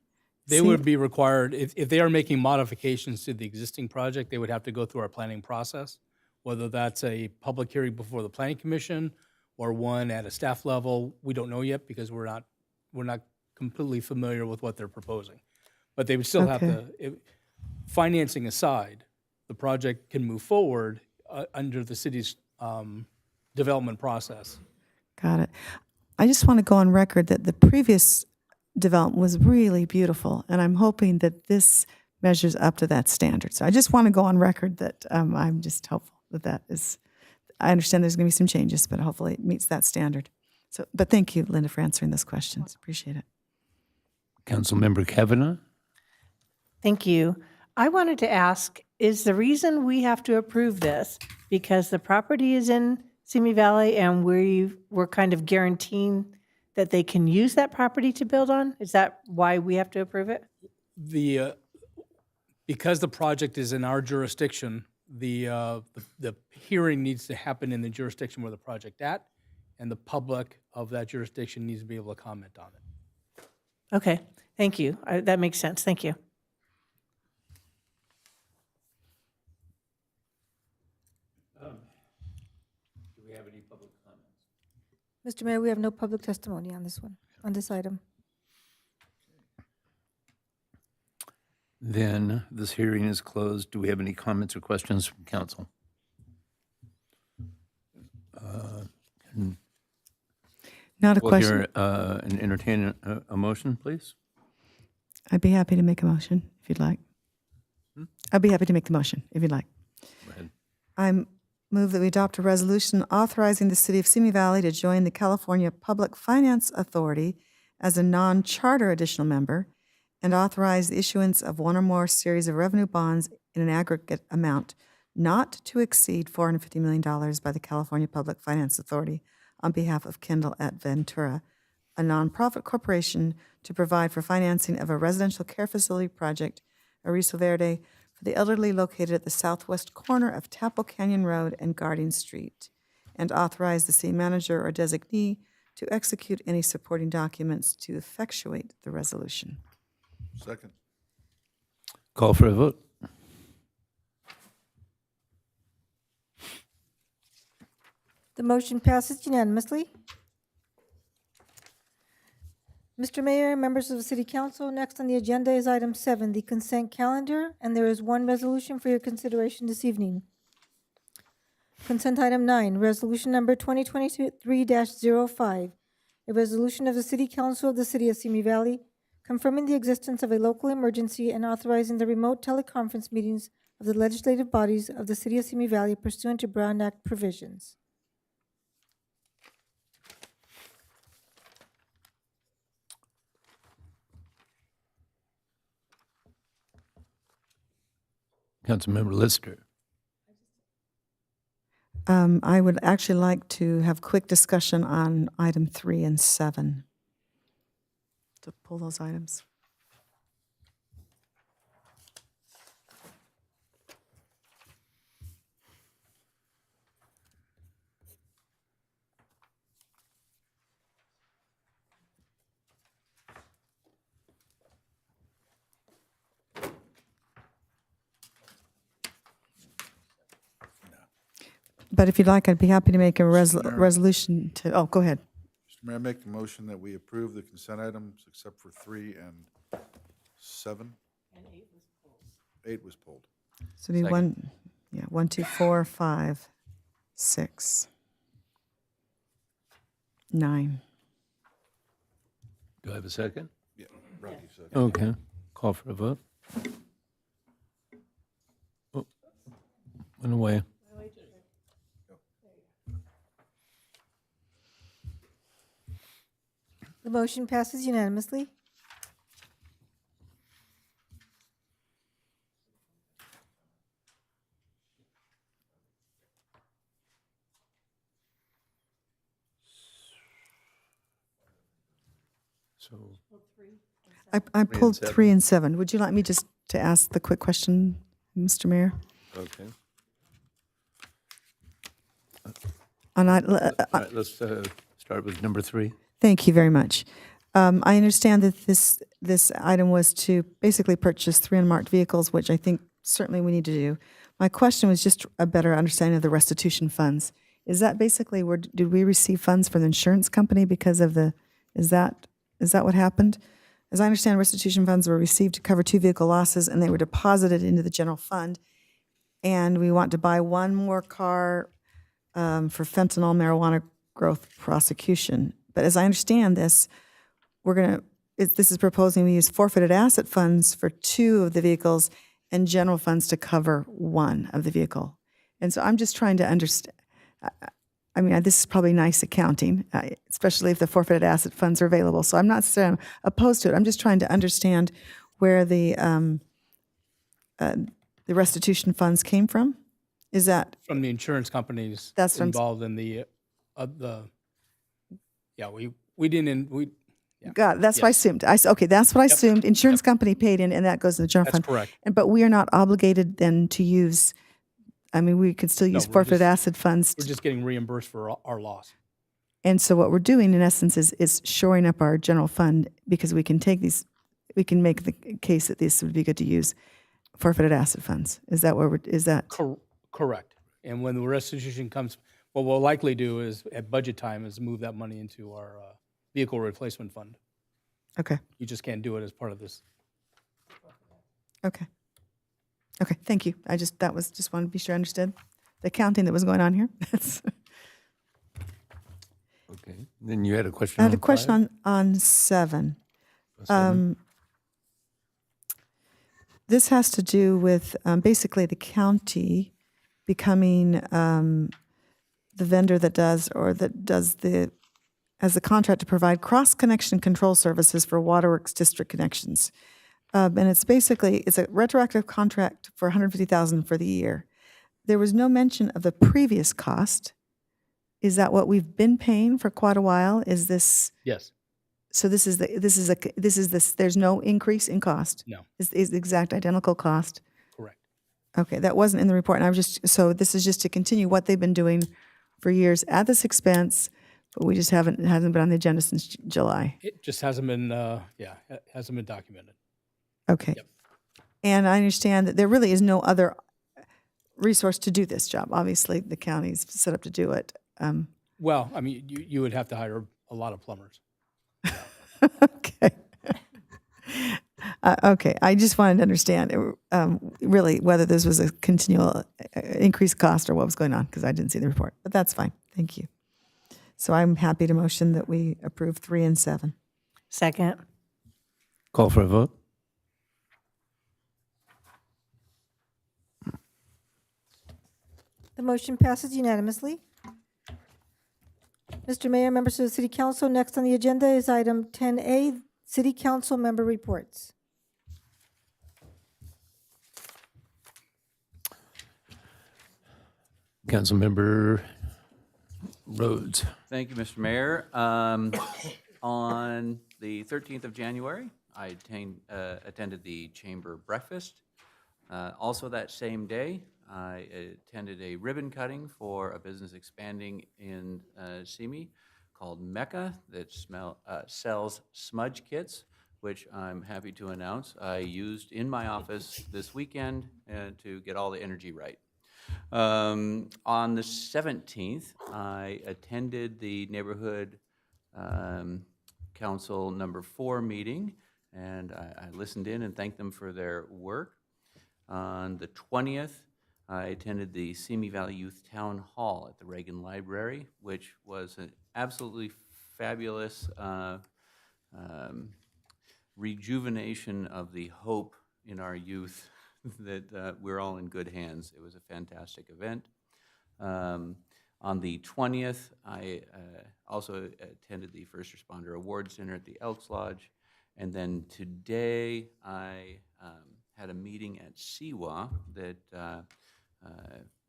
They would be required, if they are making modifications to the existing project, they would have to go through our planning process, whether that's a public hearing before the Planning Commission or one at a staff level. We don't know yet because we're not completely familiar with what they're proposing. But they would still have to, financing aside, the project can move forward under the city's development process. Got it. I just want to go on record that the previous development was really beautiful, and I'm hoping that this measures up to that standard. So I just want to go on record that I'm just hopeful that is. I understand there's going to be some changes, but hopefully it meets that standard. So, but thank you, Linda, for answering those questions. Appreciate it. Councilmember Kavanagh? Thank you. I wanted to ask, is the reason we have to approve this because the property is in Simi Valley and we're kind of guaranteeing that they can use that property to build on? Is that why we have to approve it? Because the project is in our jurisdiction, the hearing needs to happen in the jurisdiction where the project at, and the public of that jurisdiction needs to be able to comment on it. Okay, thank you. That makes sense. Thank you. Do we have any public comments? Mr. Mayor, we have no public testimony on this item. Then this hearing is closed. Do we have any comments or questions from council? Not a We'll question. hear and entertain a motion, please. I'd be happy to make a motion if you'd like. I'd be happy to make the motion if you'd like. Go ahead. I move that we adopt a resolution authorizing the city of Simi Valley to join the California Public Finance Authority as a non-charter additional member, and authorize the issuance of one or more series of revenue bonds in an aggregate amount not to exceed $450 million by the California Public Finance Authority on behalf of Kendall at Ventura, a nonprofit corporation, to provide for financing of a residential care facility project, Arizo Verde, for the elderly located at the southwest corner of Tapple Canyon Road and Guarding Street, and authorize the city manager or designee to execute any supporting documents to effectuate the resolution. Second. Call for a vote. The motion passes unanimously. Mr. Mayor, members of the City Council, next on the agenda is item 7, the consent calendar, and there is one resolution for your consideration this evening. Consent item 9, resolution number 2023-05, a resolution of the City Council of the City of Simi Valley confirming the existence of a local emergency and authorizing the remote teleconference meetings of the legislative bodies of the City of Simi Valley pursuant to Brown Act provisions. Councilmember Lister. I would actually like to have quick discussion on item 3 and 7. To pull those items. But if you'd like, I'd be happy to make a resolution to, oh, go ahead. Mr. Mayor, I make the motion that we approve the consent items except for 3 and 7. And 8 was pulled. 8 was pulled. So it'd be 1, 2, 4, 5, 6, 9. Do I have a second? Yeah, Rocky said. Okay. Call for a vote. Oh, went away. The motion passes unanimously. So I pulled 3 and 7. Would you like me just to ask the quick question, Mr. Mayor? okay. On All right, let's start with number 3. Thank you very much. I understand that this item was to basically purchase 3 unmarked vehicles, which I think certainly we need to do. My question was just a better understanding of the restitution funds. Is that basically did we receive funds from the insurance company because of is that what happened? As I understand, restitution funds were received to cover 2 vehicle losses, and they were deposited into the general fund. And we want to buy 1 more car for fentanyl marijuana growth prosecution. But as I understand this, this is proposing we use forfeited asset funds for 2 of the vehicles and general funds to cover 1 of the vehicle. And so I'm just trying to understand. I mean, this is probably nice accounting, especially if the forfeited asset funds are available. So I'm not saying I'm opposed to it. I'm just trying to understand where the restitution funds came from. Is that From the insurance companies That's from- involved in yeah, we didn't, yeah. God, that's what I Yes. assumed. Okay, that's what I assumed. Insurance company paid in, and that goes in the general That's fund. correct. But we are not obligated then to use. I mean, we could still use we're forfeited just- asset funds. We're just getting reimbursed for our loss. And so what we're doing in essence is shoring up our general fund because we can make the case that this would be good to use forfeited asset funds. Is that is that? Correct. And when the restitution comes, what we'll likely do is, at budget time, is move that money into our vehicle replacement fund. Okay, You just can't do it as part of this. okay. Okay, thank you. Just wanted to be sure I understood the accounting that was going on here. Okay. Then you had a question I on had a question 5? on 7. 7. This has to do with basically the county becoming the vendor that does as the contract to provide cross-connection control services for Waterworks district connections. And it's a retroactive contract for $150,000 for the year. There was no mention of the previous cost. Is that what we've been paying for quite a while? Is this? Yes. So there's no increase in cost? No. Is the exact identical cost? Correct. Okay, that wasn't in the report, and so this is just to continue what they've been doing for years at this expense, but it hasn't been on the agenda since July. It just hasn't been, it hasn't been documented. Okay. Yep. And I understand that there really is no other resource to do this job. Obviously, the county's set up to do it. Well, I mean, you would have to hire a lot of plumbers. Okay. Okay, I just wanted to understand really whether this was a continual increased cost or what was going on, because I didn't see the report. But that's fine. Thank you. So I'm happy to motion that we approve 3 and 7. Second. Call for a vote. The motion passes unanimously. Mr. Mayor, members of the City Council, next on the agenda is item 10A, City Council member reports. Councilmember Rhodes. Thank you, Mr. Mayor. On the 13th of January, I attended the chamber breakfast. Also that same day, I attended a ribbon cutting for a business expanding in Simi called Mecca that sells smudge kits, which I'm happy to announce I used in my office this weekend to get all the energy right. On the 17th, I attended the neighborhood council number 4 meeting, and I listened in and thanked them for their work. On the 20th, I attended the Simi Valley Youth Town Hall at the Reagan Library, which was an absolutely fabulous rejuvenation of the hope in our youth that we're all in good hands. It was a fantastic event. On the 20th, I also attended the First Responder Awards Dinner at the Elks Lodge. And then today, I had a meeting at Siwa that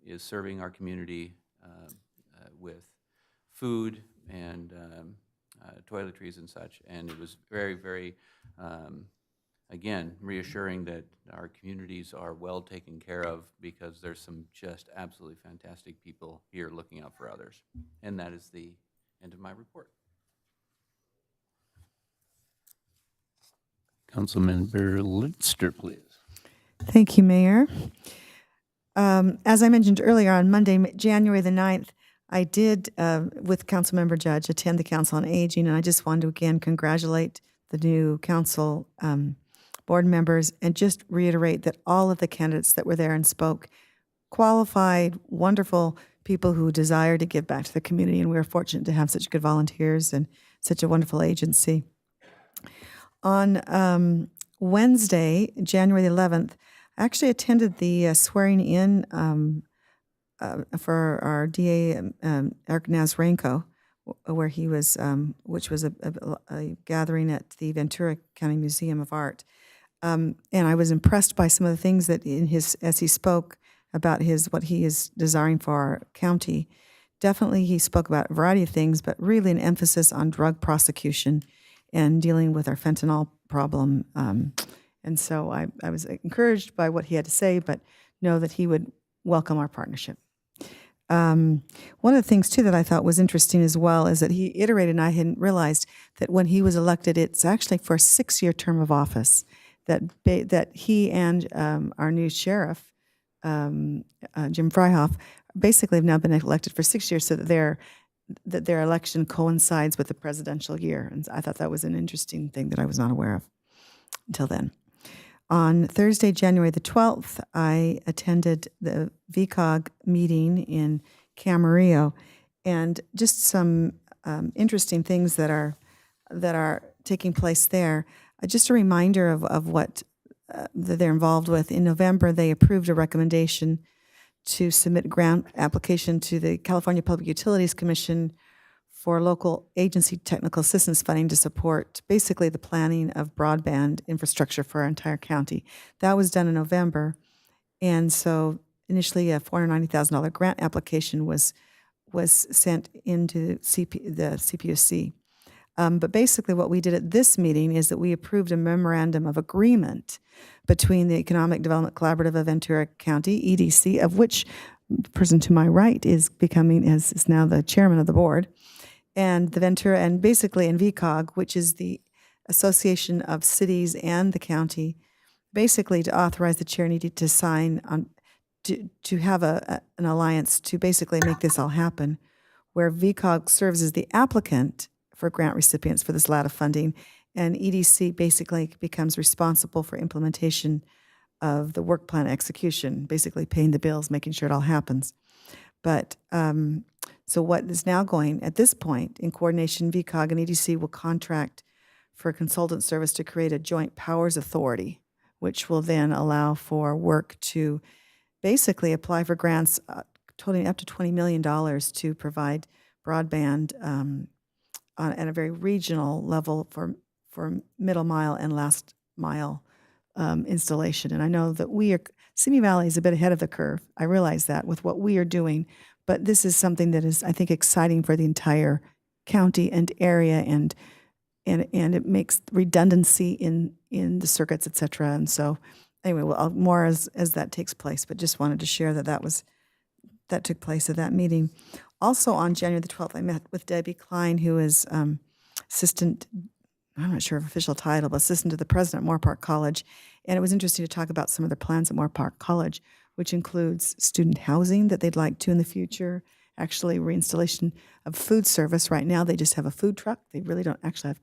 is serving our community with food and toiletries and such. And it was very, very, again, reassuring that our communities are well taken care of because there's some just absolutely fantastic people here looking out for others. And that is the end of my report. Councilmember Litster, please. Thank you, Mayor. As I mentioned earlier, on Monday, January the 9th, I did, with Councilmember Judge, attend the Council on Aging, and I just wanted to again congratulate the new council board members and just reiterate that all of the candidates that were there and spoke, qualified, wonderful people who desire to give back to the community, and we were fortunate to have such good volunteers and such a wonderful agency. On Wednesday, January the 11th, I actually attended the swearing in for our DA, Eric Nazrenko, where he was, which was a gathering at the Ventura County Museum of Art. And I was impressed by some of the things that as he spoke about what he is desiring for our county. Definitely he spoke about a variety of things, but really an emphasis on drug prosecution and dealing with our fentanyl problem. And so I was encouraged by what he had to say, but know that he would welcome our partnership. One of the things, too, that I thought was interesting as well is that he iterated, and I hadn't realized, that when he was elected, it's actually for a 6-year term of office, that he and our new sheriff, Jim Freihoff, basically have now been elected for 6 years so that their election coincides with the presidential year. And I thought that was an interesting thing that I was not aware of until then. On Thursday, January the 12th, I attended the VCOG meeting in Camarillo, and just some interesting things that are taking place there. Just a reminder of what that they're involved with. In November, they approved a recommendation to submit a grant application to the California Public Utilities Commission for local agency technical assistance funding to support basically the planning of broadband infrastructure for our entire county. That was done in November. And so initially a $490,000 grant application was sent into the CPUC. But basically what we did at this meeting is that we approved a memorandum of agreement between the Economic Development Collaborative of Ventura County, EDC, of which the person to my right is now the chairman of the board, and the Ventura, and basically in VCOG, which is the Association of Cities and the county, basically to authorize the chair needed to sign on to have an alliance to basically make this all happen, where VCOG serves as the applicant for grant recipients for this LATA funding, and EDC basically becomes responsible for implementation of the work plan execution, basically paying the bills, making sure it all happens. But so what is now going, at this point, in coordination, VCOG and EDC will contract for a consultant service to create a joint powers authority, which will then allow for work to basically apply for grants totaling up to $20 million to provide broadband at a very regional level for middle mile and last mile installation. And I know that Simi Valley is a bit ahead of the curve. I realize that with what we are doing, but this is something that is, I think, exciting for the entire county and area, and it makes redundancy in the circuits, et cetera. And so, anyway, well, more as that takes place, but just wanted to share that took place at that meeting. Also on January the 12th, I met with Debbie Klein, who is assistant, I'm not sure of official title, but assistant to the president at Moorpark College. And it was interesting to talk about some of their plans at Moorpark College, which includes student housing that they'd like to in the future, actually reinstallation of food service. Right now, they just have a food truck. They really don't actually have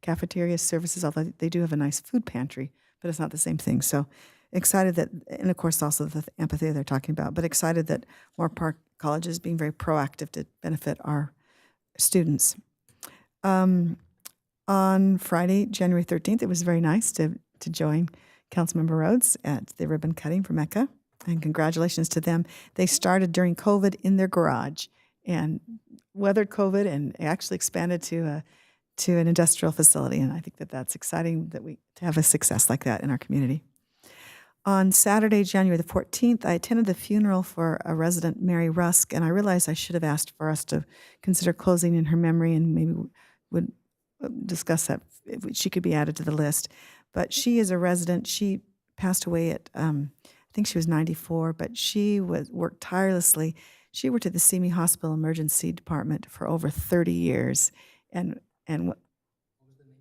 cafeteria services, although they do have a nice food pantry, but it's not the same thing. So excited that, and of course also the empathy they're talking about, but excited that Moorpark College is being very proactive to benefit our students. On Friday, January 13th, it was very nice to join Councilmember Rhodes at the ribbon cutting for Mecca, and congratulations to them. They started during COVID in their garage and weathered COVID and actually expanded to an industrial facility, and I think that that's exciting to have a success like that in our community. On Saturday, January the 14th, I attended the funeral for a resident, Mary Rusk, and I realized I should have asked for us to consider closing in her memory, and maybe would discuss that if she could be added to the list. But she is a resident. She passed away at, I think she was 94, but she worked tirelessly. She worked at the Simi Hospital Emergency Department for over 30 years, and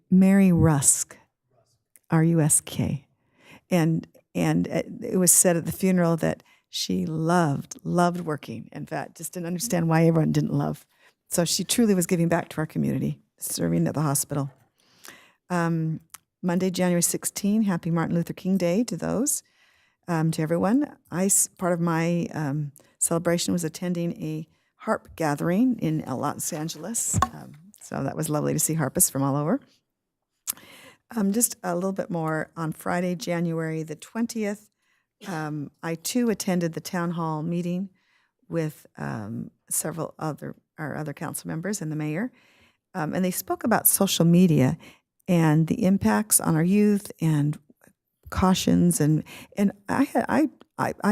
Mary Rusk, R-U-S-K, and it was said at the funeral that she loved working. In fact, just didn't understand why everyone didn't love. So she truly was giving back to our community, serving at the hospital. Monday, January 16, happy Martin Luther King Day to those, to everyone. Part of my celebration was attending a harp gathering in Los Angeles. So that was lovely to see harpists from all over. Just a little bit more. On Friday, January the 20th, I too attended the town hall meeting with several other council members and the mayor, and they spoke about social media and the impacts on our youth and cautions. And I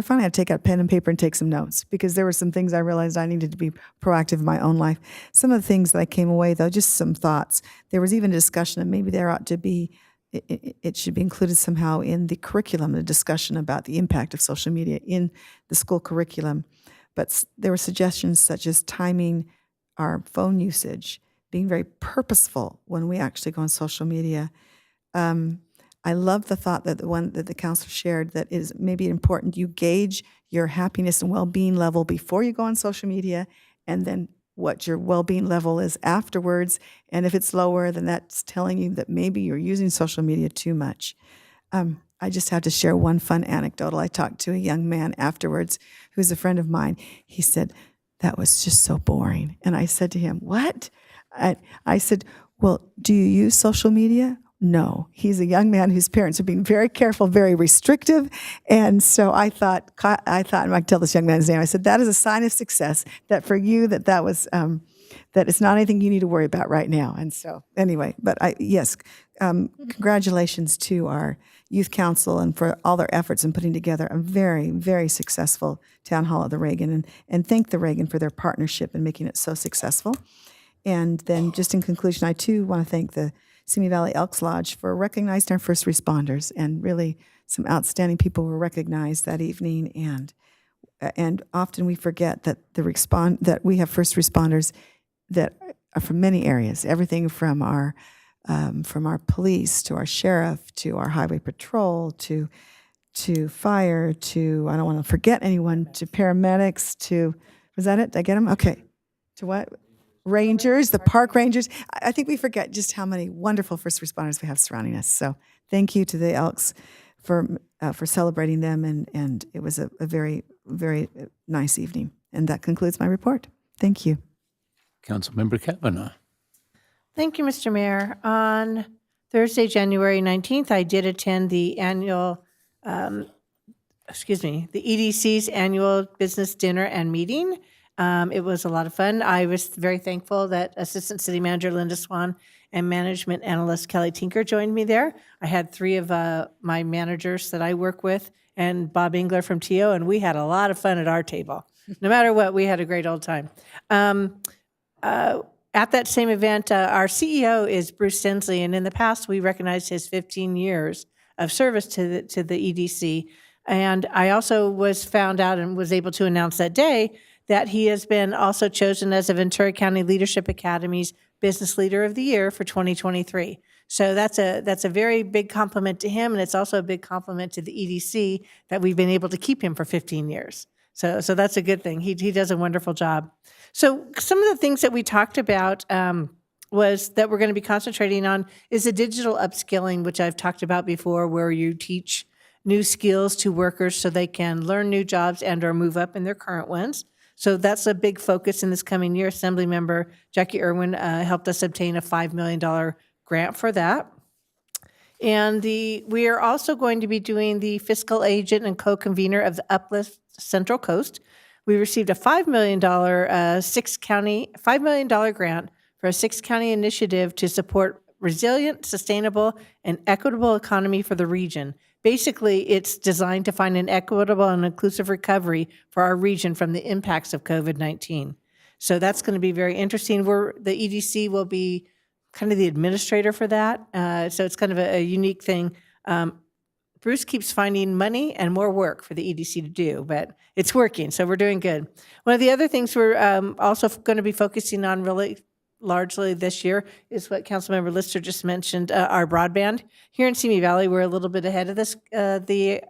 finally had to take out pen and paper and take some notes, because there were some things I realized I needed to be proactive in my own life. Some of the things that I came away, though, just some thoughts. There was even a discussion that maybe there ought to be, it should be included somehow in the curriculum, a discussion about the impact of social media in the school curriculum. But there were suggestions such as timing our phone usage, being very purposeful when we actually go on social media. I love the thought that the one that the council shared, that is maybe important you gauge your happiness and well-being level before you go on social media, and then what your well-being level is afterwards. And if it's lower, then that's telling you that maybe you're using social media too much. I just have to share one fun anecdote. I talked to a young man afterwards who's a friend of mine. He said, "That was just so boring." And I said to him, "What?" I said, "Well, do you use social media?" No. He's a young man whose parents are being very careful, very restrictive. And so I thought, and I can tell this young man his name, I said, that is a sign of success, that for you, that was, that it's not anything you need to worry about right now. And so anyway, but yes, congratulations to our youth council and for all their efforts in putting together a very, very successful town hall at the Reagan, and thank the Reagan for their partnership in making it so successful. And then just in conclusion, I too want to thank the Simi Valley Elks Lodge for recognizing our first responders, and really some outstanding people were recognized that evening. And often we forget that that we have first responders that are from many areas, everything from our police to our sheriff to our highway patrol to fire to, I don't want to forget anyone, to paramedics to, was that it? Did I get them? Okay. To what? Rangers, the park rangers. I think we forget just how many wonderful first responders we have surrounding us. So thank you to the Elks for celebrating them, and it was a very, very nice evening. And that concludes my report. Thank you. Councilmember Kavanaugh. Thank you, Mr. Mayor. On Thursday, January 19th, I did attend the annual, the EDC's annual business dinner and meeting. It was a lot of fun. I was very thankful that Assistant City Manager Linda Swan and Management Analyst Kelly Tinker joined me there. I had 3 of my managers that I work with and Bob Engler from TO, and we had a lot of fun at our table. No matter what, we had a great old time. At that same event, our CEO is Bruce Sensley, and in the past, we recognized his 15 years of service to the EDC. And I also was found out and was able to announce that day that he has been also chosen as a Ventura County Leadership Academy's Business Leader of the Year for 2023. So that's a very big compliment to him, and it's also a big compliment to the EDC that we've been able to keep him for 15 years. So that's a good thing. He does a wonderful job. So some of the things that we talked about was that we're going to be concentrating on is the digital upskilling, which I've talked about before, where you teach new skills to workers so they can learn new jobs and or move up in their current ones. So that's a big focus in this coming year. Assemblymember Jackie Irwin helped us obtain a $5 million grant for that. And we are also going to be doing the fiscal agent and co-convener of the Uplift Central Coast. We received a $5 million $5 million grant for a 6-county initiative to support resilient, sustainable, and equitable economy for the region. Basically, it's designed to find an equitable and inclusive recovery for our region from the impacts of COVID-19. So that's going to be very interesting. The EDC will be kind of the administrator for that. So it's kind of a unique thing. Bruce keeps finding money and more work for the EDC to do, but it's working, so we're doing good. One of the other things we're also going to be focusing on really largely this year is what Councilmember Lister just mentioned, our broadband. Here in Simi Valley, we're a little bit ahead of this, the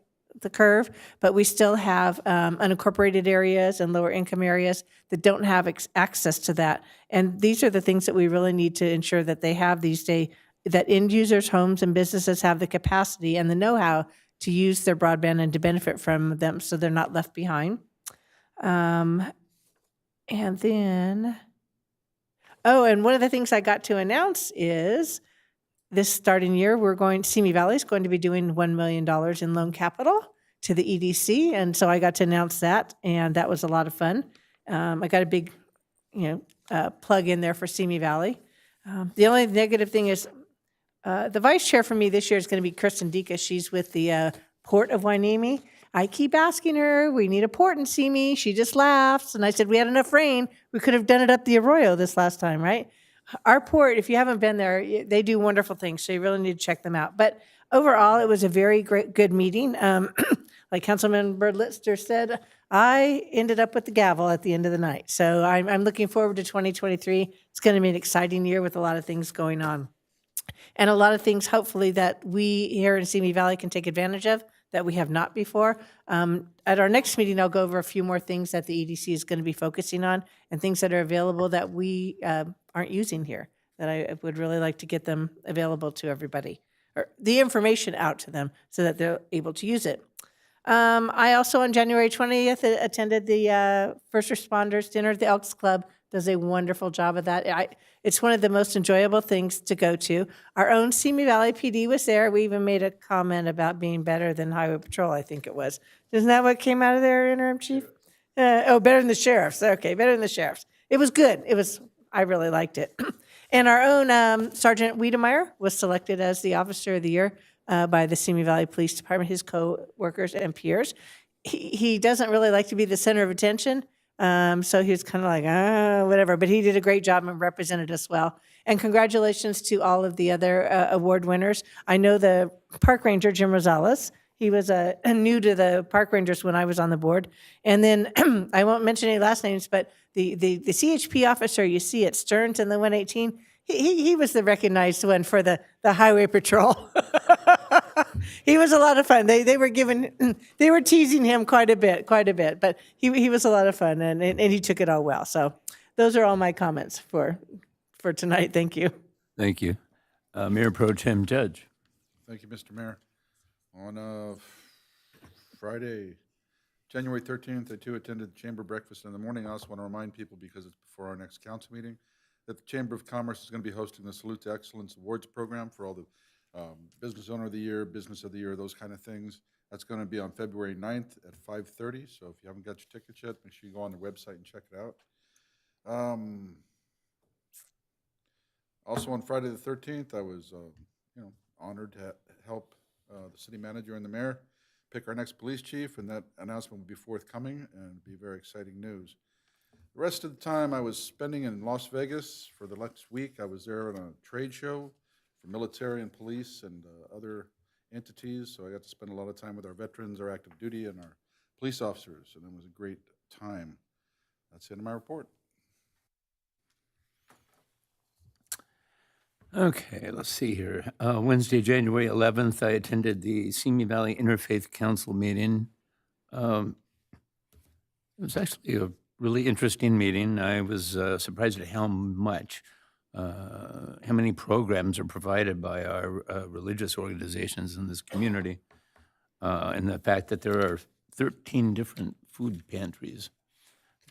curve, but we still have unincorporated areas and lower income areas that don't have access to that. And these are the things that we really need to ensure that they have these days, that end users, homes, and businesses have the capacity and the know-how to use their broadband and to benefit from them so they're not left behind. And then, and one of the things I got to announce is this starting year, Simi Valley is going to be doing $1 million in loan capital to the EDC. And so I got to announce that, and that was a lot of fun. I got a big, plug in there for Simi Valley. The only negative thing is the vice chair for me this year is going to be Kristen Dika. She's with the Port of Hueneme. I keep asking her, we need a port in Simi. She just laughs. And I said, we had enough rain. We could have done it up the Arroyo this last time, right? Our port, if you haven't been there, they do wonderful things. So you really need to check them out. But overall, it was a very good meeting. Like Councilmember Lister said, I ended up with the gavel at the end of the night. So I'm looking forward to 2023. It's going to be an exciting year with a lot of things going on. And a lot of things, hopefully, that we here in Simi Valley can take advantage of that we have not before. At our next meeting, I'll go over a few more things that the EDC is going to be focusing on and things that are available that we aren't using here, that I would really like to get them available to everybody, or the information out to them so that they're able to use it. I also, on January 20th, attended the First Responders Dinner at the Elks Club. Does a wonderful job of that. It's one of the most enjoyable things to go to. Our own Simi Valley PD was there. We even made a comment about being better than Highway Patrol, I think it was. Isn't that what came out of there, Interim Chief? Better than the sheriffs. Okay, better than the sheriffs. It was good. I really liked it. And our own Sergeant Wiedemeyer was selected as the Officer of the Year by the Simi Valley Police Department, his co-workers and peers. He doesn't really like to be the center of attention, so he was kind of like, whatever. But he did a great job and represented us well. And congratulations to all of the other award winners. I know the park ranger, Jim Rosales. He was new to the park rangers when I was on the board. And then I won't mention any last names, but the CHP officer you see at Stearns in the 118, he was the recognized one for the highway patrol. He was a lot of fun. They were teasing him quite a bit, but he was a lot of fun, and he took it all well. So those are all my comments for tonight. Thank you. Thank you. Mayor Pro Tem Judge. Thank you, Mr. Mayor. On Friday, January 13th, I too attended the Chamber breakfast in the morning. I also want to remind people, because it's before our next council meeting, that the Chamber of Commerce is going to be hosting the Salute to Excellence Awards program for all the Business Owner of the Year, Business of the Year, those kind of things. That's going to be on February 9th at 5:30, so if you haven't got your tickets yet, make sure you go on the website and check it out. Also on Friday the 13th, I was, honored to help the city manager and the mayor pick our next police chief, and that announcement will be forthcoming and be very exciting news. The rest of the time I was spending in Las Vegas for the next week. I was there on a trade show for military and police and other entities, so I got to spend a lot of time with our veterans, our active duty, and our police officers, and it was a great time. That's the end of my report. Okay, let's see here. Wednesday, January 11th, I attended the Simi Valley Interfaith Council meeting. It was actually a really interesting meeting. I was surprised at how many programs are provided by our religious organizations in this community, and the fact that there are 13 different food pantries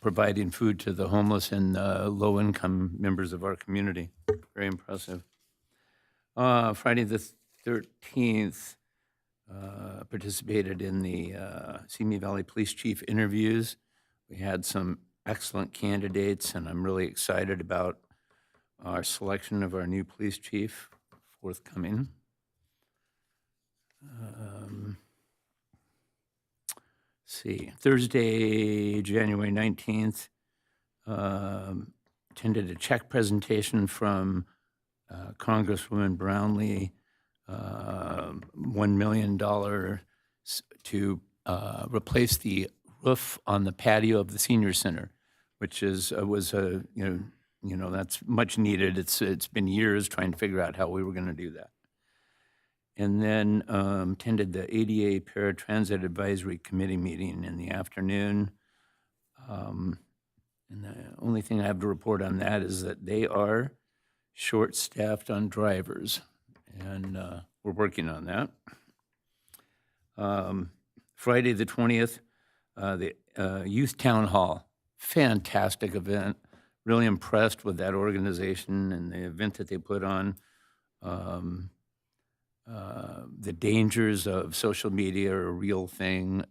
providing food to the homeless and low-income members of our community. Very impressive. Friday the 13th, participated in the Simi Valley Police Chief interviews. We had some excellent candidates, and I'm really excited about our selection of our new police chief forthcoming. See, Thursday, January 19th, attended a check presentation from Congresswoman Brownlee, $1 million to replace the roof on the patio of the senior center, which that's much needed. It's been years trying to figure out how we were going to do that. And then attended the ADA Paratransit Advisory Committee meeting in the afternoon. And the only thing I have to report on that is that they are short-staffed on drivers, and we're working on that. Friday the 20th, the Youth Town Hall, fantastic event. Really impressed with that organization and the event that they put on. The dangers of social media are a real thing.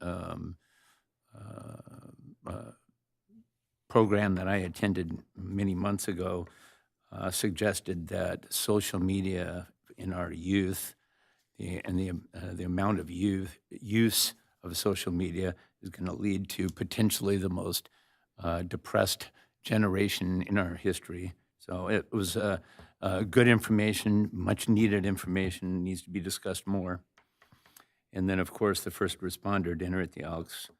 Program that I attended many months ago suggested that social media in our youth and the amount of use of social media is going to lead to potentially the most depressed generation in our history. So it was good information, much needed information, needs to be discussed more. And then, of course, the first responder dinner at the Elks.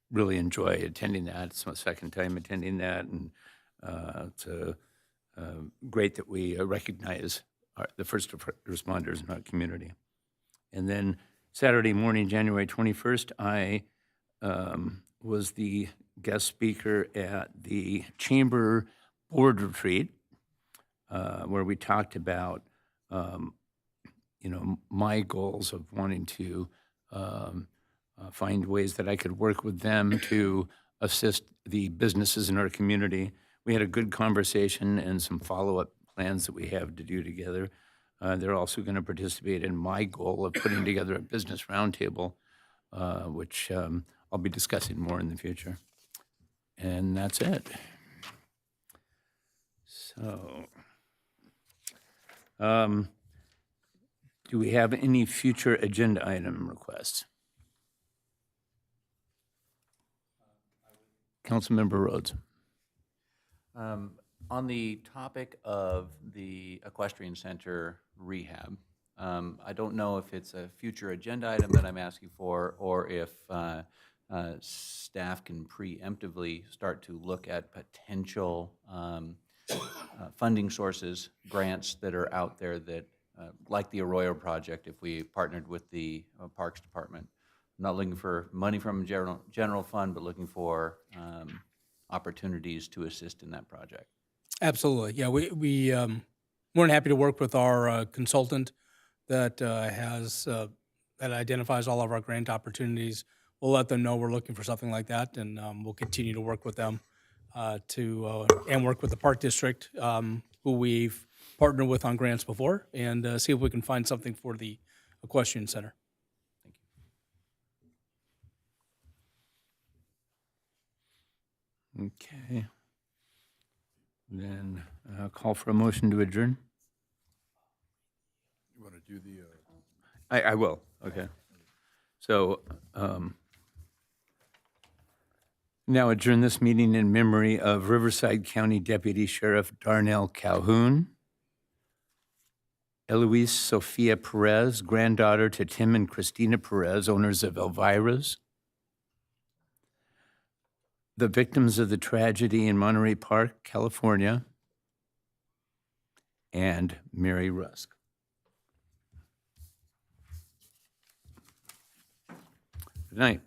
Really enjoy attending that. It's my second time attending that, and it's great that we recognize the first responders in our community. And then Saturday morning, January 21st, I was the guest speaker at the Chamber Board Retreat, where we talked about, my goals of wanting to find ways that I could work with them to assist the businesses in our community. We had a good conversation and some follow-up plans that we have to do together. They're also going to participate in my goal of putting together a business roundtable, which I'll be discussing more in the future. And that's it. So, do we have any future agenda item requests? Councilmember Rhodes. On the topic of the equestrian center rehab, I don't know if it's a future agenda item that I'm asking for, or if staff can preemptively start to look at potential funding sources, grants that are out there that, like the Arroyo project, if we partnered with the Parks Department. I'm not looking for money from general fund, but looking for opportunities to assist in that project. Absolutely. Yeah, we more than happy to work with our consultant that that identifies all of our grant opportunities. We'll let them know we're looking for something like that, and we'll continue to work with them and work with the Park District, who we've partnered with on grants before, and see if we can find something for the Equestrian Center. Okay. Then call for a motion to adjourn. You want to do the, I will, okay. So now adjourn this meeting in memory of Riverside County Deputy Sheriff Darnell Calhoun, Eloise Sophia Perez, granddaughter to Tim and Christina Perez, owners of Elvira's, the victims of the tragedy in Monterey Park, California, and Mary Rusk. Good night.